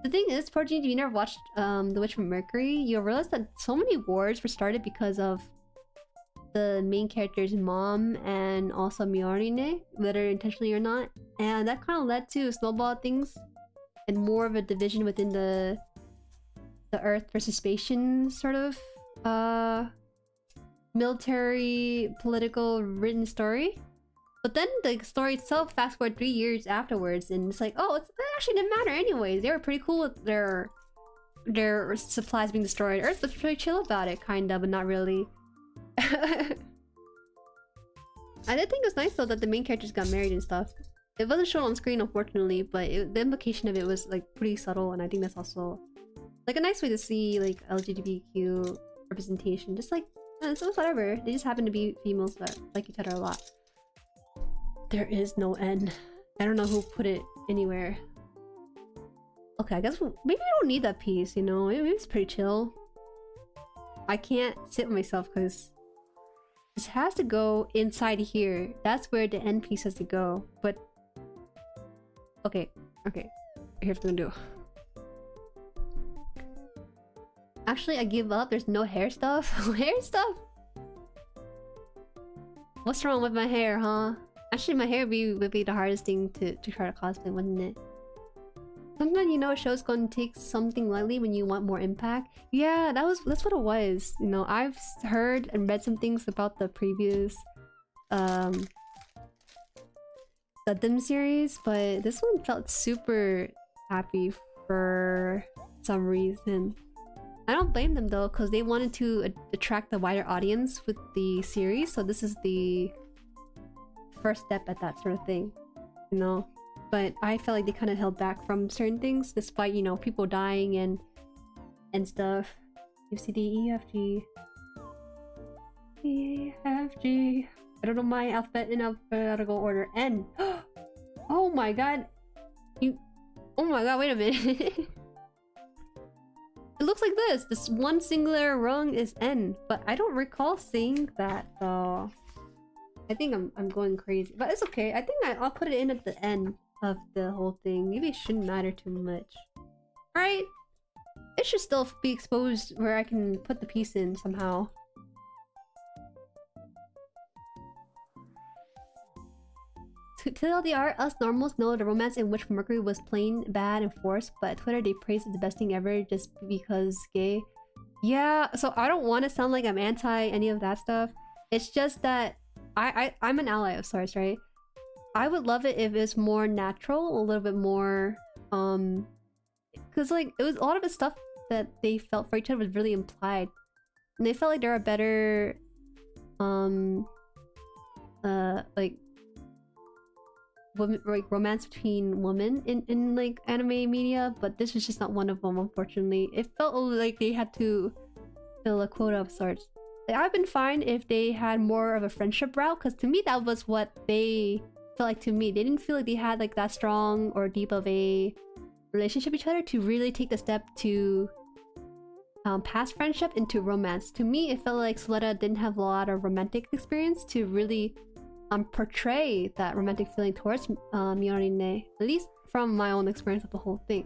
The thing is, fortunately, if you never watched The Witch from Mercury, you'll realize that so many wars were started because of the main character's mom and also Miorine, whether intentionally or not. And that kind of led to snowball things and more of a division within the Earth versus Spatian sort of military, political, written story. But then the story itself, fast forward 3 years afterwards, and it's like, oh, it actually didn't matter anyways. They were pretty cool with their supplies being destroyed. Earth was pretty chill about it, kind of, but not really. I did think it was nice though that the main characters got married and stuff. It wasn't shown on screen, unfortunately, but the implication of it was like pretty subtle, and I think that's also like a nice way to see like LGBTQ representation. Just like, so whatever. They just happen to be females that like each other a lot. There is no end. I don't know who put it anywhere. Okay, I guess maybe we don't need that piece, you know? Maybe it's pretty chill. I can't sit with myself because this has to go inside here. That's where the end piece has to go. But okay, here's what I'm gonna do. Actually, I give up. There's no hair stuff. Hair stuff? What's wrong with my hair, huh? Actually, my hair would be the hardest thing to try to cosplay, wouldn't it? Sometimes you know a show's gonna take something lightly when you want more impact. Yeah, that's what it was. You know, I've heard and read some things about the previous Gundam series, but this one felt super happy for some reason. I don't blame them though, because they wanted to attract a wider audience with the series, so this is the first step at that sort of thing, you know? But I felt like they kind of held back from certain things, despite, you know, people dying and stuff. UCD, EFG. EFG. I don't know my alphabet in alphabetical order. N. Oh my god. Oh my god, wait a minute. It looks like this. This one singular rung is N, but I don't recall seeing that though. I think I'm going crazy, but it's okay. I think I'll put it in at the end of the whole thing. Maybe it shouldn't matter too much. Right? It should still be exposed where I can put the piece in somehow. To TLDR, us normals know the romance in Witch from Mercury was plain bad and forced, but at Twitter they praised it the best thing ever just because gay. Yeah, so I don't want to sound like I'm anti any of that stuff. It's just that I'm an ally of sorts, right? I would love it if it's more natural, a little bit more, because like it was a lot of the stuff that they felt for each other was really implied, and they felt like there are better like women, like romance between women in like anime media, but this was just not one of them, unfortunately. It felt like they had to fill a quota of sorts. Like, I've been fine if they had more of a friendship route, because to me that was what they felt like to me. They didn't feel like they had like that strong or deep of a relationship with each other to really take the step to past friendship into romance. To me, it felt like Soleta didn't have a lot of romantic experience to really portray that romantic feeling towards Miorine, at least from my own experience of the whole thing.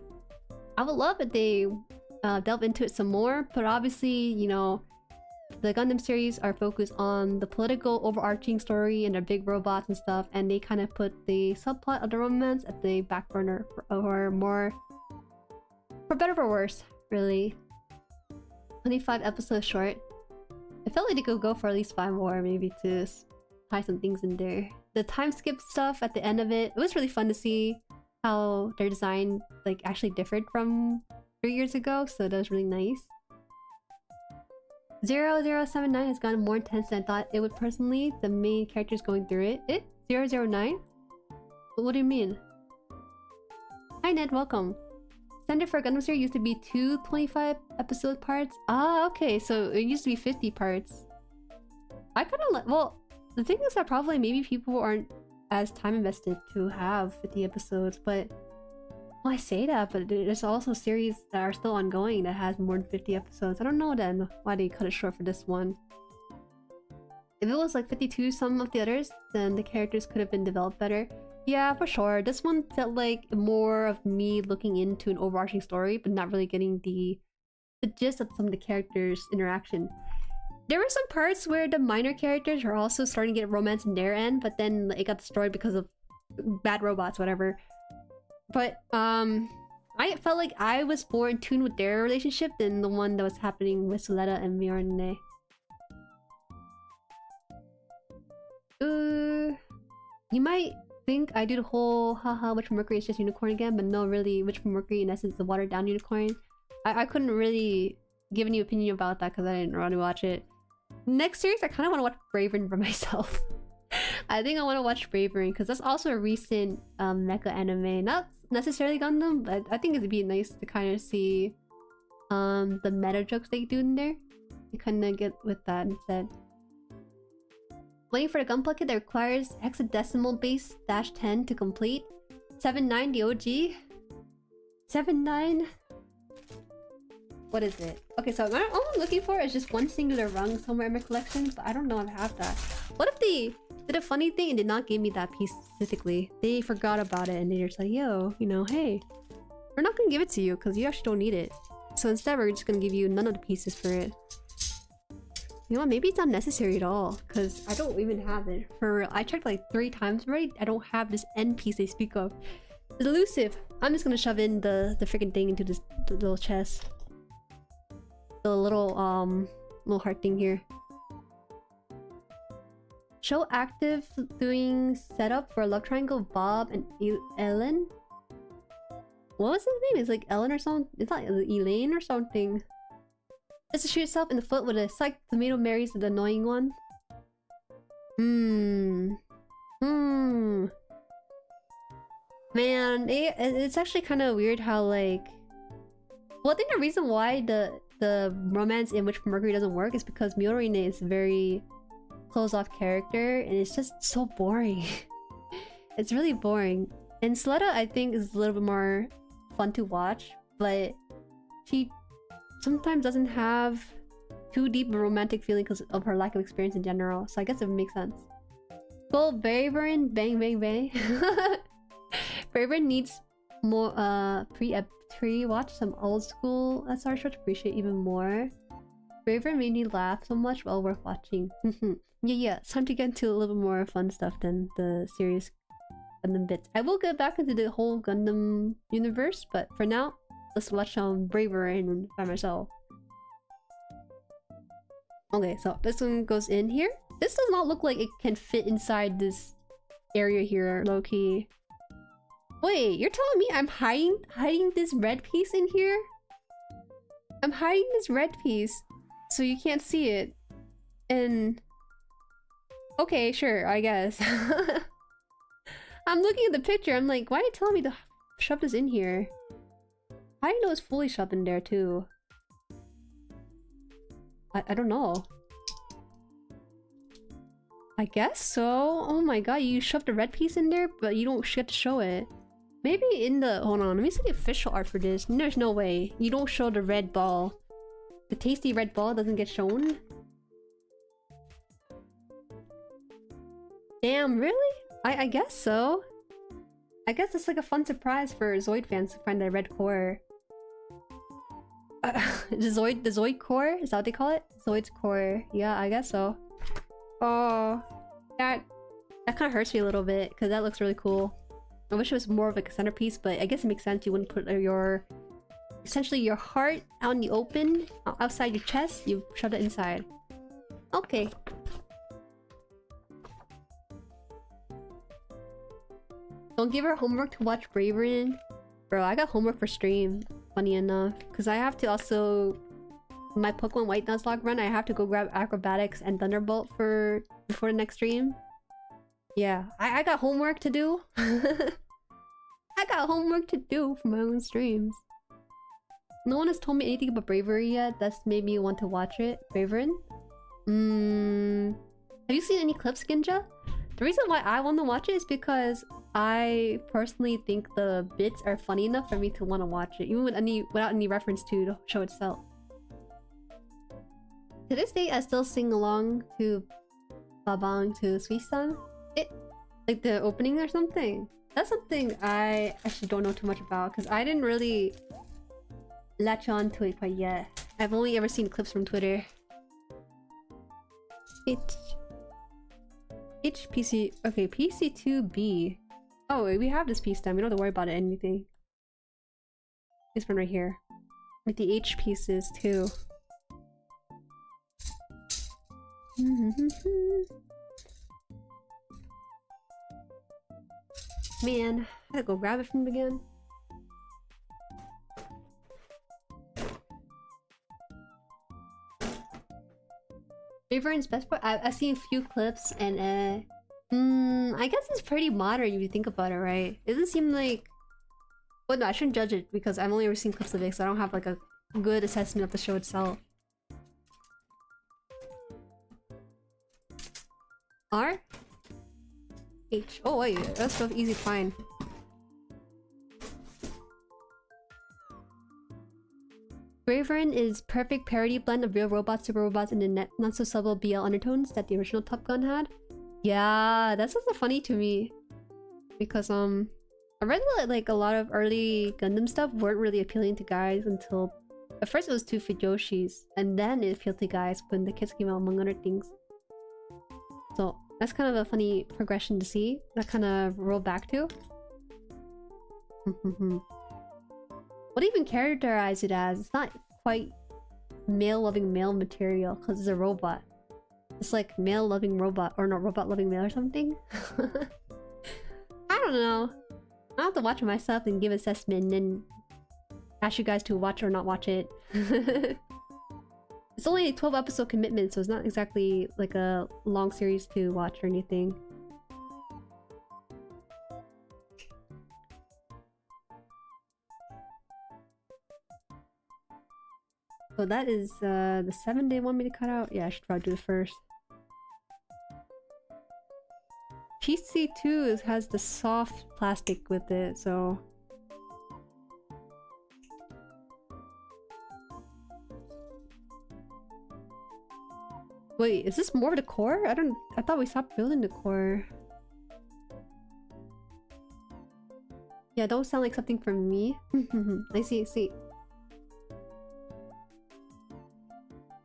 I would love if they delve into it some more, but obviously, you know, the Gundam series are focused on the political overarching story and their big robots and stuff, and they kind of put the subplot of the romance at the back burner or more, for better or worse, really. 25 episodes short. I felt like they could go for at least 5 more, maybe, to tie some things in there. The time skip stuff at the end of it, it was really fun to see how their design like actually differed from 3 years ago, so that was really nice. 0079 has gotten more intense than I thought it would personally. The main characters going through it. 009? What do you mean? Hi Ned, welcome. Standard for a Gundam series used to be 2 25 episode parts. Ah, okay, so it used to be 50 parts. I kind of like, well, the thing is that probably maybe people aren't as time invested to have 50 episodes, but well, I say that, but there's also series that are still ongoing that has more than 50 episodes. I don't know then why they cut it short for this one. If it was like 52 some of the others, then the characters could have been developed better. Yeah, for sure. This one felt like more of me looking into an overarching story, but not really getting the gist of some of the characters' interaction. There were some parts where the minor characters are also starting to get romance in their end, but then it got destroyed because of bad robots, whatever. But I felt like I was more in tune with their relationship than the one that was happening with Soleta and Miorine. You might think I do the whole haha Witch from Mercury is just unicorn again, but no, really, Witch from Mercury in essence is a watered down unicorn. I couldn't really give any opinion about that because I didn't really watch it. Next series, I kind of want to watch Bravern for myself. I think I want to watch Bravern because that's also a recent mecha anime. Not necessarily Gundam, but I think it'd be nice to kind of see the meta jokes they do in there. You kind of get with that instead. Waiting for the gunpla kit that requires hexadecimal base -10 to complete. 79 the OG. 79. What is it? Okay, so all I'm looking for is just one singular rung somewhere in my collection, but I don't know if I have that. What if they did a funny thing and did not give me that piece specifically? They forgot about it and they're just like, yo, you know, hey, we're not gonna give it to you because you actually don't need it. So instead, we're just gonna give you none of the pieces for it. You know what? Maybe it's not necessary at all because I don't even have it. For real, I checked like 3 times already. I don't have this end piece they speak of. It's elusive. I'm just gonna shove in the freaking thing into this little chest. The little heart thing here. Show active doing setup for a love triangle Bob and Ellen. What was his name? It's like Ellen or something. It's not Elaine or something. Just to shoot yourself in the foot with a psych tomato Mary's the annoying one. Man, it's actually kind of weird how like. Well, I think the reason why the romance in Witch from Mercury doesn't work is because Miorine is a very closed off character and it's just so boring. It's really boring. And Soleta I think is a little bit more fun to watch, but she sometimes doesn't have too deep of a romantic feeling because of her lack of experience in general. So I guess it makes sense. Go Bravern, bang bang bang. Bravern needs more watch some old school SR show to appreciate even more. Bravern made me laugh so much, well worth watching. Yeah, it's time to get into a little bit more fun stuff than the serious Gundam bits. I will get back into the whole Gundam universe, but for now, let's watch some Bravern by myself. Okay, so this one goes in here. This does not look like it can fit inside this area here, low-key. Wait, you're telling me I'm hiding this red piece in here? I'm hiding this red piece so you can't see it. And Okay, sure, I guess. I'm looking at the picture, I'm like, why are you telling me to shove this in here? How do you know it's fully shoved in there too? I don't know. I guess so. Oh my god, you shoved a red piece in there, but you don't get to show it. Maybe in the... Hold on, let me see the official art for this. There's no way. You don't show the red ball. The tasty red ball doesn't get shown? Damn, really? I guess so. I guess it's like a fun surprise for Zoid fans to find the red core. The Zoid core? Is that what they call it? Zoid's core. Yeah, I guess so. Oh, that kind of hurts me a little bit because that looks really cool. I wish it was more of like a centerpiece, but I guess it makes sense. You wouldn't put your essentially your heart out in the open, outside your chest. You shove it inside. Okay. Don't give her homework to watch Braveren. Bro, I got homework for stream. Funny enough, because I have to also my Pokemon White Nuzlocke run. I have to go grab Acrobatics and Thunderbolt for before the next stream. Yeah, I got homework to do. I got homework to do for my own streams. No one has told me anything about Bravery yet. That's made me want to watch it. Braveren? Have you seen any clips, Ginja? The reason why I want to watch it is because I personally think the bits are funny enough for me to want to watch it, even without any reference to the show itself. To this day, I still sing along to Babang to Suisan. It, like the opening or something. That's something I actually don't know too much about because I didn't really latch on to it quite yet. I've only ever seen clips from Twitter. PC. Okay, PC2B. Oh, wait, we have this piece then. We don't have to worry about it anything. This one right here. With the H pieces too. Man, I gotta go grab it from him again. Braveren's best part? I've seen a few clips and I guess it's pretty modern if you think about it, right? It doesn't seem like... Well, no, I shouldn't judge it because I've only ever seen clips of it, so I don't have like a good assessment of the show itself. R? H. Oh wait, that's so easy to find. Braveren is perfect parody blend of real robots, super robots, and the not so subtle BL undertones that the original Top Gun had. Yeah, that's also funny to me. Because I read that like a lot of early Gundam stuff weren't really appealing to guys until... At first it was to Fujoshis, and then it appealed to guys when the kids came out, among other things. So that's kind of a funny progression to see. That kind of roll back to. What do you even characterize it as? It's not quite male-loving male material because it's a robot. It's like male-loving robot, or not robot-loving male or something. I don't know. I'll have to watch it myself and give assessment and then ask you guys to watch or not watch it. It's only a 12-episode commitment, so it's not exactly like a long series to watch or anything. So that is the 7 they want me to cut out? Yeah, I should probably do it first. PC2 has the soft plastic with it, so... Wait, is this more of the core? I thought we stopped building the core. Yeah, don't sound like something from me. I see.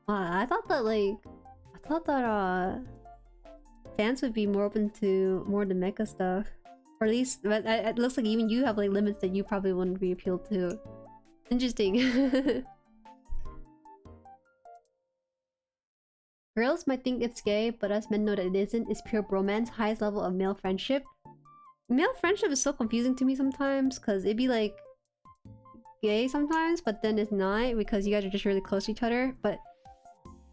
I thought that fans would be more open to more of the mecha stuff. Or at least, but it looks like even you have like limits that you probably wouldn't be appealed to. Interesting. Girls might think it's gay, but us men know that it isn't. It's pure bromance, highest level of male friendship. Male friendship is so confusing to me sometimes, because it'd be like gay sometimes, but then it's not, because you guys are just really close to each other. But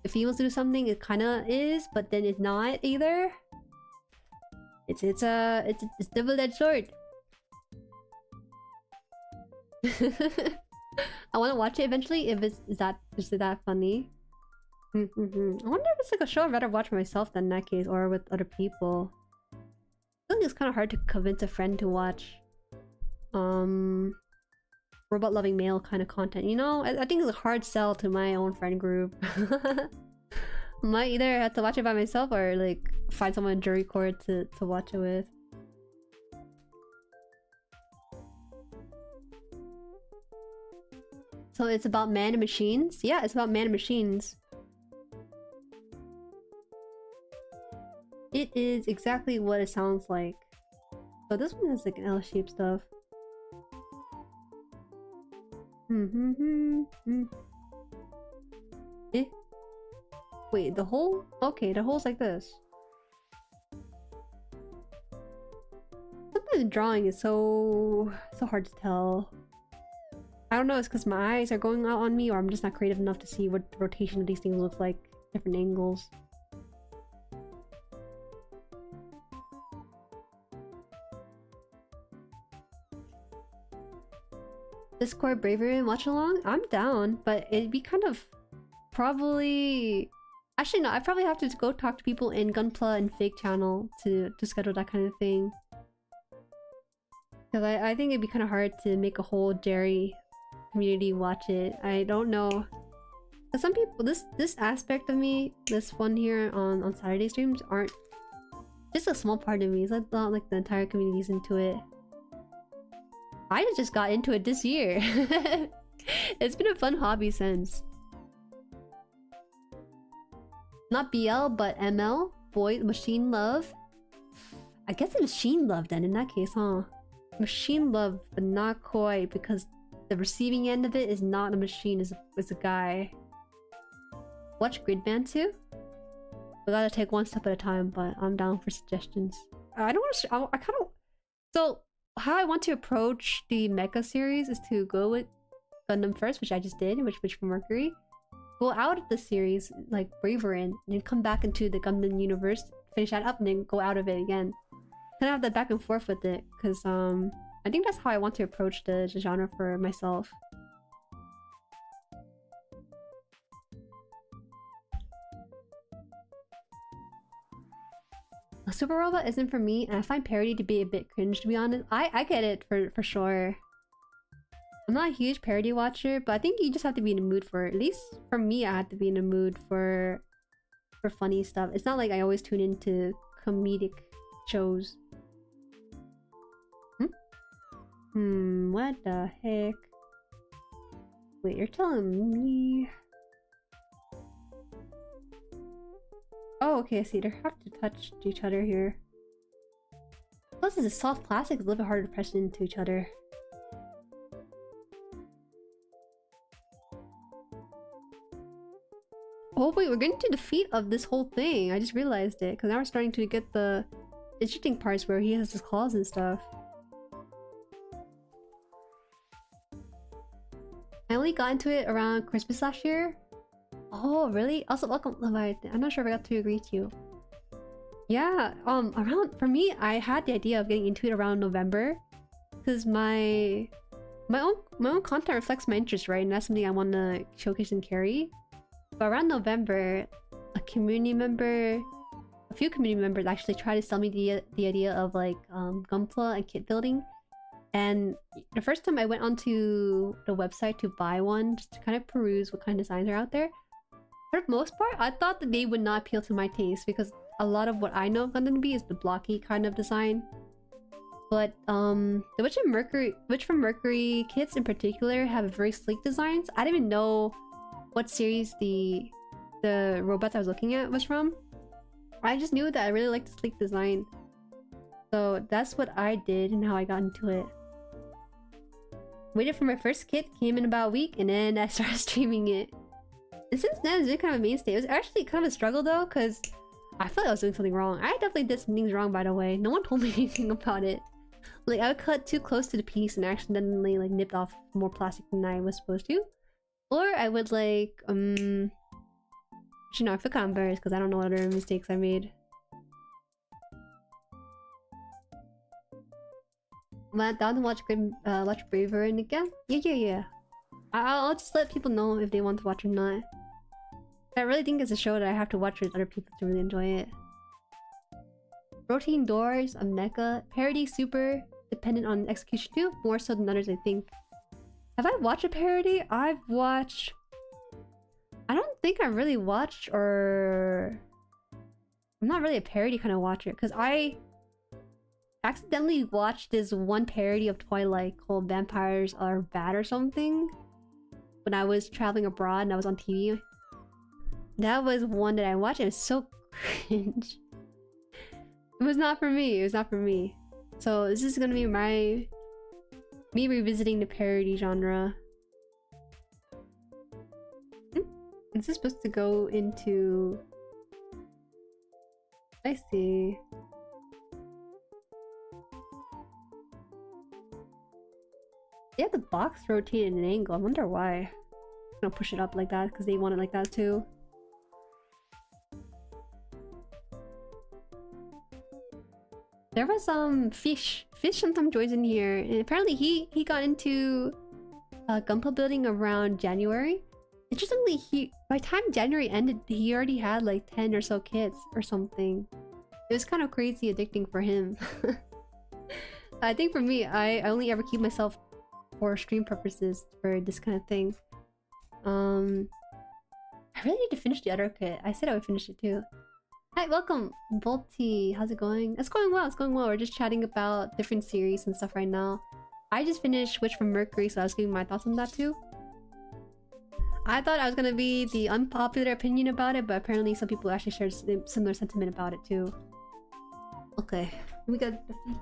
if females do something, it kind of is, but then it's not either. It's double-edged sword. I want to watch it eventually if is that funny. I wonder if it's like a show I'd rather watch for myself than in that case, or with other people. I think it's kind of hard to convince a friend to watch robot loving male kind of content, you know? I think it's a hard sell to my own friend group. Might either have to watch it by myself or like find someone in jury court to watch it with. So it's about man and machines? Yeah, it's about man and machines. It is exactly what it sounds like. So this one has like an L-shaped stuff. Eh? Wait, the hole? Okay, the hole's like this. Sometimes the drawing is so hard to tell. I don't know, it's because my eyes are going out on me, or I'm just not creative enough to see what the rotation of these things look like, different angles. Discord bravery and watch along? I'm down, but it'd be kind of probably... Actually no, I probably have to go talk to people in Gunpla and Fake channel to schedule that kind of thing. Because I think it'd be kind of hard to make a whole Jueri community watch it. I don't know. Some people, this aspect of me, this one here on Saturday streams aren't just a small part of me. It's not like the entire community's into it. I just got into it this year. It's been a fun hobby since. Not BL, but ML. Boy, machine love. I guess it's machine love then in that case, huh? Machine love, but not koi, because the receiving end of it is not a machine, is a guy. Watch Gridman too? We gotta take one step at a time, but I'm down for suggestions. I don't want to. I kind of. So how I want to approach the mecha series is to go with Gundam first, which I just did, which from Mercury. Go out of the series like Braver in, and then come back into the Gundam universe, finish that up, and then go out of it again. Kind of have that back and forth with it, because I think that's how I want to approach the genre for myself. A super robot isn't for me, and I find parody to be a bit cringe, to be honest. I get it for sure. I'm not a huge parody watcher, but I think you just have to be in the mood for it. At least for me, I have to be in the mood for funny stuff. It's not like I always tune into comedic shows. What the heck? Wait, you're telling me... Oh, okay, I see. They have to touch each other here. Plus, it's a soft plastic. It's a little bit harder to press into each other. Oh wait, we're getting to the feet of this whole thing. I just realized it, because now we're starting to get the interesting parts where he has his claws and stuff. I only got into it around Christmas last year. Oh, really? Also, welcome, Leviathan. I'm not sure if I got to agree to you. Yeah, around... For me, I had the idea of getting into it around November. Because my own content reflects my interest, right? And that's something I want to showcase and carry. But around November, a few community members actually tried to sell me the idea of like gunpla and kit building. And the first time I went onto the website to buy one, just to kind of peruse what kind of designs are out there, for the most part, I thought that they would not appeal to my taste, because a lot of what I know of Gundam B is the blocky kind of design. But the Witch from Mercury kits in particular have very sleek designs. I didn't even know what series the robots I was looking at was from. I just knew that I really liked the sleek design. So that's what I did and how I got into it. Waited for my first kit, came in about a week, and then I started streaming it. And since then, it's been kind of a mainstay. It was actually kind of a struggle though, because I felt like I was doing something wrong. I definitely did some things wrong, by the way. No one told me anything about it. Like, I would cut too close to the piece and accidentally like nipped off more plastic than I was supposed to. Or I would like, Actually, no, I feel kind of embarrassed because I don't know what other mistakes I made. Am I down to watch Braver and again? Yeah. I'll just let people know if they want to watch or not. I really think it's a show that I have to watch with other people to really enjoy it. Rotating doors, NECA, parody super dependent on execution too, more so than others I think. Have I watched a parody? I've watched... I don't think I really watched or... I'm not really a parody kind of watcher because I accidentally watched this one parody of Twilight called Vampires Are Bad or something when I was traveling abroad and I was on TV. That was one that I watched and it was so cringe. It was not for me. It was not for me. So this is gonna be me revisiting the parody genre. This is supposed to go into... I see. They have the box rotated at an angle. I wonder why. I'm gonna push it up like that because they want it like that too. There was Fish. Fish sometimes joins in here, and apparently he got into gunpla building around January. Interestingly, by the time January ended, he already had like 10 or so kits or something. It was kind of crazy addicting for him. I think for me, I only ever keep myself for stream purposes for this kind of thing. I really need to finish the other kit. I said I would finish it too. Hi, welcome, Volty. How's it going? It's going well. It's going well. We're just chatting about different series and stuff right now. I just finished Witch from Mercury, so I was giving my thoughts on that too. I thought I was gonna be the unpopular opinion about it, but apparently some people actually shared similar sentiment about it too. Okay, we got the feet.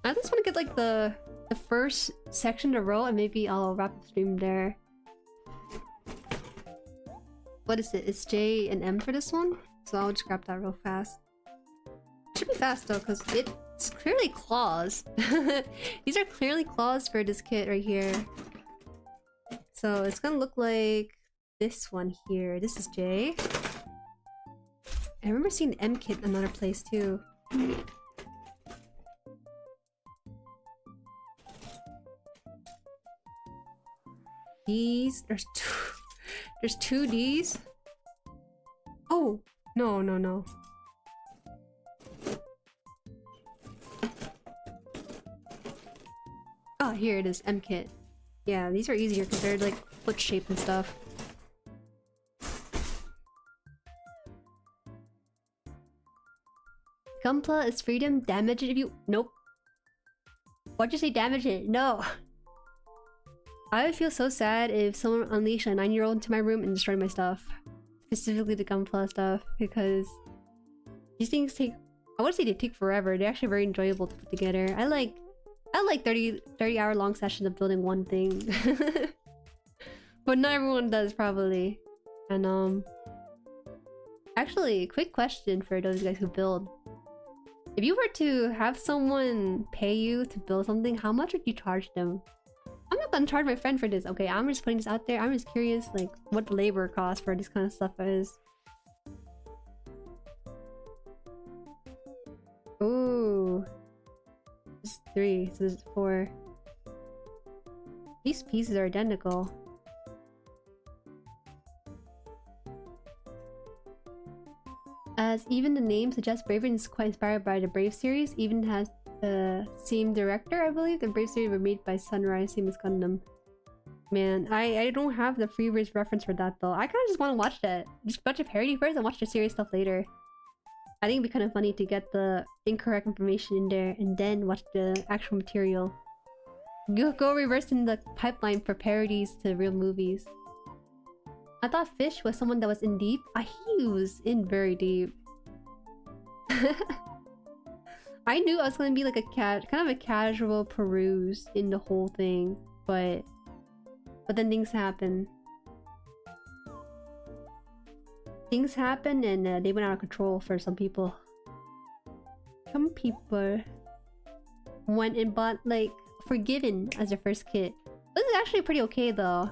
I just want to get like the first section in a row, and maybe I'll wrap the stream there. What is it? It's J and M for this one, so I'll just grab that real fast. Should be fast though, because it's clearly claws. These are clearly claws for this kit right here. So it's gonna look like this one here. This is J. I remember seeing the M kit in another place too. These, there's two Ds. Oh, no. Oh, here it is, M kit. Yeah, these are easier because they're like foot shaped and stuff. Gunpla is freedom. Damage it if you... Nope. Why'd you say damage it? No. I would feel so sad if someone unleashed a 9-year-old into my room and destroyed my stuff. Specifically the Gunpla stuff, because these things take... I wouldn't say they take forever, they're actually very enjoyable to put together. I like 30-hour long sessions of building one thing. But not everyone does, probably. And actually, quick question for those guys who build. If you were to have someone pay you to build something, how much would you charge them? I'm not gonna charge my friend for this, okay? I'm just putting this out there. I'm just curious, like, what the labor cost for this kind of stuff is. Ooh. This is 3, so this is 4. These pieces are identical. As even the name suggests, Brave is quite inspired by the Brave series, even has the same director, I believe. The Brave series were made by Sunrise, same as Gundam. Man, I don't have the Freebirds reference for that though. I kind of just want to watch that. Just watch a parody first and watch the series stuff later. I think it'd be kind of funny to get the incorrect information in there and then watch the actual material. Go reverse in the pipeline for parodies to real movies. I thought Fish was someone that was in deep. He was in very deep. I knew I was gonna be like a kind of a casual peruse in the whole thing, but then things happen. Things happen and they went out of control for some people. Some people went and bought like forgiven as their first kit. This is actually pretty okay though.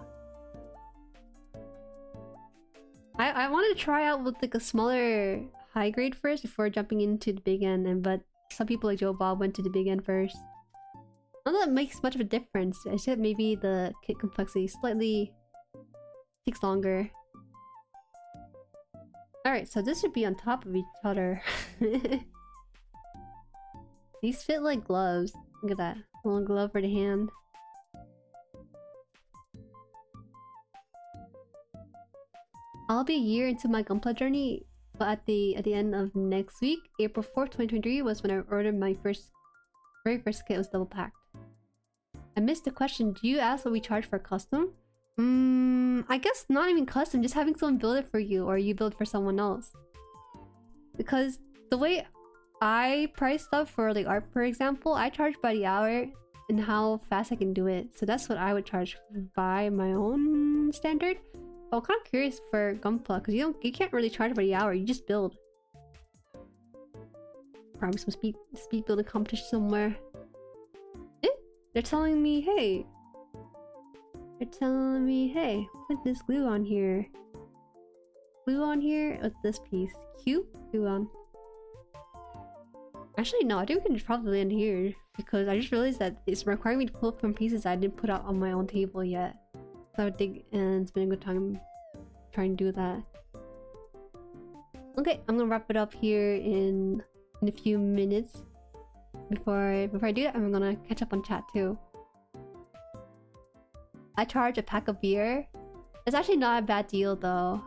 I wanted to try out with like a smaller high grade first before jumping into the big end, but some people like Joe Bob went to the big end first. Not that it makes much of a difference. It's just maybe the kit complexity slightly takes longer. Alright, so this should be on top of each other. These fit like gloves. Look at that. Long glove for the hand. I'll be a year into my gunpla journey, but at the end of next week, April 4th, 2023 was when I ordered my very first kit. Was double packed. I missed the question. Do you ask what we charge for custom? I guess not even custom, just having someone build it for you or you build for someone else. Because the way I price stuff for like art, for example, I charge by the hour and how fast I can do it. So that's what I would charge by my own standard. But I'm kind of curious for gunpla because you can't really charge by the hour. You just build. Probably some speed building competition somewhere. They're telling me, hey. Put this glue on here. Glue on here with this piece. Cute. Glue on. Actually, no, I think we can probably land here because I just realized that it's requiring me to pull up some pieces I didn't put out on my own table yet. So I would dig and spend a good time trying to do that. Okay, I'm gonna wrap it up here in a few minutes. Before I do that, I'm gonna catch up on chat too. I charge a pack of beer. It's actually not a bad deal though.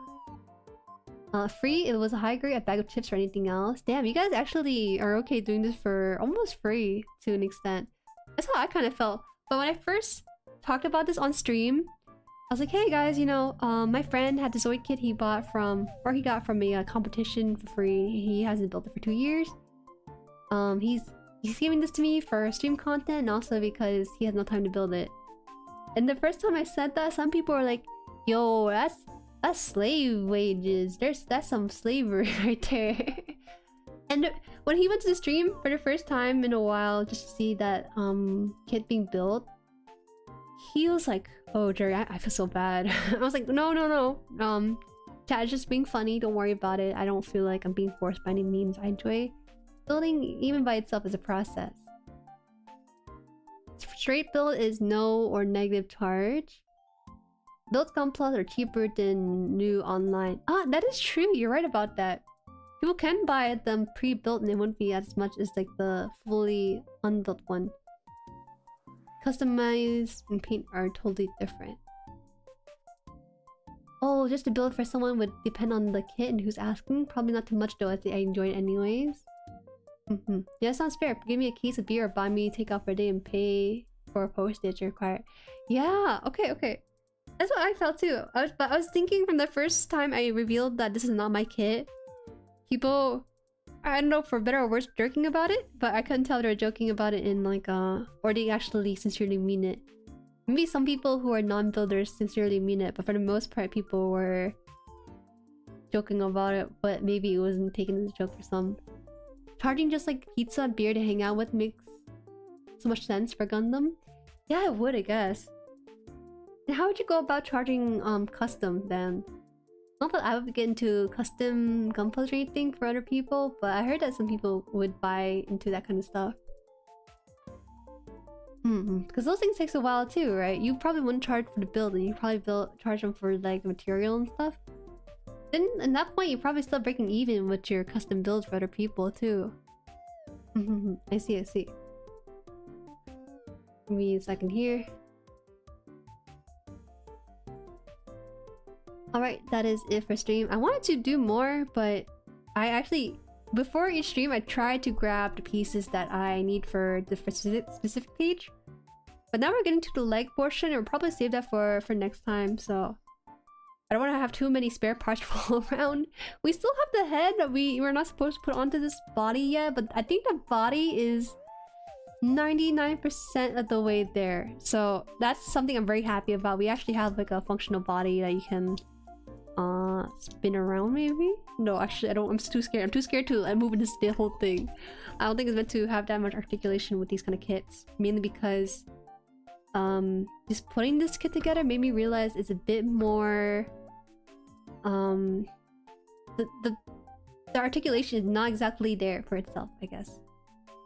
Free, it was a high grade, a bag of chips or anything else. Damn, you guys actually are okay doing this for almost free to an extent. That's how I kind of felt. But when I first talked about this on stream, I was like, hey guys, you know, my friend had this Zoid kit he got from a competition for free. He hasn't built it for 2 years. He's giving this to me for stream content and also because he has no time to build it. And the first time I said that, some people were like, yo, that's slave wages. That's some slavery right there. And when he went to the stream for the first time in a while just to see that kit being built, he was like, oh Jerry, I feel so bad. I was like, no. Chat is just being funny, don't worry about it. I don't feel like I'm being forced by any means. I enjoy building even by itself as a process. Straight build is no or negative charge. Built gunpla are cheaper than new online. Ah, that is true. You're right about that. People can buy them pre-built and it wouldn't be as much as like the fully unbuilt one. Customized and paint are totally different. Oh, just to build for someone would depend on the kit and who's asking. Probably not too much though, as I enjoy it anyways. Yeah, sounds fair. Give me a case of beer or buy me takeout for a day and pay for postage required. Yeah, okay. That's what I felt too. I was thinking from the first time I revealed that this is not my kit. People, I don't know for better or worse, joking about it, but I couldn't tell they were joking about it in like or they actually sincerely mean it. Maybe some people who are non-builders sincerely mean it, but for the most part people were joking about it, but maybe it wasn't taken as a joke for some. Charging just like pizza and beer to hang out with makes so much sense for Gundam. Yeah, it would, I guess. And how would you go about charging custom then? Not that I would get into custom gunpla or anything for other people, but I heard that some people would buy into that kind of stuff. Because those things takes a while too, right? You probably wouldn't charge for the build, and you probably charge them for like material and stuff. Then at that point, you're probably still breaking even with your custom build for other people too. I see. Give me a second here. Alright, that is it for stream. I wanted to do more, but I actually, before each stream, I tried to grab the pieces that I need for the specific page. But now we're getting to the leg portion, and we'll probably save that for next time, so... I don't want to have too many spare parts roll around. We still have the head that we're not supposed to put onto this body yet, but I think the body is 99% of the way there. So that's something I'm very happy about. We actually have like a functional body that you can spin around maybe? No, actually I don't. I'm too scared. I'm too scared to move into the whole thing. I don't think it's meant to have that much articulation with these kind of kits. Mainly because just putting this kit together made me realize it's a bit more the articulation is not exactly there for itself, I guess.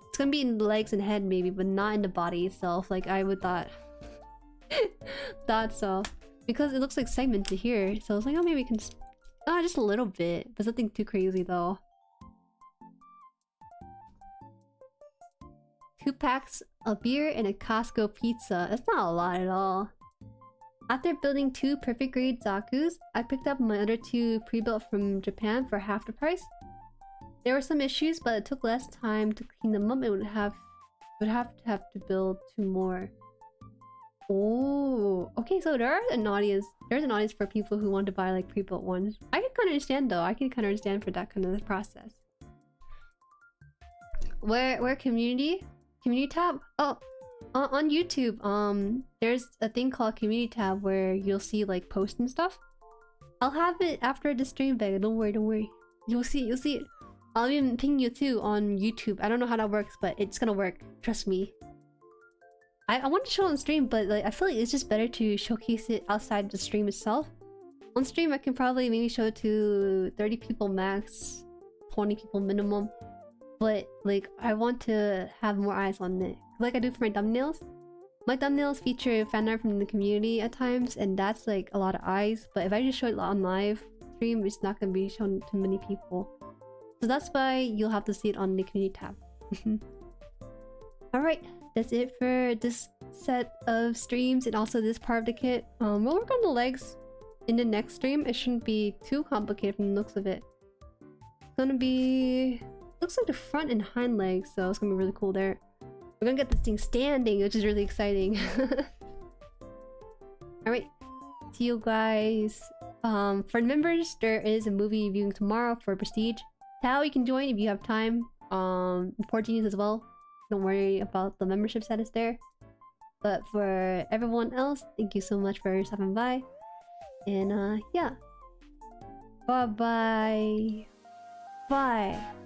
It's gonna be in the legs and head maybe, but not in the body itself, like I would thought. Thought so. Because it looks like segmented here, so I was like, oh, maybe we can just a little bit, but nothing too crazy though. 2 packs of beer and a Costco pizza. That's not a lot at all. After building 2 perfect grade Zakus, I picked up my other 2 pre-built from Japan for half the price. There were some issues, but it took less time to clean them up. It would have to build 2 more. Oh, okay. So there's an audience for people who want to buy like pre-built ones. I can kind of understand though. I can kind of understand for that kind of process. Where community tab? Oh, on YouTube. There's a thing called community tab where you'll see like posts and stuff. I'll have it after the stream, Vega. Don't worry. You'll see it. I'll even ping you too on YouTube. I don't know how that works, but it's gonna work. Trust me. I want to show it on stream, but like I feel like it's just better to showcase it outside the stream itself. On stream, I can probably maybe show it to 30 people max, 20 people minimum. But like I want to have more eyes on it, like I do for my thumbnails. My thumbnails feature fan art from the community at times, and that's like a lot of eyes. But if I just show it on live stream, it's not gonna be shown to many people. So that's why you'll have to see it on the community tab. Alright, that's it for this set of streams and also this part of the kit. We'll work on the legs in the next stream. It shouldn't be too complicated from the looks of it. It's gonna be... looks like the front and hind legs, so it's gonna be really cool there. We're gonna get this thing standing, which is really exciting. Alright, see you guys. For members, there is a movie viewing tomorrow for Prestige. Tao, you can join if you have time. Poor Genius as well. Don't worry about the membership status there. But for everyone else, thank you so much for stopping by. And yeah. Bye-bye. Bye.